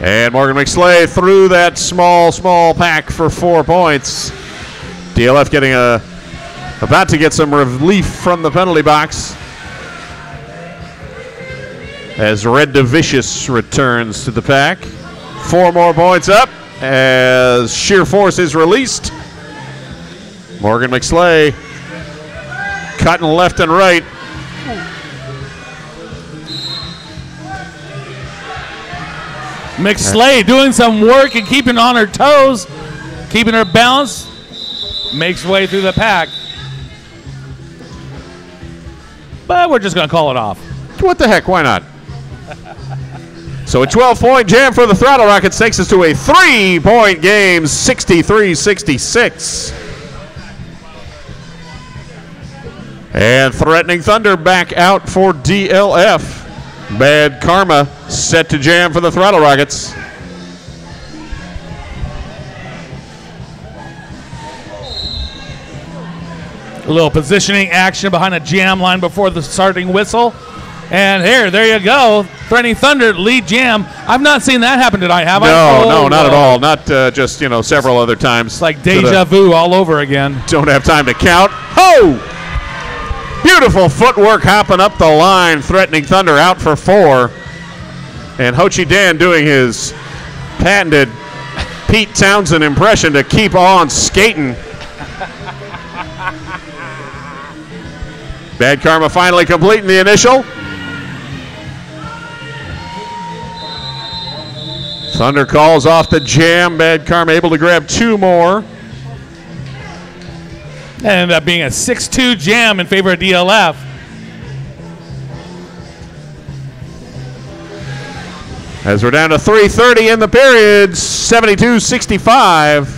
And Morgan McSlay threw that small pack for 4 points. DLF getting about to get some relief from the penalty box as Red DeVicious returns to the pack. 4 more points up as Sheer Force is released. Morgan McSlay cutting left and right. McSlay doing some work and keeping on her toes, keeping her balance, makes way through the pack. But we're just going to call it off. What the heck, why not? So a 12-point jam for the Throttle Rockets takes us to a 3-point game, 63-66. And Threatening Thunder back out for DLF. Bad Karma set to jam for the Throttle Rockets. A little positioning action behind a jam line before the starting whistle. And there you go. Threatening Thunder, lead jam. I've not seen that happen tonight, have I? No, not at all. Not just, several other times. It's like deja vu all over again. Don't have time to count. Oh! Beautiful footwork hopping up the line. Threatening Thunder out for 4. And Ho Chi Dan doing his patented Pete Townsend impression to keep on skating. Bad Karma finally completing the initial. Thunder calls off the jam. Bad Karma able to grab 2 more. And ended up being a 6-2 jam in favor of DLF. As we're down to 3:30 in the period, 72-65.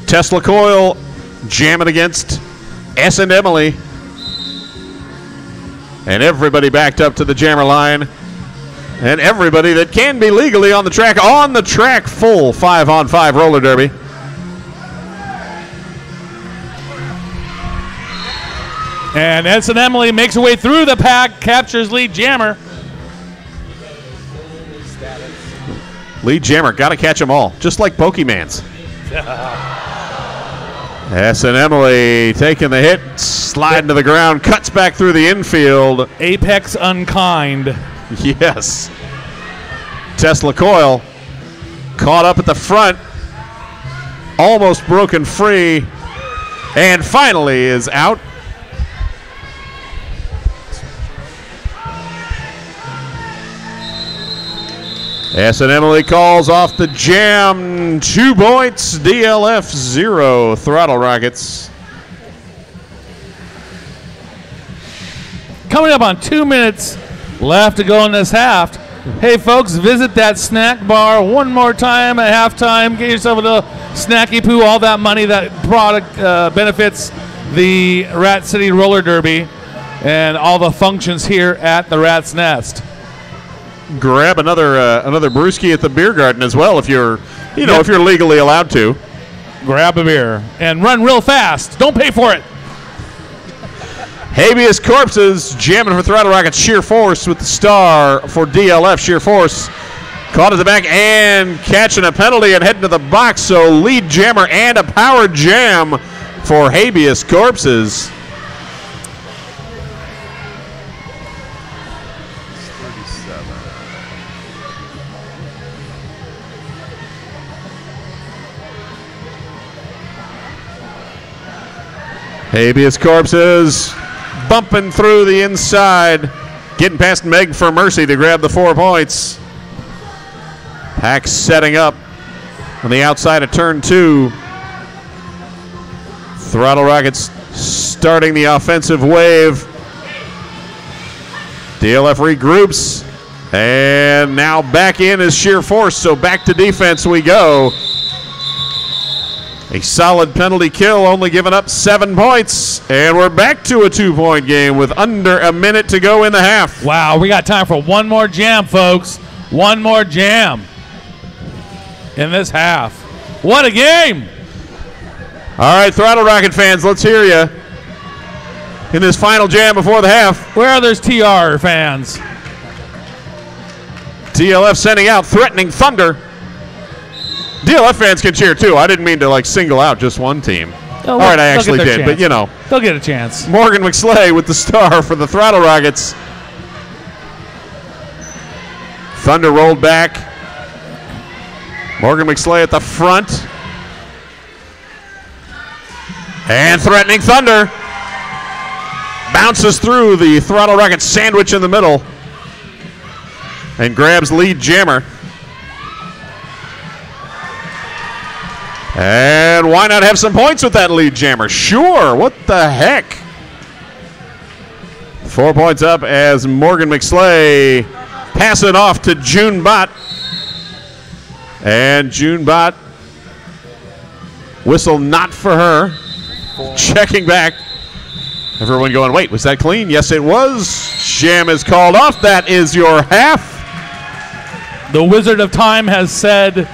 Tesla Coil jamming against S and Emily. And everybody backed up to the jammer line. And everybody that can be legally on the track full 5-on-5 roller derby. And Ensign Emily makes her way through the pack, captures lead jammer. Lead jammer, got to catch them all, just like Pokemans. S and Emily taking the hit, sliding to the ground, cuts back through the infield. Apex unkind. Yes. Tesla Coil caught up at the front, almost broken free, and finally is out. S and Emily calls off the jam. 2 points, DLF 0, Throttle Rockets. Coming up on 2 minutes left to go in this half. Hey, folks, visit that snack bar one more time at halftime. Get yourself a little snacky poo. All that money, that product benefits the Rat City Roller Derby and all the functions here at the Rat's Nest. Grab another brewski at the beer garden as well if you're legally allowed to. Grab a beer and run real fast. Don't pay for it. Habeas Corpses jamming for Throttle Rockets. Sheer Force with the star for DLF. Sheer Force caught at the back and catching a penalty and heading to the box. So lead jammer and a power jam for Habeas Corpses. Habeas Corpses bumping through the inside, getting past Meg for Mercy to grab the 4 points. Pack setting up on the outside of turn 2. Throttle Rockets starting the offensive wave. DLF regroups, and now back in is Sheer Force, so back to defense we go. A solid penalty kill, only giving up 7 points. And we're back to a 2-point game with under a minute to go in the half. Wow, we got time for one more jam, folks. One more jam in this half. What a game! All right, Throttle Rocket fans, let's hear you in this final jam before the half. Where are those TR fans? DLF sending out Threatening Thunder. DLF fans can cheer too. I didn't mean to single out just one team. Oh, all right, I they'll actually get their did, chance. but They'll get a chance. Morgan McSlay with the star for the Throttle Rockets. Thunder rolled back. Morgan McSlay at the front. And Threatening Thunder bounces through the Throttle Rockets sandwich in the middle and grabs lead jammer. And why not have some points with that lead jammer? Sure, what the heck? 4 points up as Morgan McSlay pass it off to June Bout. And June Bout, whistle not for her. Checking back. Everyone going, wait, was that clean? Yes, it was. Jam is called off. That is your half. The Wizard of Time has said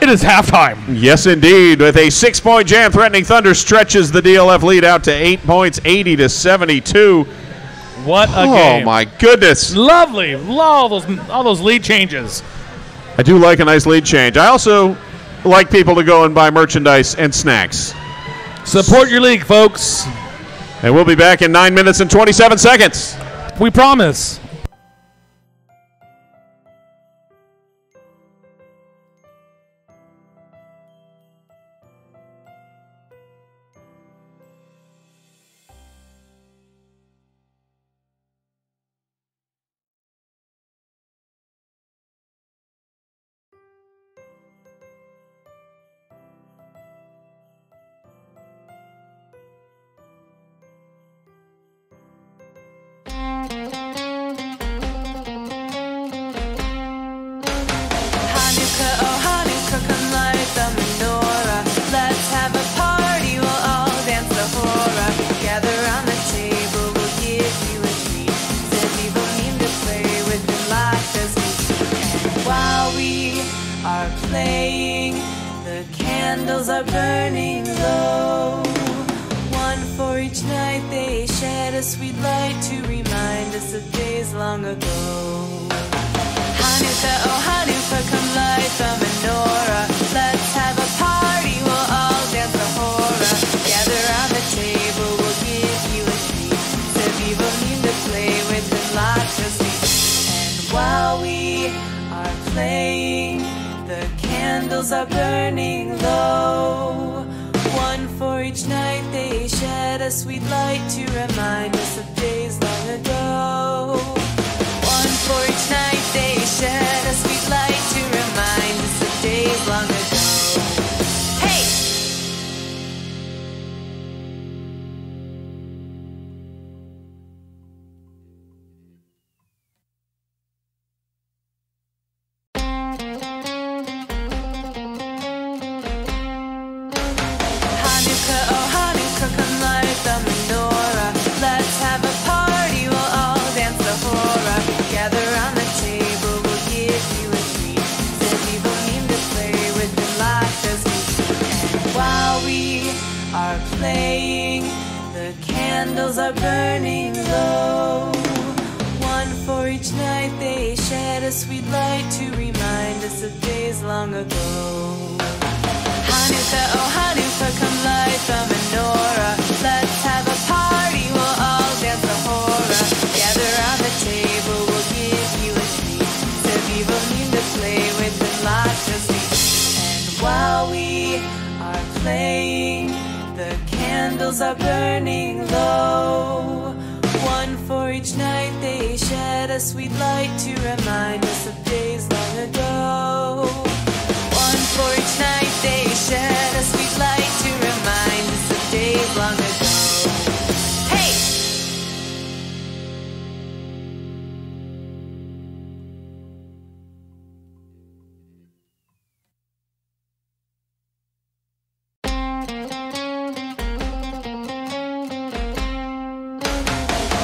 it is halftime. Yes, indeed. With a 6-point jam, Threatening Thunder stretches the DLF lead out to 8 points, 80-72. What a game. Oh, my goodness. Lovely. All those lead changes. I do like a nice lead change. I also like people to go and buy merchandise and snacks. Support your league, folks. And we'll be back in 9 minutes and 27 seconds. We promise. Hanukkah, oh Hanukkah, come light the menorah. Let's have a party, we'll all dance the hora. Gather round the table, we'll give you a treat. Zebby will need to play with the light as we speak. And while we are playing, the candles are burning low. One for each night, they shed a sweet light to remind us of days long ago. Hanukkah, oh Hanukkah, come light the menorah. Let's have a party, we'll all dance the hora. Gather round the table, we'll give you a treat. Zebby will need to play with the lights as we speak. And while we are playing, the candles are burning low. One for each night, they shed a sweet light to remind us of days long ago. One for each night, they shed a sweet light to remind us of days long ago. Hey! Hanukkah, oh Hanukkah, come light the menorah. Let's have a party, we'll all dance the hora. Gather round the table, we'll give you a treat. Zebby will need to play with the light as we speak. And while we are playing, the candles are burning low. One for each night, they shed a sweet light to remind us of days long ago. Hanukkah, oh Hanukkah, come light the menorah. Let's have a party, we'll all dance the hora. Gather round the table, we'll give you a treat. Zebby will need to play with the lights as we speak. And while we are playing, the candles are burning low. One for each night, they shed a sweet light to remind us of days long ago. One for each night, they shed a sweet light to remind us of days long ago. Hey!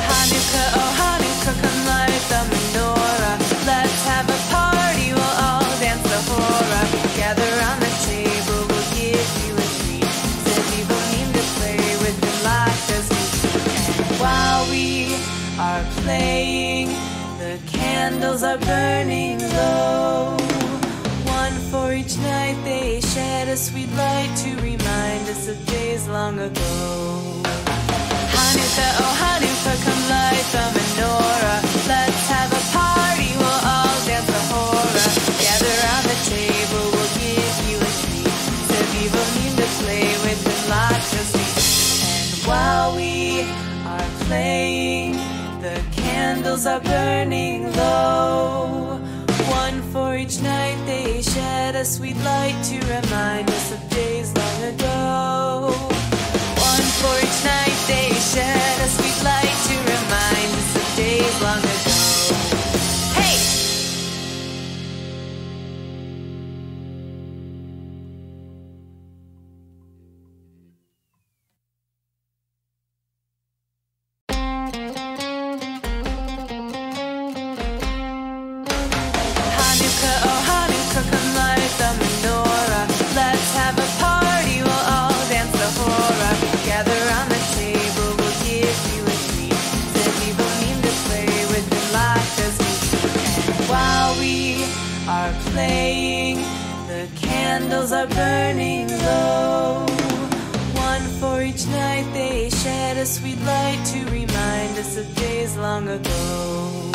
Hanukkah, oh Hanukkah, come light the menorah. Let's have a party, we'll all dance the hora. Gather round the table, we'll give you a treat. Zebby will need to play with the lights as we speak. And while we are playing, the candles are burning low. One for each night, they shed a sweet light to remind us of days long ago. Hanukkah, oh Hanukkah, come light the menorah. Let's have a party, we'll all dance the hora. Gather round the table, we'll give you a treat. Zebby will need to play with the lights as we speak. And while we are playing, the candles are burning low. One for each night, they shed a sweet light to remind us of days long ago. One for each night, they shed a sweet light to remind us of days long ago. Hey! Hanukkah, oh Hanukkah, come light the menorah. Let's have a party, we'll all dance the hora. Gather round the table, we'll give you a treat. Zebby will need to play with the lights as we speak. And while we are playing, the candles are burning low. One for each night they shed a sweet light to remind us of days long ago.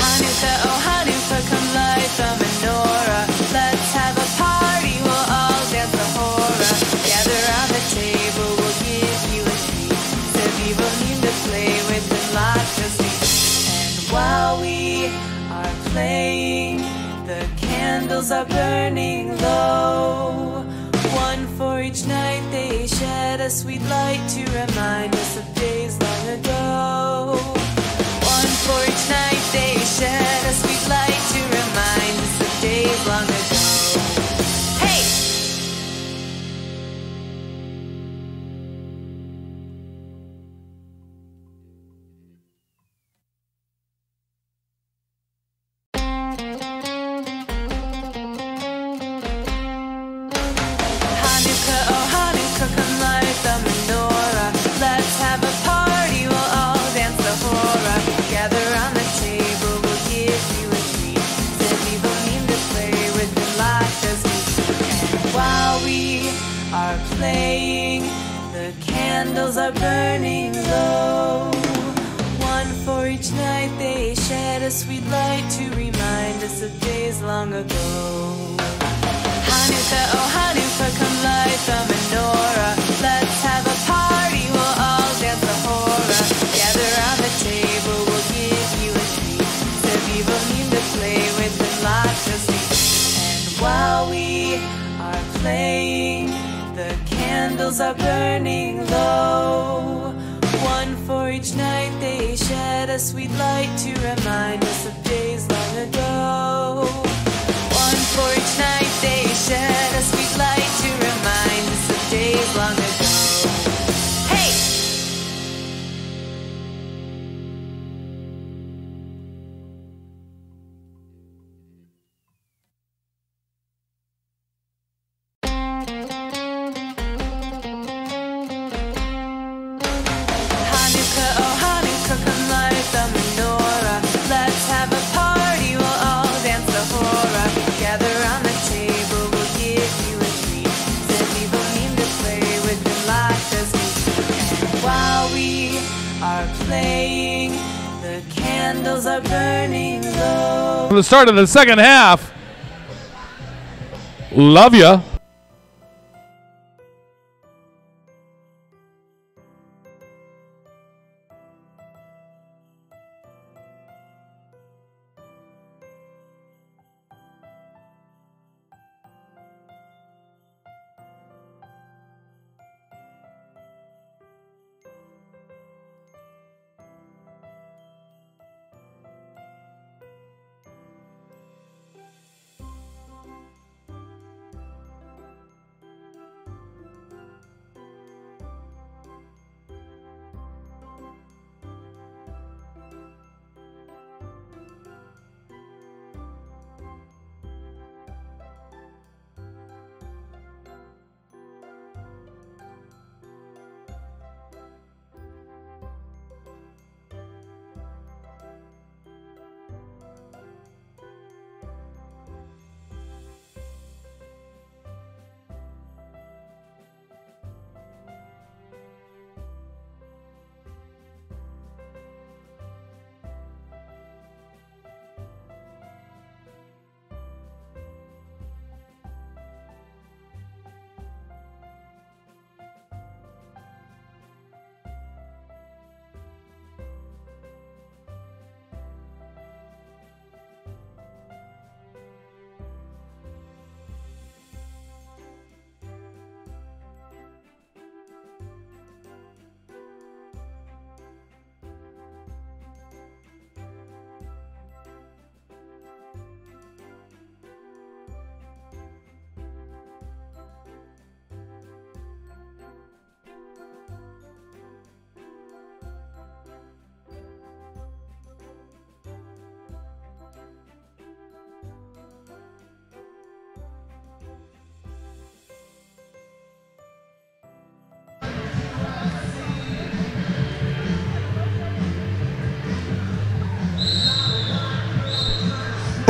Hanukkah, oh Hanukkah, come light the menorah. Let's have a party, we'll all dance the hora. Gather around the table, we'll give you a treat. Sevivo need to play with and lots of sweets. And while we are playing, the candles are burning low. One for each night they shed a sweet light to remind us of days long ago. One for each night they shed a sweet light to remind us of days long ago. Hey! Hanukkah, oh Hanukkah, come light the menorah. Let's have a party, we'll all dance the hora. Gather around the table, we'll give you a treat. Sevivo need to play with and lots of sweets. And while we are playing, the candles are burning low. One for each night they shed a sweet light to remind us of days long ago. Hanukkah, oh Hanukkah, come light the menorah. Let's have a party, we'll all dance the hora. Gather around the table, we'll give you a treat. Sevivo need to play with and lots of sweets. And while we are playing, the candles are burning low. One for each night they shed a sweet light to remind us of days long ago. One for each night they shed a sweet light to remind us of days long ago. Hey! Hanukkah, oh Hanukkah, come light the menorah. Let's have a party, we'll all dance the hora. Gather around the table, we'll give you a treat. Sevivo need to play with and lots of sweets. And while we are playing, the candles are burning low. From the start of the second half. Love ya.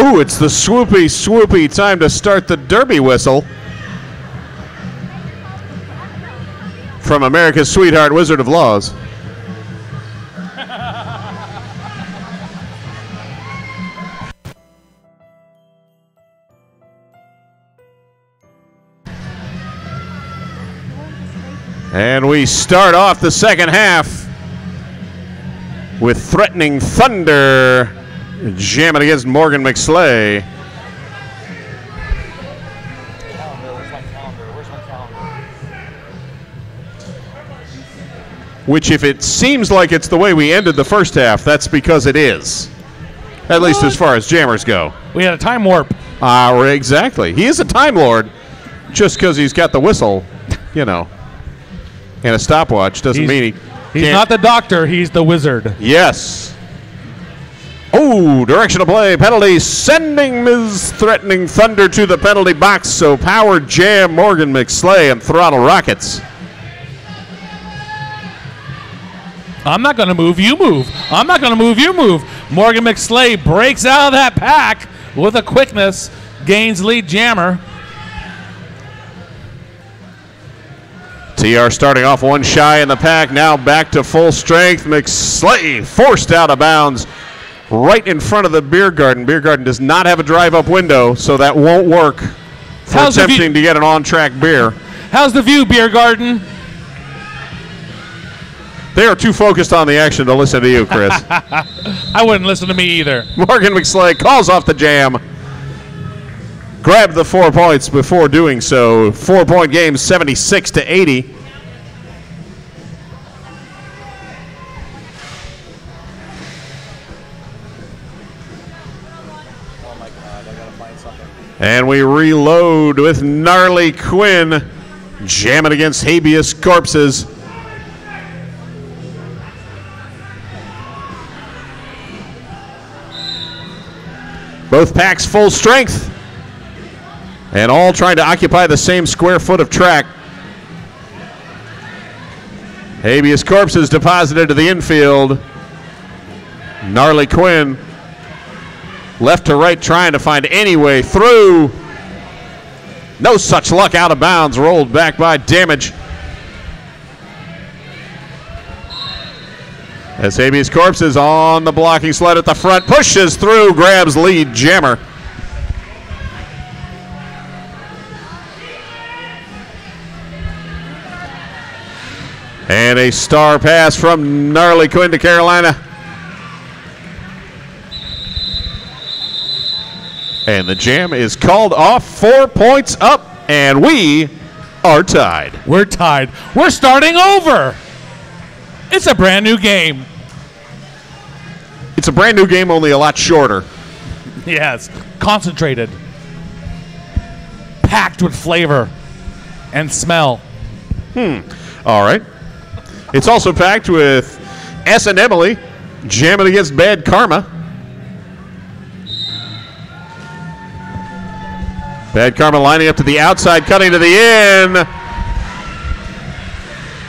Ooh, it's the swoopy time to start the derby whistle. from America's Sweetheart, Wizard of Laws. And we start off the second half with Threatening Thunder jamming against Morgan McSlay. Which, if it seems like it's the way we ended the first half, that's because it is. At least as far as jammers go. We had a time warp. Exactly. He is a Time Lord. Just because he's got the whistle, you know, and a stopwatch doesn't mean he's not the doctor, he's the wizard. Yes. Oh, directional play, penalty, sending Ms. Threatening Thunder to the penalty box. So power jam Morgan McSlay and throttle Rockets. I'm not going to move, you move. I'm not going to move, you move. Morgan McSlay breaks out of that pack with a quickness, gains lead jammer. TR starting off one shy in the pack, now back to full strength. McSlay forced out of bounds right in front of the beer garden. Beer garden does not have a drive-up window, so that won't work for attempting to get an on-track beer. How's the view, beer garden? They are too focused on the action to listen to you, Chris. I wouldn't listen to me either. Morgan McSlay calls off the jam. Grabbed the 4 points before doing so. 4-point game, 76-80. And we reload with Gnarly Quinn jamming against Habeas Corpses. Both packs full strength. And all trying to occupy the same square foot of track. Habeas Corpses deposited to the infield. Gnarly Quinn left to right trying to find any way through. No such luck, out of bounds, rolled back by Damage. As Habeas Corpses on the blocking sled at the front, pushes through, grabs lead jammer. And a star pass from Gnarly Quinn to Carolina. And the jam is called off, 4 points up, and we are tied. We're tied. We're starting over. It's a brand new game. It's a brand new game, only a lot shorter. Yes, concentrated. Packed with flavor and smell. All right. It's also packed with S and Emily jamming against Bad Karma. Bad Karma lining up to the outside, cutting to the in.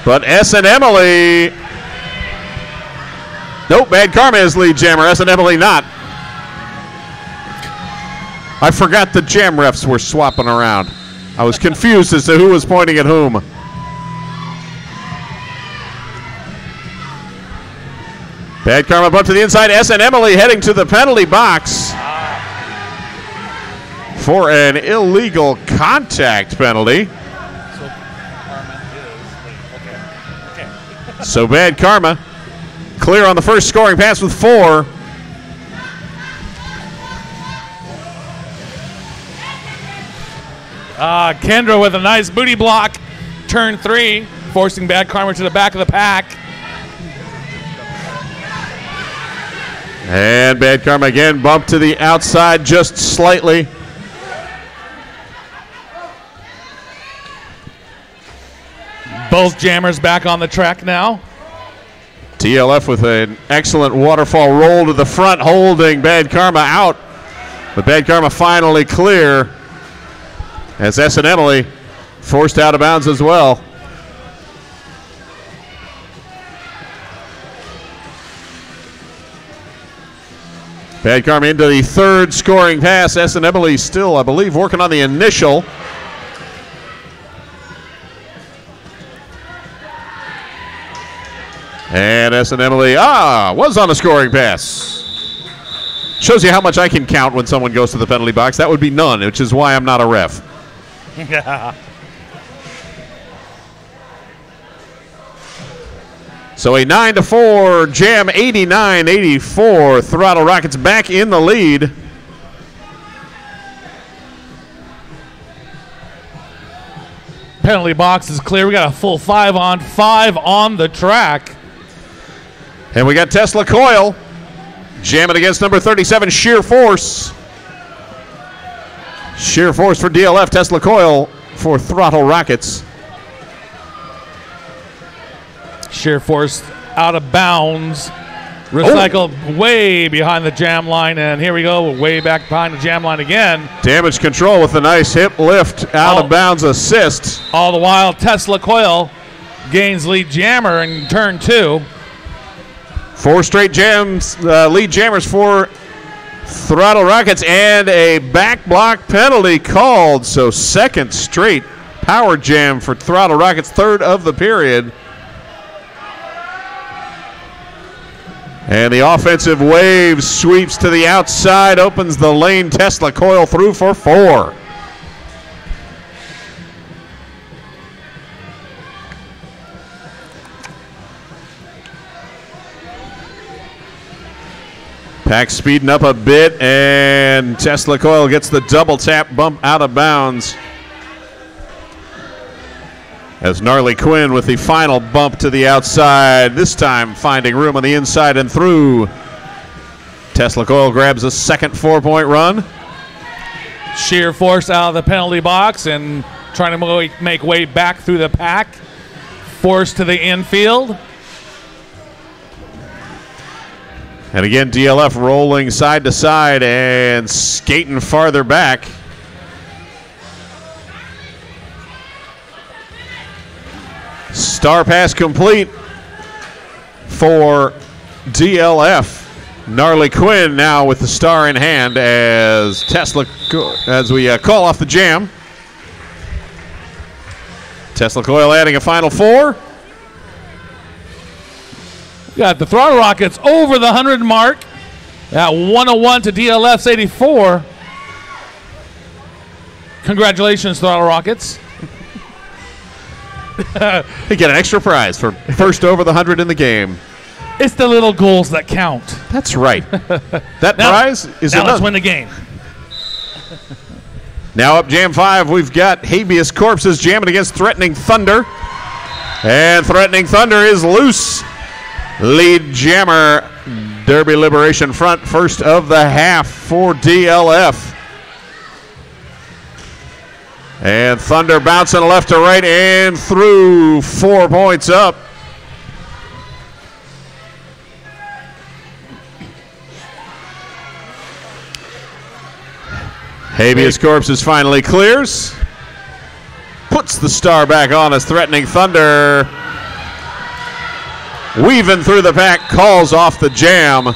But S and Emily. Nope, Bad Karma is lead jammer. S and Emily not. I forgot the jam refs were swapping around. I was confused as to who was pointing at whom. Bad Karma bumped to the inside. S and Emily heading to the penalty box for an illegal contact penalty. So Bad Karma clear on the first scoring pass with 4. Kendra with a nice booty block. Turn 3, forcing Bad Karma to the back of the pack. And Bad Karma again bumped to the outside just slightly. Both jammers back on the track now. TLF with an excellent waterfall roll to the front, holding Bad Karma out. But Bad Karma finally clear as S and Emily forced out of bounds as well. Bad Karma into the third scoring pass. S and Emily still, I believe, working on the initial. And Emily was on a scoring pass. Shows you how much I can count when someone goes to the penalty box. That would be none, which is why I'm not a ref. So a 9-4 Jam, 89-84. Throttle Rockets back in the lead. Penalty box is clear. We got a full 5 on the track. And we got Tesla Coil jamming against number 37, Sheer Force. Sheer Force for DLF, Tesla Coil for Throttle Rockets. Sheer Force out of bounds. Recycled way behind the jam line, and here we go, way back behind the jam line again. Damage control with a nice hip lift, out of bounds assist. All the while, Tesla Coil gains lead jammer in turn 2. 4 straight jams, lead jammers for Throttle Rockets, and a back block penalty called. So second straight power jam for Throttle Rockets, third of the period. And the offensive wave sweeps to the outside, opens the lane. Tesla Coil through for 4. Pack speeding up a bit, and Tesla Coil gets the double tap bump out of bounds. As Gnarly Quinn with the final bump to the outside, this time finding room on the inside and through. Tesla Coil grabs a second 4-point run. Sheer Force out of the penalty box and trying to make way back through the pack. Force to the infield. And again, DLF rolling side to side and skating farther back. Star pass complete for DLF. Gnarly Quinn now with the star in hand as we call off the jam. Tesla Coil adding a final 4. Got the Throttle Rockets over the 100 mark at 101 to DLF's 84. Congratulations, Throttle Rockets. They get an extra prize for first over the 100 in the game. It's the little goals that count. That's right. That prize is now let's win the game. Now up Jam 5, we've got Habeas Corpses jamming against Threatening Thunder. And Threatening Thunder is loose. Lead jammer, Derby Liberation front, first of the half for DLF. And Thunder bouncing left to right and through, 4 points up. Habeas Corpses finally clears. Puts the star back on as Threatening Thunder, weaving through the pack, calls off the jam.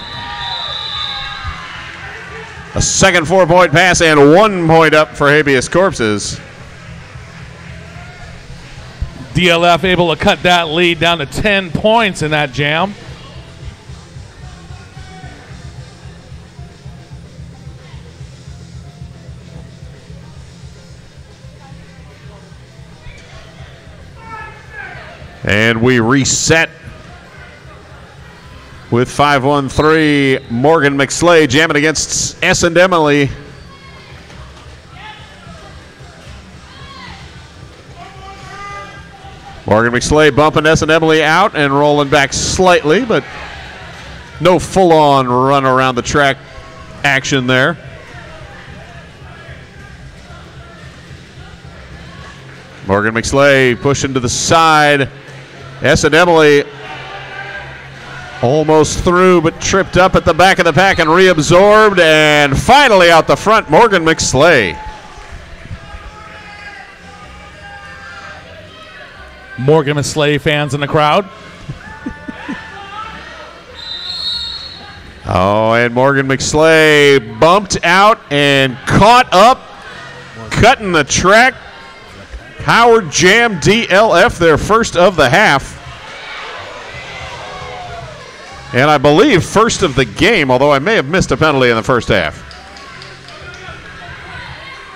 A second 4-point pass and 1 point up for Habeas Corpses. DLF able to cut that lead down to 10 points in that jam. And we reset with 5-1-3. Morgan McSlay jamming against S&Emily. Morgan McSlay bumping S&Emily out and rolling back slightly, but no full-on run around the track action there. Morgan McSlay pushing to the side. S&Emily almost through, but tripped up at the back of the pack and reabsorbed, and finally out the front, Morgan McSlay. Morgan McSlay fans in the crowd. Oh, and Morgan McSlay bumped out and caught up, cutting the track. Howard Jam DLF, their first of the half. And I believe first of the game, although I may have missed a penalty in the first half.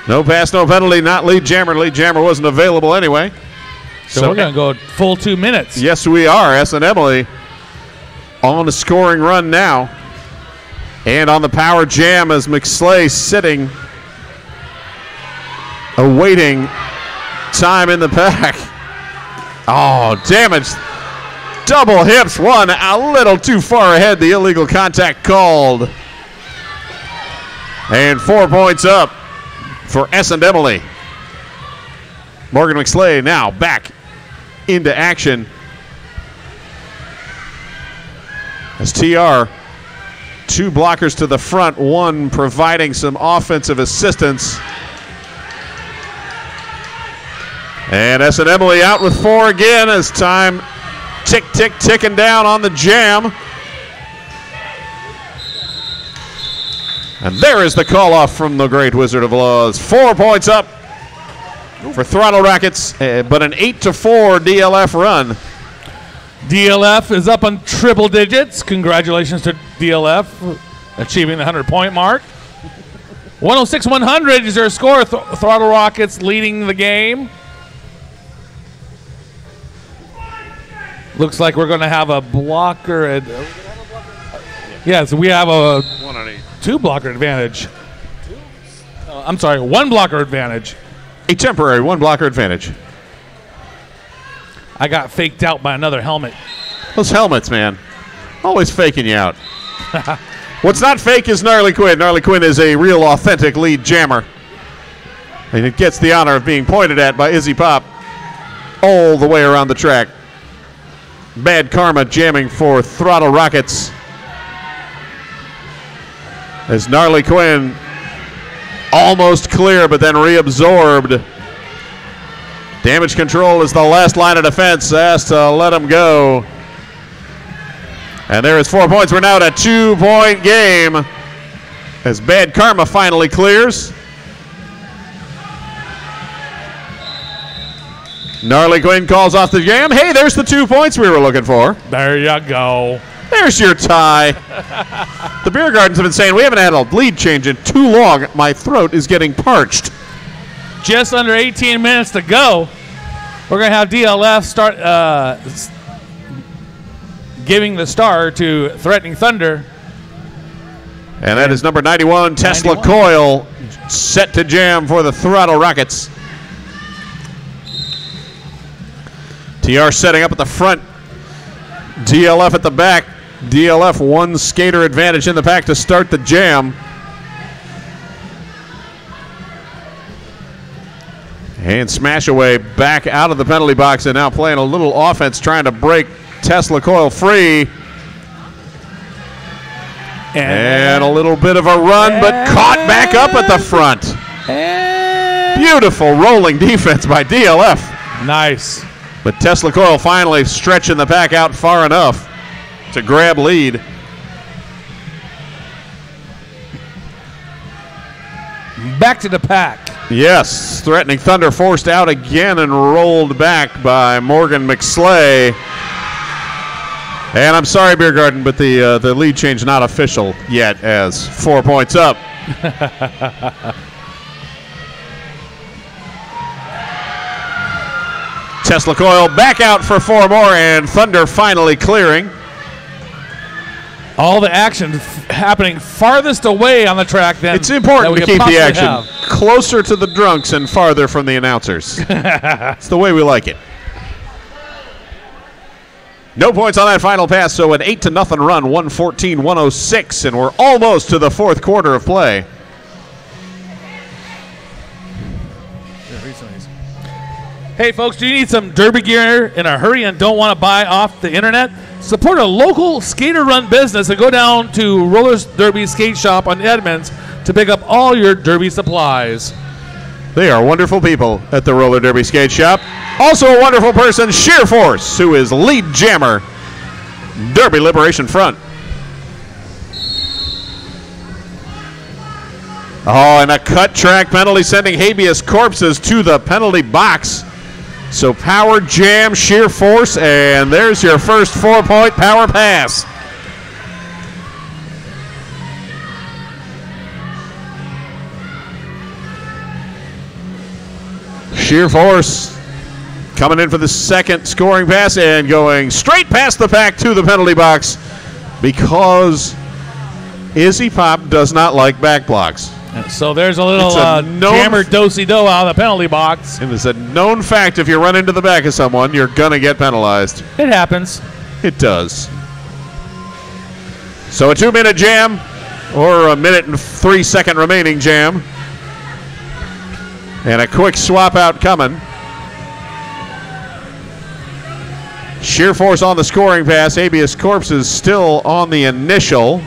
No pass, no penalty, not lead jammer. Lead jammer wasn't available anyway. So we're going to go full 2 minutes. Yes, we are. S and Emily on the scoring run now. And on the power jam as McSlay sitting, awaiting time in the pack. Oh, damage. Double hips, one a little too far ahead. The illegal contact called. And 4 points up for S and Emily. Morgan McSlay now back into action as TR, 2 blockers to the front, 1 providing some offensive assistance. And S and Emily out with 4 again as time ticking down on the jam. And there is the call off from the Great Wizard of Laws. 4 points up for Throttle Rockets, but an 8-4 DLF run. DLF is up on triple digits. Congratulations to DLF achieving the 100-point mark. 106-100 is their score. Throttle Rockets leading the game. Looks like we're going to have a blocker. Yes, we have a 2 blocker advantage. I'm sorry, 1 blocker advantage. A temporary 1 blocker advantage. I got faked out by another helmet. Those helmets, man. Always faking you out. What's not fake is Gnarly Quinn. Gnarly Quinn is a real authentic lead jammer. And it gets the honor of being pointed at by Izzy Pop all the way around the track. Bad Karma jamming for Throttle Rockets. As Gnarly Quinn almost clear, but then reabsorbed. Damage control is the last line of defense. Asked to let him go. And there is 4 points. We're now at a 2-point game as Bad Karma finally clears. Gnarly Quinn calls off the jam. Hey, there's the 2 points we were looking for. There you go. There's your tie. The beer gardens have been saying we haven't had a lead change in too long. My throat is getting parched. Just under 18 minutes to go. We're going to have DLF start giving the star to Threatening Thunder. And that is number 91, Tesla Coil, set to jam for the Throttle Rockets. TR setting up at the front. DLF at the back. DLF 1 skater advantage in the pack to start the jam. And Smash Away back out of the penalty box and now playing a little offense, trying to break Tesla Coil free. And a little bit of a run, but caught back up at the front. Beautiful rolling defense by DLF. Nice. But Tesla Coil finally stretching the pack out far enough to grab lead. Back to the pack. Yes, Threatening Thunder forced out again and rolled back by Morgan McSlay. And I'm sorry, Beer Garden, but the lead change not official yet as 4 points up. Tesla Coil back out for 4 more, and Thunder finally clearing. All the action happening farthest away on the track. Then it's important to keep the action closer to the drunks and farther from the announcers. It's the way we like it. No points on that final pass, so an 8-0 run, 114-106, and we're almost to the 4th quarter of play. Hey, folks, do you need some derby gear in a hurry and don't want to buy off the internet? Support a local skater-run business and go down to Roller Derby Skate Shop on Edmonds to pick up all your derby supplies. They are wonderful people at the Roller Derby Skate Shop. Also a wonderful person, Sheer Force, who is lead jammer, Derby Liberation Front. Oh, and a cut track penalty sending habeas corpses to the penalty box. So power jam, Sheer Force, and there's your first 4-point power pass. Sheer Force coming in for the second scoring pass and going straight past the pack to the penalty box because Izzy Pop does not like back blocks. So there's a little jammer do-si-do out of the penalty box. It is a known fact if you run into the back of someone, you're going to get penalized. It happens. It does. So a 2-minute jam or a 1 and 3 second remaining jam. And a quick swap out coming. Sheer Force on the scoring pass. Habeas Corpse is still on the initial.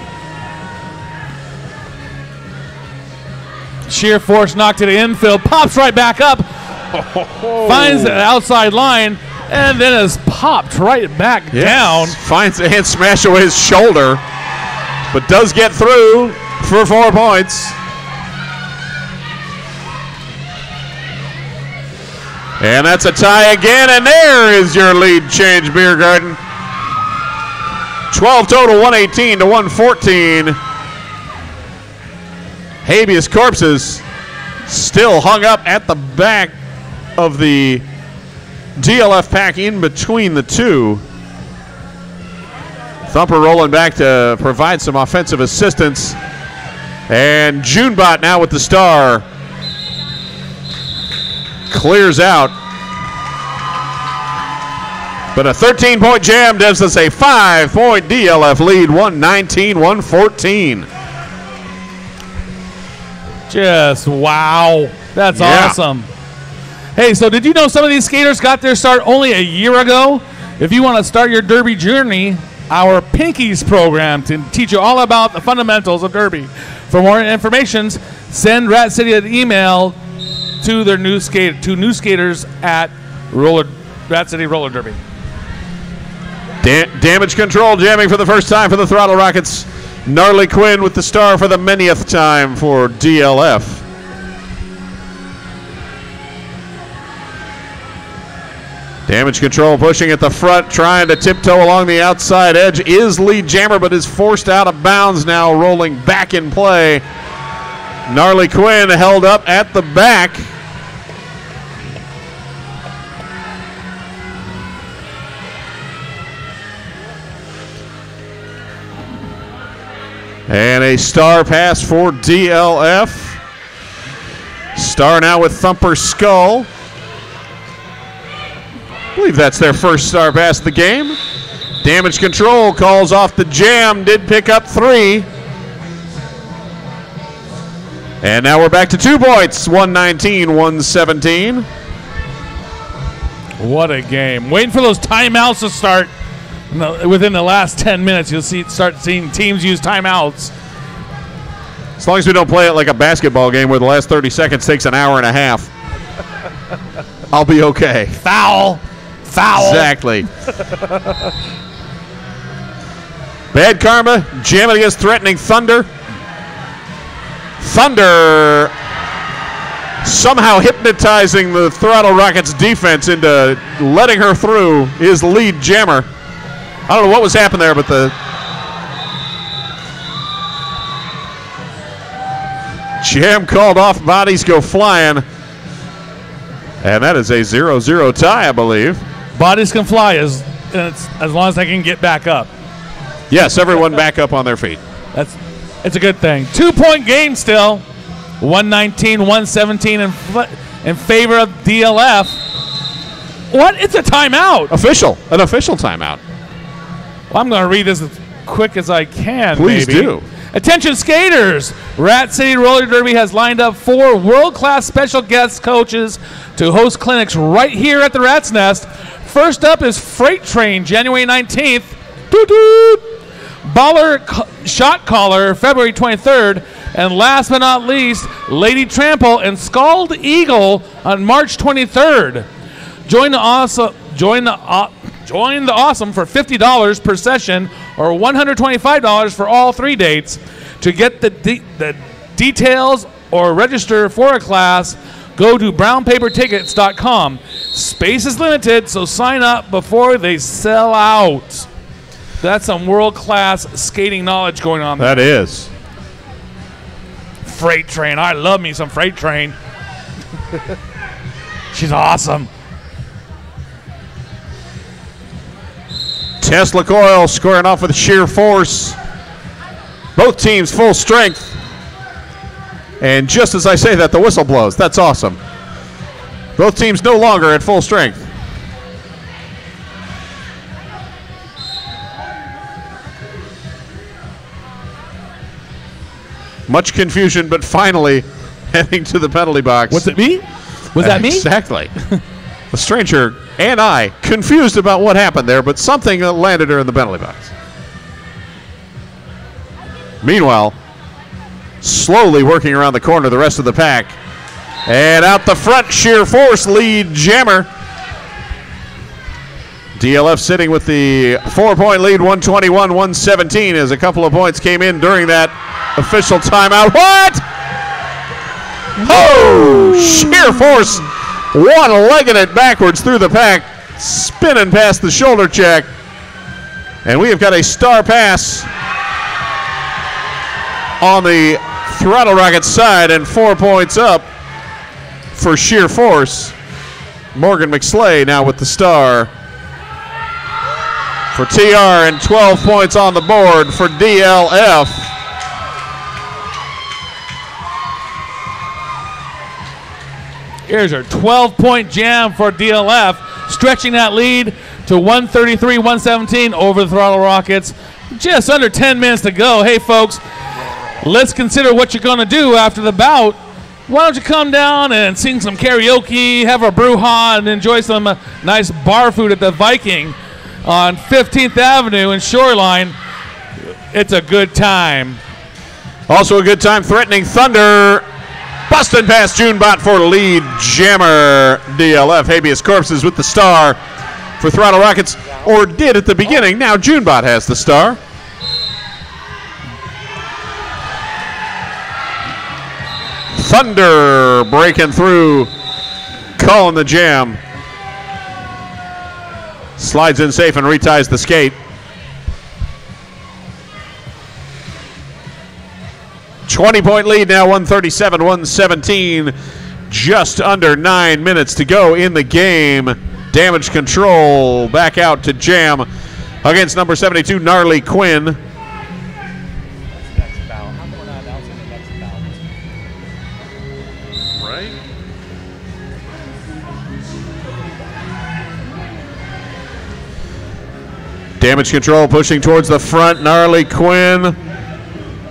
Sheer Force knocked it infield, pops right back up, finds the outside line, and then is popped right back down. Finds and smash away his shoulder, but does get through for 4 points. And that's a tie again, and there is your lead change, Beer Garden. 12 total, 118 to 114. Habeas Corpses still hung up at the back of the DLF pack in between the two. Thumper rolling back to provide some offensive assistance. And Junebot now with the star. Clears out. But a 13-point jam gives us a 5-point DLF lead, 119-114. Just wow. That's awesome. Hey, so did you know some of these skaters got their start only a year ago? If you want to start your Derby journey, our Pinkies program to teach you all about the fundamentals of Derby. For more information, send Rat City an email to their new skaters at Rat City Roller Derby. Damage Control jamming for the first time for the Throttle Rockets. Gnarly Quinn with the star for the manyth time for DLF. Damage Control pushing at the front, trying to tiptoe along the outside edge is lead jammer, but is forced out of bounds now, rolling back in play. Gnarly Quinn held up at the back. And a star pass for DLF. Star now with Thumper Skull. I believe that's their first star pass of the game. Damage Control calls off the jam, did pick up 3. And now we're back to 2 points, 119-117. What a game. Waiting for those timeouts to start. Within the last 10 minutes, you'll start seeing teams use timeouts. As long as we don't play it like a basketball game where the last 30 seconds takes an hour and a half, I'll be okay. Foul. Exactly. Bad Karma jamming against Threatening Thunder. Thunder somehow hypnotizing the Throttle Rockets defense into letting her through his lead jammer. I don't know what was happening there, but the jam called off, bodies go flying. And that is a 0-0 tie, I believe. Bodies can fly as long as they can get back up. Yes, everyone back up on their feet. It's a good thing. 2-point game still. 119-117 in favor of DLF. What? It's a timeout. An official timeout. Well, I'm going to read this as quick as I can. Please do. Attention skaters! Rat City Roller Derby has lined up 4 world-class special guest coaches to host clinics right here at the Rat's Nest. First up is Freight Train, January 19th. Doot-doot! Baller Shot Caller, February 23rd. And last but not least, Lady Trample and Scald Eagle on March 23rd. Join the awesome for $50 per session or $125 for all 3 dates. To get the details or register for a class, go to brownpapertickets.com. Space is limited, so sign up before they sell out. That's some world-class skating knowledge going on there. That is. Freight Train. I love me some Freight Train. She's awesome. Tesla Coil squaring off with sheer force. Both teams full strength. And just as I say that, the whistle blows. That's awesome. Both teams no longer at full strength. Much confusion, but finally heading to the penalty box. What's it me? Was that me? Exactly. The stranger and I confused about what happened there, but something landed her in the penalty box. Meanwhile, slowly working around the corner, the rest of the pack. And out the front, sheer force lead jammer. DLF sitting with the 4-point lead, 121-117, as a couple of points came in during that official timeout. What? Oh, sheer force, one-legging it backwards through the pack, spinning past the shoulder check. And we have got a star pass on the Throttle Rockets side, and 4 points up for sheer force. Morgan McSlay now with the star for TR, and 12 points on the board for DLF. Here's our 12-point jam for DLF, stretching that lead to 133-117 over the Throttle Rockets. Just under 10 minutes to go. Hey, folks, let's consider what you're going to do after the bout. Why don't you come down and sing some karaoke, have a brouhaha, and enjoy some nice bar food at the Viking on 15th Avenue and Shoreline. It's a good time. Also a good time, threatening thunder. Busting past Junebot for lead jammer. DLF habeas corpses with the star for Throttle Rockets, or did at the beginning. Now Junebot has the star. Thunder breaking through, calling the jam. Slides in safe and reties the skate. 20-point lead now, 137-117. Just under 9 minutes to go in the game. Damage control back out to jam against number 72, Gnarly Quinn. Right? Damage control pushing towards the front. Gnarly Quinn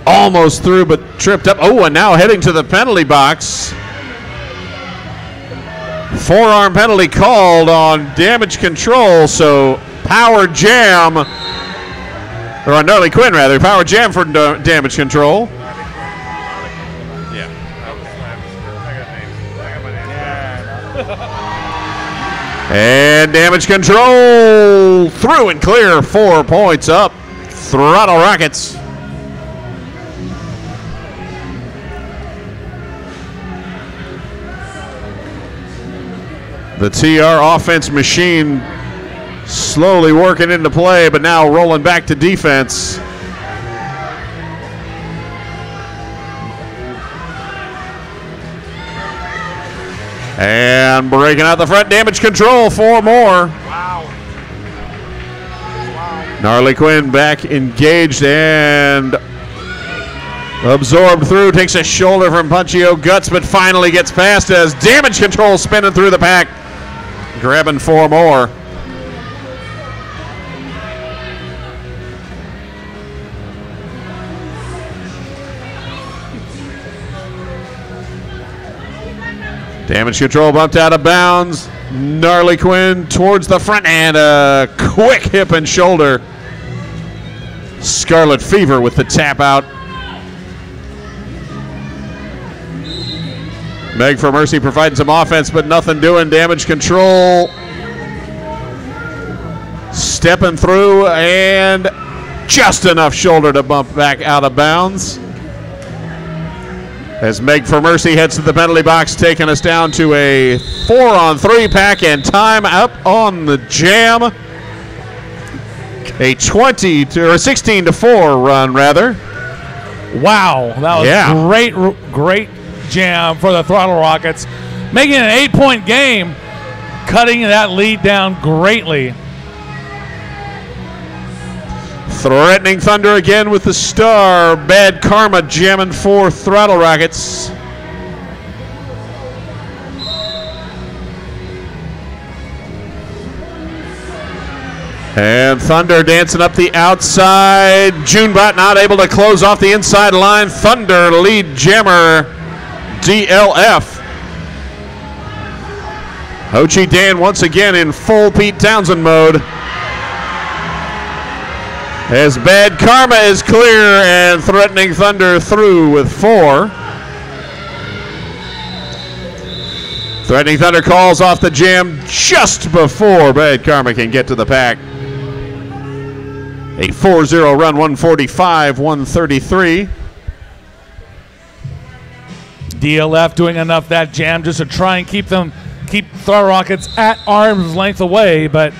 almost through, but tripped up. Oh, and now heading to the penalty box. Forearm penalty called on damage control, so power jam, or on Gnarly Quinn rather, power jam for damage control. And damage control through and clear, 4 points up. Throttle Rockets. The TR offense machine slowly working into play, but now rolling back to defense. And breaking out the front, damage control, 4 more. Wow. Gnarly Quinn back engaged and absorbed through, takes a shoulder from Punchio Guts, but finally gets past as damage control spinning through the pack. Grabbing 4 more. Damage control bumped out of bounds. Gnarly Quinn towards the front and a quick hip and shoulder. Scarlet Fever with the tap out. Meg for Mercy providing some offense, but nothing doing. Damage control. Stepping through and just enough shoulder to bump back out of bounds. As Meg for Mercy heads to the penalty box, taking us down to a 4-on-3 pack, and time up on the jam. A 16-4 run, rather. Wow, that was great jam for the Throttle Rockets. making it an 8-point game, cutting that lead down greatly. Threatening Thunder again with the star. Bad Karma jamming for Throttle Rockets. And Thunder dancing up the outside. Junebot not able to close off the inside line. Thunder lead jammer DLF. Ho Chi Dan once again in full Pete Townsend mode. As Bad Karma is clear and Threatening Thunder through with 4. Threatening Thunder calls off the jam just before Bad Karma can get to the pack. A 4-0 run, 145-133. DLF doing enough that jam just to try and keep Throttle Rockets at arm's length away, but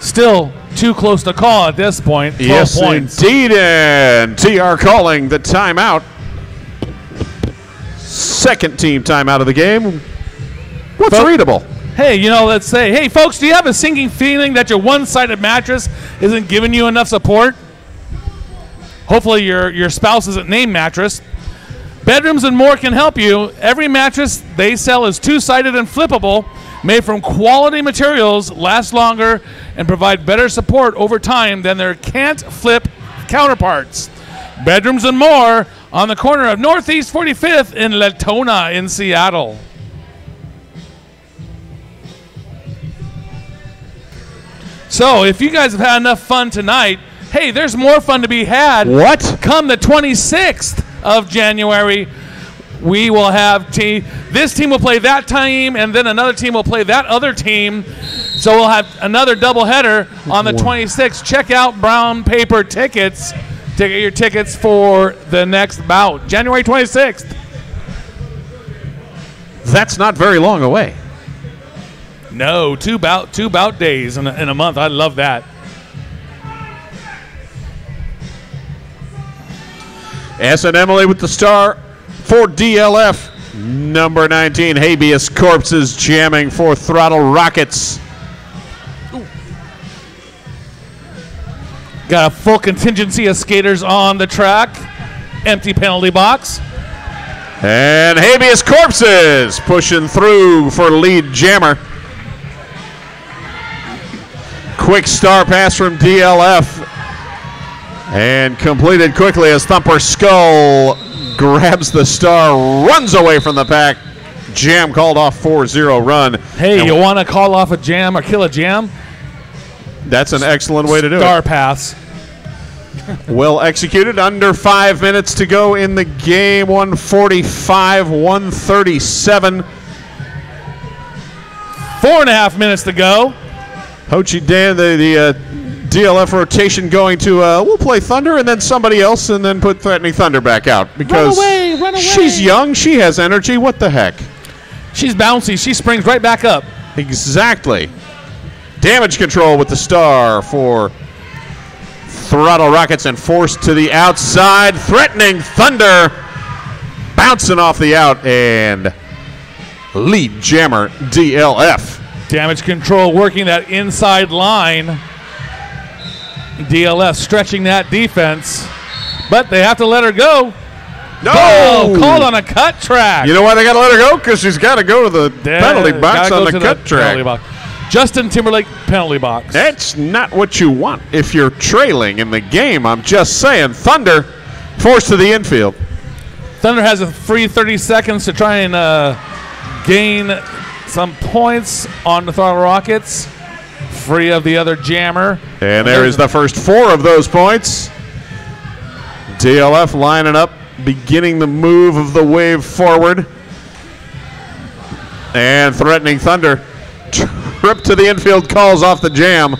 still too close to call at this point. 12 yes, points. Indeed, and TR calling the timeout. Second team timeout of the game. What's readable? Hey, let's say, hey, folks, do you have a sinking feeling that your one-sided mattress isn't giving you enough support? Hopefully your spouse isn't named Mattress. Bedrooms and More can help you. Every mattress they sell is two-sided and flippable, made from quality materials, last longer, and provide better support over time than their can't-flip counterparts. Bedrooms and More on the corner of Northeast 45th in Latona in Seattle. So if you guys have had enough fun tonight, hey, there's more fun to be had. What? Come the 26th of January, we will have this team will play that team, and then another team will play that other team. So we'll have another doubleheader on the 26th. Check out Brown Paper Tickets to get your tickets for the next bout, January 26th. That's not very long away. No, two bout days in a month. I love that. S and Emily with the star for DLF. Number 19, Habeas Corpses jamming for Throttle Rockets. Got a full contingency of skaters on the track. Empty penalty box. And Habeas Corpses pushing through for lead jammer. Quick star pass from DLF. And completed quickly as Thumper Skull grabs the star, runs away from the pack. Jam called off 4-0 run. Hey, and you want to call off a jam or kill a jam? That's an excellent way to do Star it. pass. Well executed. Under 5 minutes to go in the game. 145-137. 4.5 minutes to go. Ho Chi Dan, the DLF rotation going to, we'll play Thunder and then somebody else and then put Threatening Thunder back out. Because run away. She's young. She has energy. What the heck? She's bouncy. She springs right back up. Exactly. Damage control with the star for Throttle Rockets and forced to the outside. Threatening Thunder bouncing off the out and lead jammer DLF. Damage control working that inside line. DLF stretching that defense, but they have to let her go. No! Oh, called on a cut track. You know why they got to let her go? Because she's got to go to the penalty box on the cut track. Box. Justin Timberlake penalty box. That's not what you want if you're trailing in the game. I'm just saying. Thunder forced to the infield. Thunder has a free 30 seconds to try and gain some points on the Throttle Rockets. Free of the other jammer. And there is the first 4 of those points. DLF lining up, beginning the move of the wave forward. And Threatening Thunder. Trip to the infield, calls off the jam.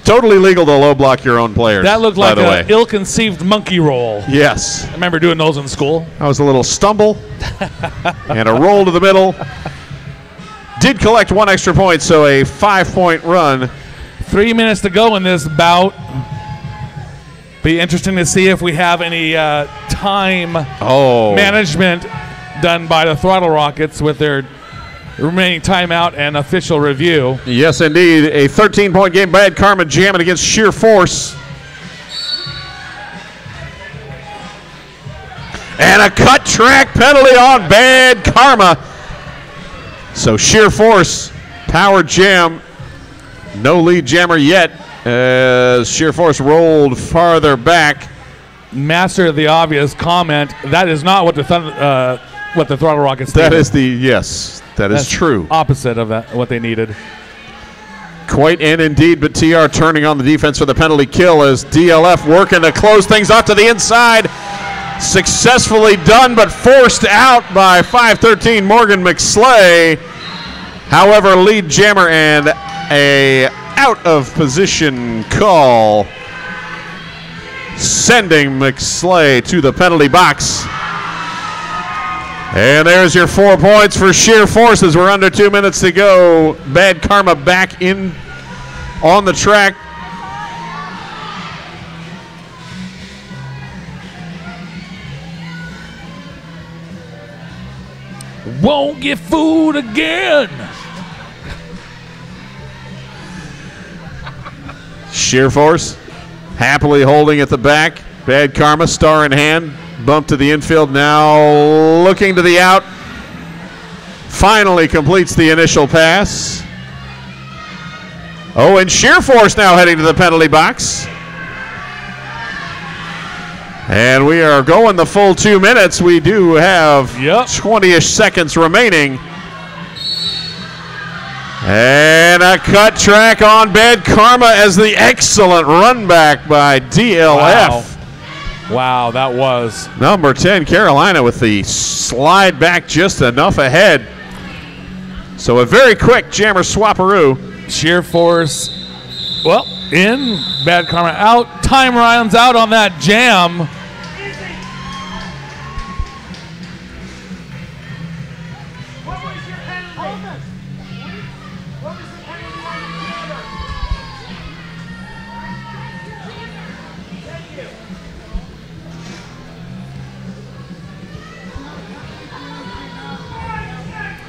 Totally legal to low block your own players. That looked like an ill-conceived monkey roll. Yes. I remember doing those in school. That was a little stumble and a roll to the middle. Did collect 1 extra point, so a 5-point run. 3 minutes to go in this bout. Be interesting to see if we have any time management done by the Throttle Rockets with their remaining timeout and official review. Yes, indeed. A 13-point game. Bad Karma jamming against Sheer Force. And a cut track penalty on Bad Karma. So Sheer Force, power jam. No lead jammer yet as Sheer Force rolled farther back. Master of the obvious comment, that is not what the Throttle Rockets did. That is That's true. Opposite of that, what they needed. Quite and indeed, but TR turning on the defense for the penalty kill as DLF working to close things off to the inside. Successfully done, but forced out by 5'13" Morgan McSlay. However, lead jammer and a out of position call, sending McSlay to the penalty box. And there's your 4 points for Sheer Force as we're under 2 minutes to go. Bad Karma back in on the track. Won't get fooled again. Sheer Force happily holding at the back. Bad Karma, star in hand. Bump to the infield, now looking to the out. Finally completes the initial pass. Oh, and Sheer Force now heading to the penalty box. And we are going the full 2 minutes. We do have 20-ish seconds remaining. And a cut track on Bad Karma as the excellent run back by DLF. Wow, that was. Number 10, Carolina, with the slide back just enough ahead. So a very quick jammer swapperoo. Sheer Force, well, in. Bad Karma out. Time runs out on that jam.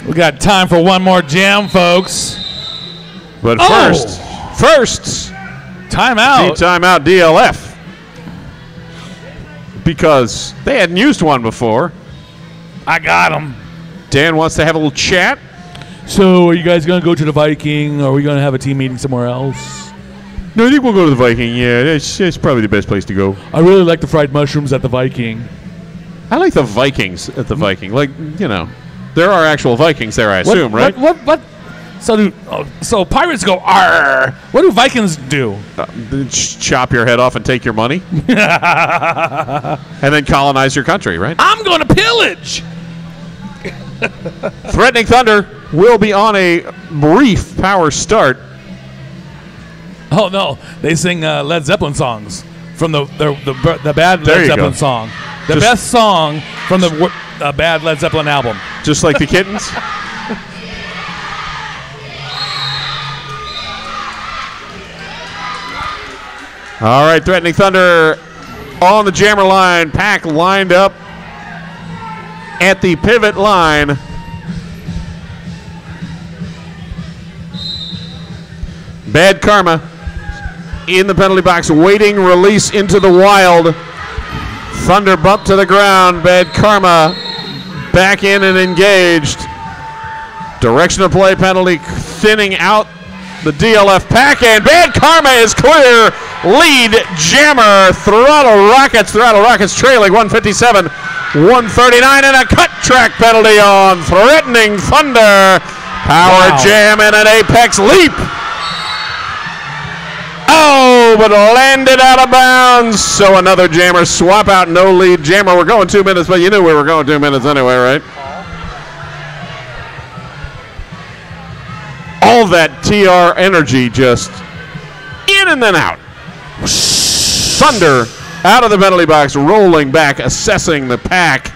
We got time for one more jam, folks. But first, timeout. Timeout DLF. Because they hadn't used one before. I got them. Dan wants to have a little chat. So are you guys going to go to the Viking, or are we going to have a team meeting somewhere else? No, I think we'll go to the Viking. Yeah, it's probably the best place to go. I really like the fried mushrooms at the Viking. I like the Vikings at the Viking. Like, you know. There are actual Vikings there, I assume, right? What? So pirates go, arr. What do Vikings do? Chop your head off and take your money. And then colonize your country, right? I'm going to pillage. Threatening Thunder will be on a brief power start. Oh, no. They sing Led Zeppelin songs from the bad Led Zeppelin song. The best song from the bad Led Zeppelin album. Just like the Kittens? All right, Threatening Thunder on the jammer line. Pack lined up at the pivot line. Bad Karma in the penalty box, waiting release into the wild. Thunder bump to the ground. Bad Karma back in and engaged. Direction of play penalty thinning out the DLF pack, and Bad Karma is clear. Lead jammer Throttle Rockets. Throttle Rockets trailing 157, 139, and a cut track penalty on Threatening Thunder. Power jam and an apex leap. Oh, but landed out of bounds. So another jammer swap out, no lead jammer. We're going 2 minutes, but you knew we were going 2 minutes anyway, right? All that TR energy just in and then out. Thunder out of the penalty box, rolling back, assessing the pack.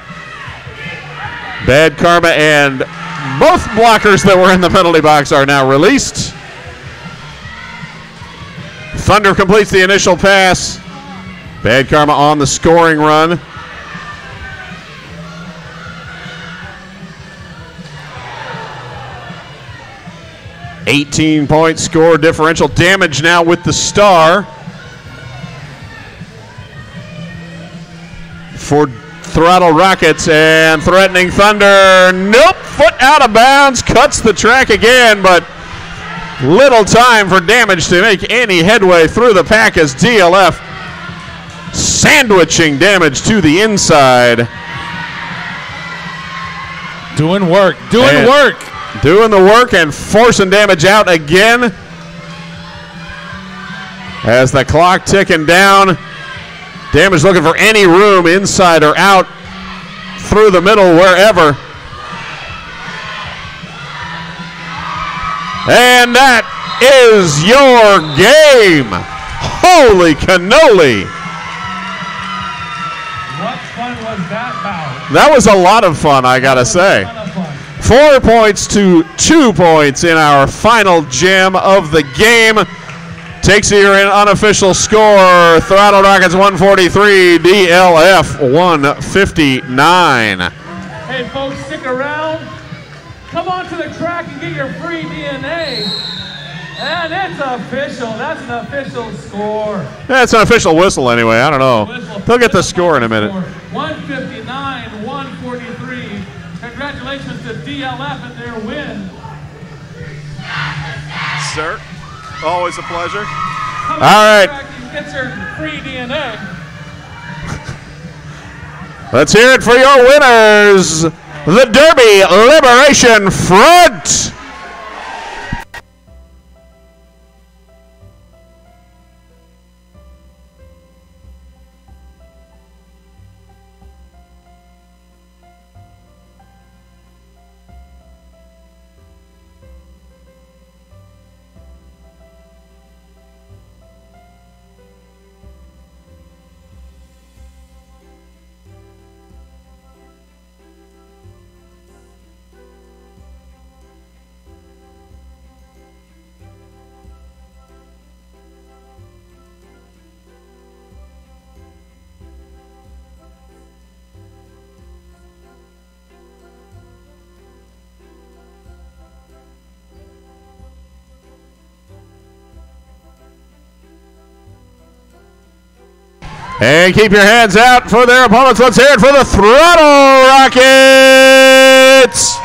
Bad Karma and both blockers that were in the penalty box are now released. Thunder completes the initial pass. Bad Karma on the scoring run. 18-point score differential. Damage now with the star. For Throttle Rockets and Threatening Thunder. Nope, foot out of bounds, cuts the track again, but little time for Damage to make any headway through the pack as DLF sandwiching Damage to the inside. Doing work. Doing the work and forcing Damage out again. As the clock ticking down. Damage looking for any room inside or out, through the middle, wherever. And that is your game. Holy cannoli. What fun was that, Bout? That was a lot of fun, I gotta say. 4 points to 2 points in our final gem of the game. Takes your unofficial score. Throttle Rockets 143, DLF 159. Hey, folks, stick around. Come on to the track and get your free DNA. And it's official. That's an official score. Yeah, it's an official whistle anyway. I don't know. They'll get the score in a minute. 159, 143. Congratulations to DLF and their win. Sir, always a pleasure. Come All right. Get your free DNA. Let's hear it for your winners. The Derby Liberation Front. And keep your hands out for their opponents. Let's hear it for the Throttle Rockets.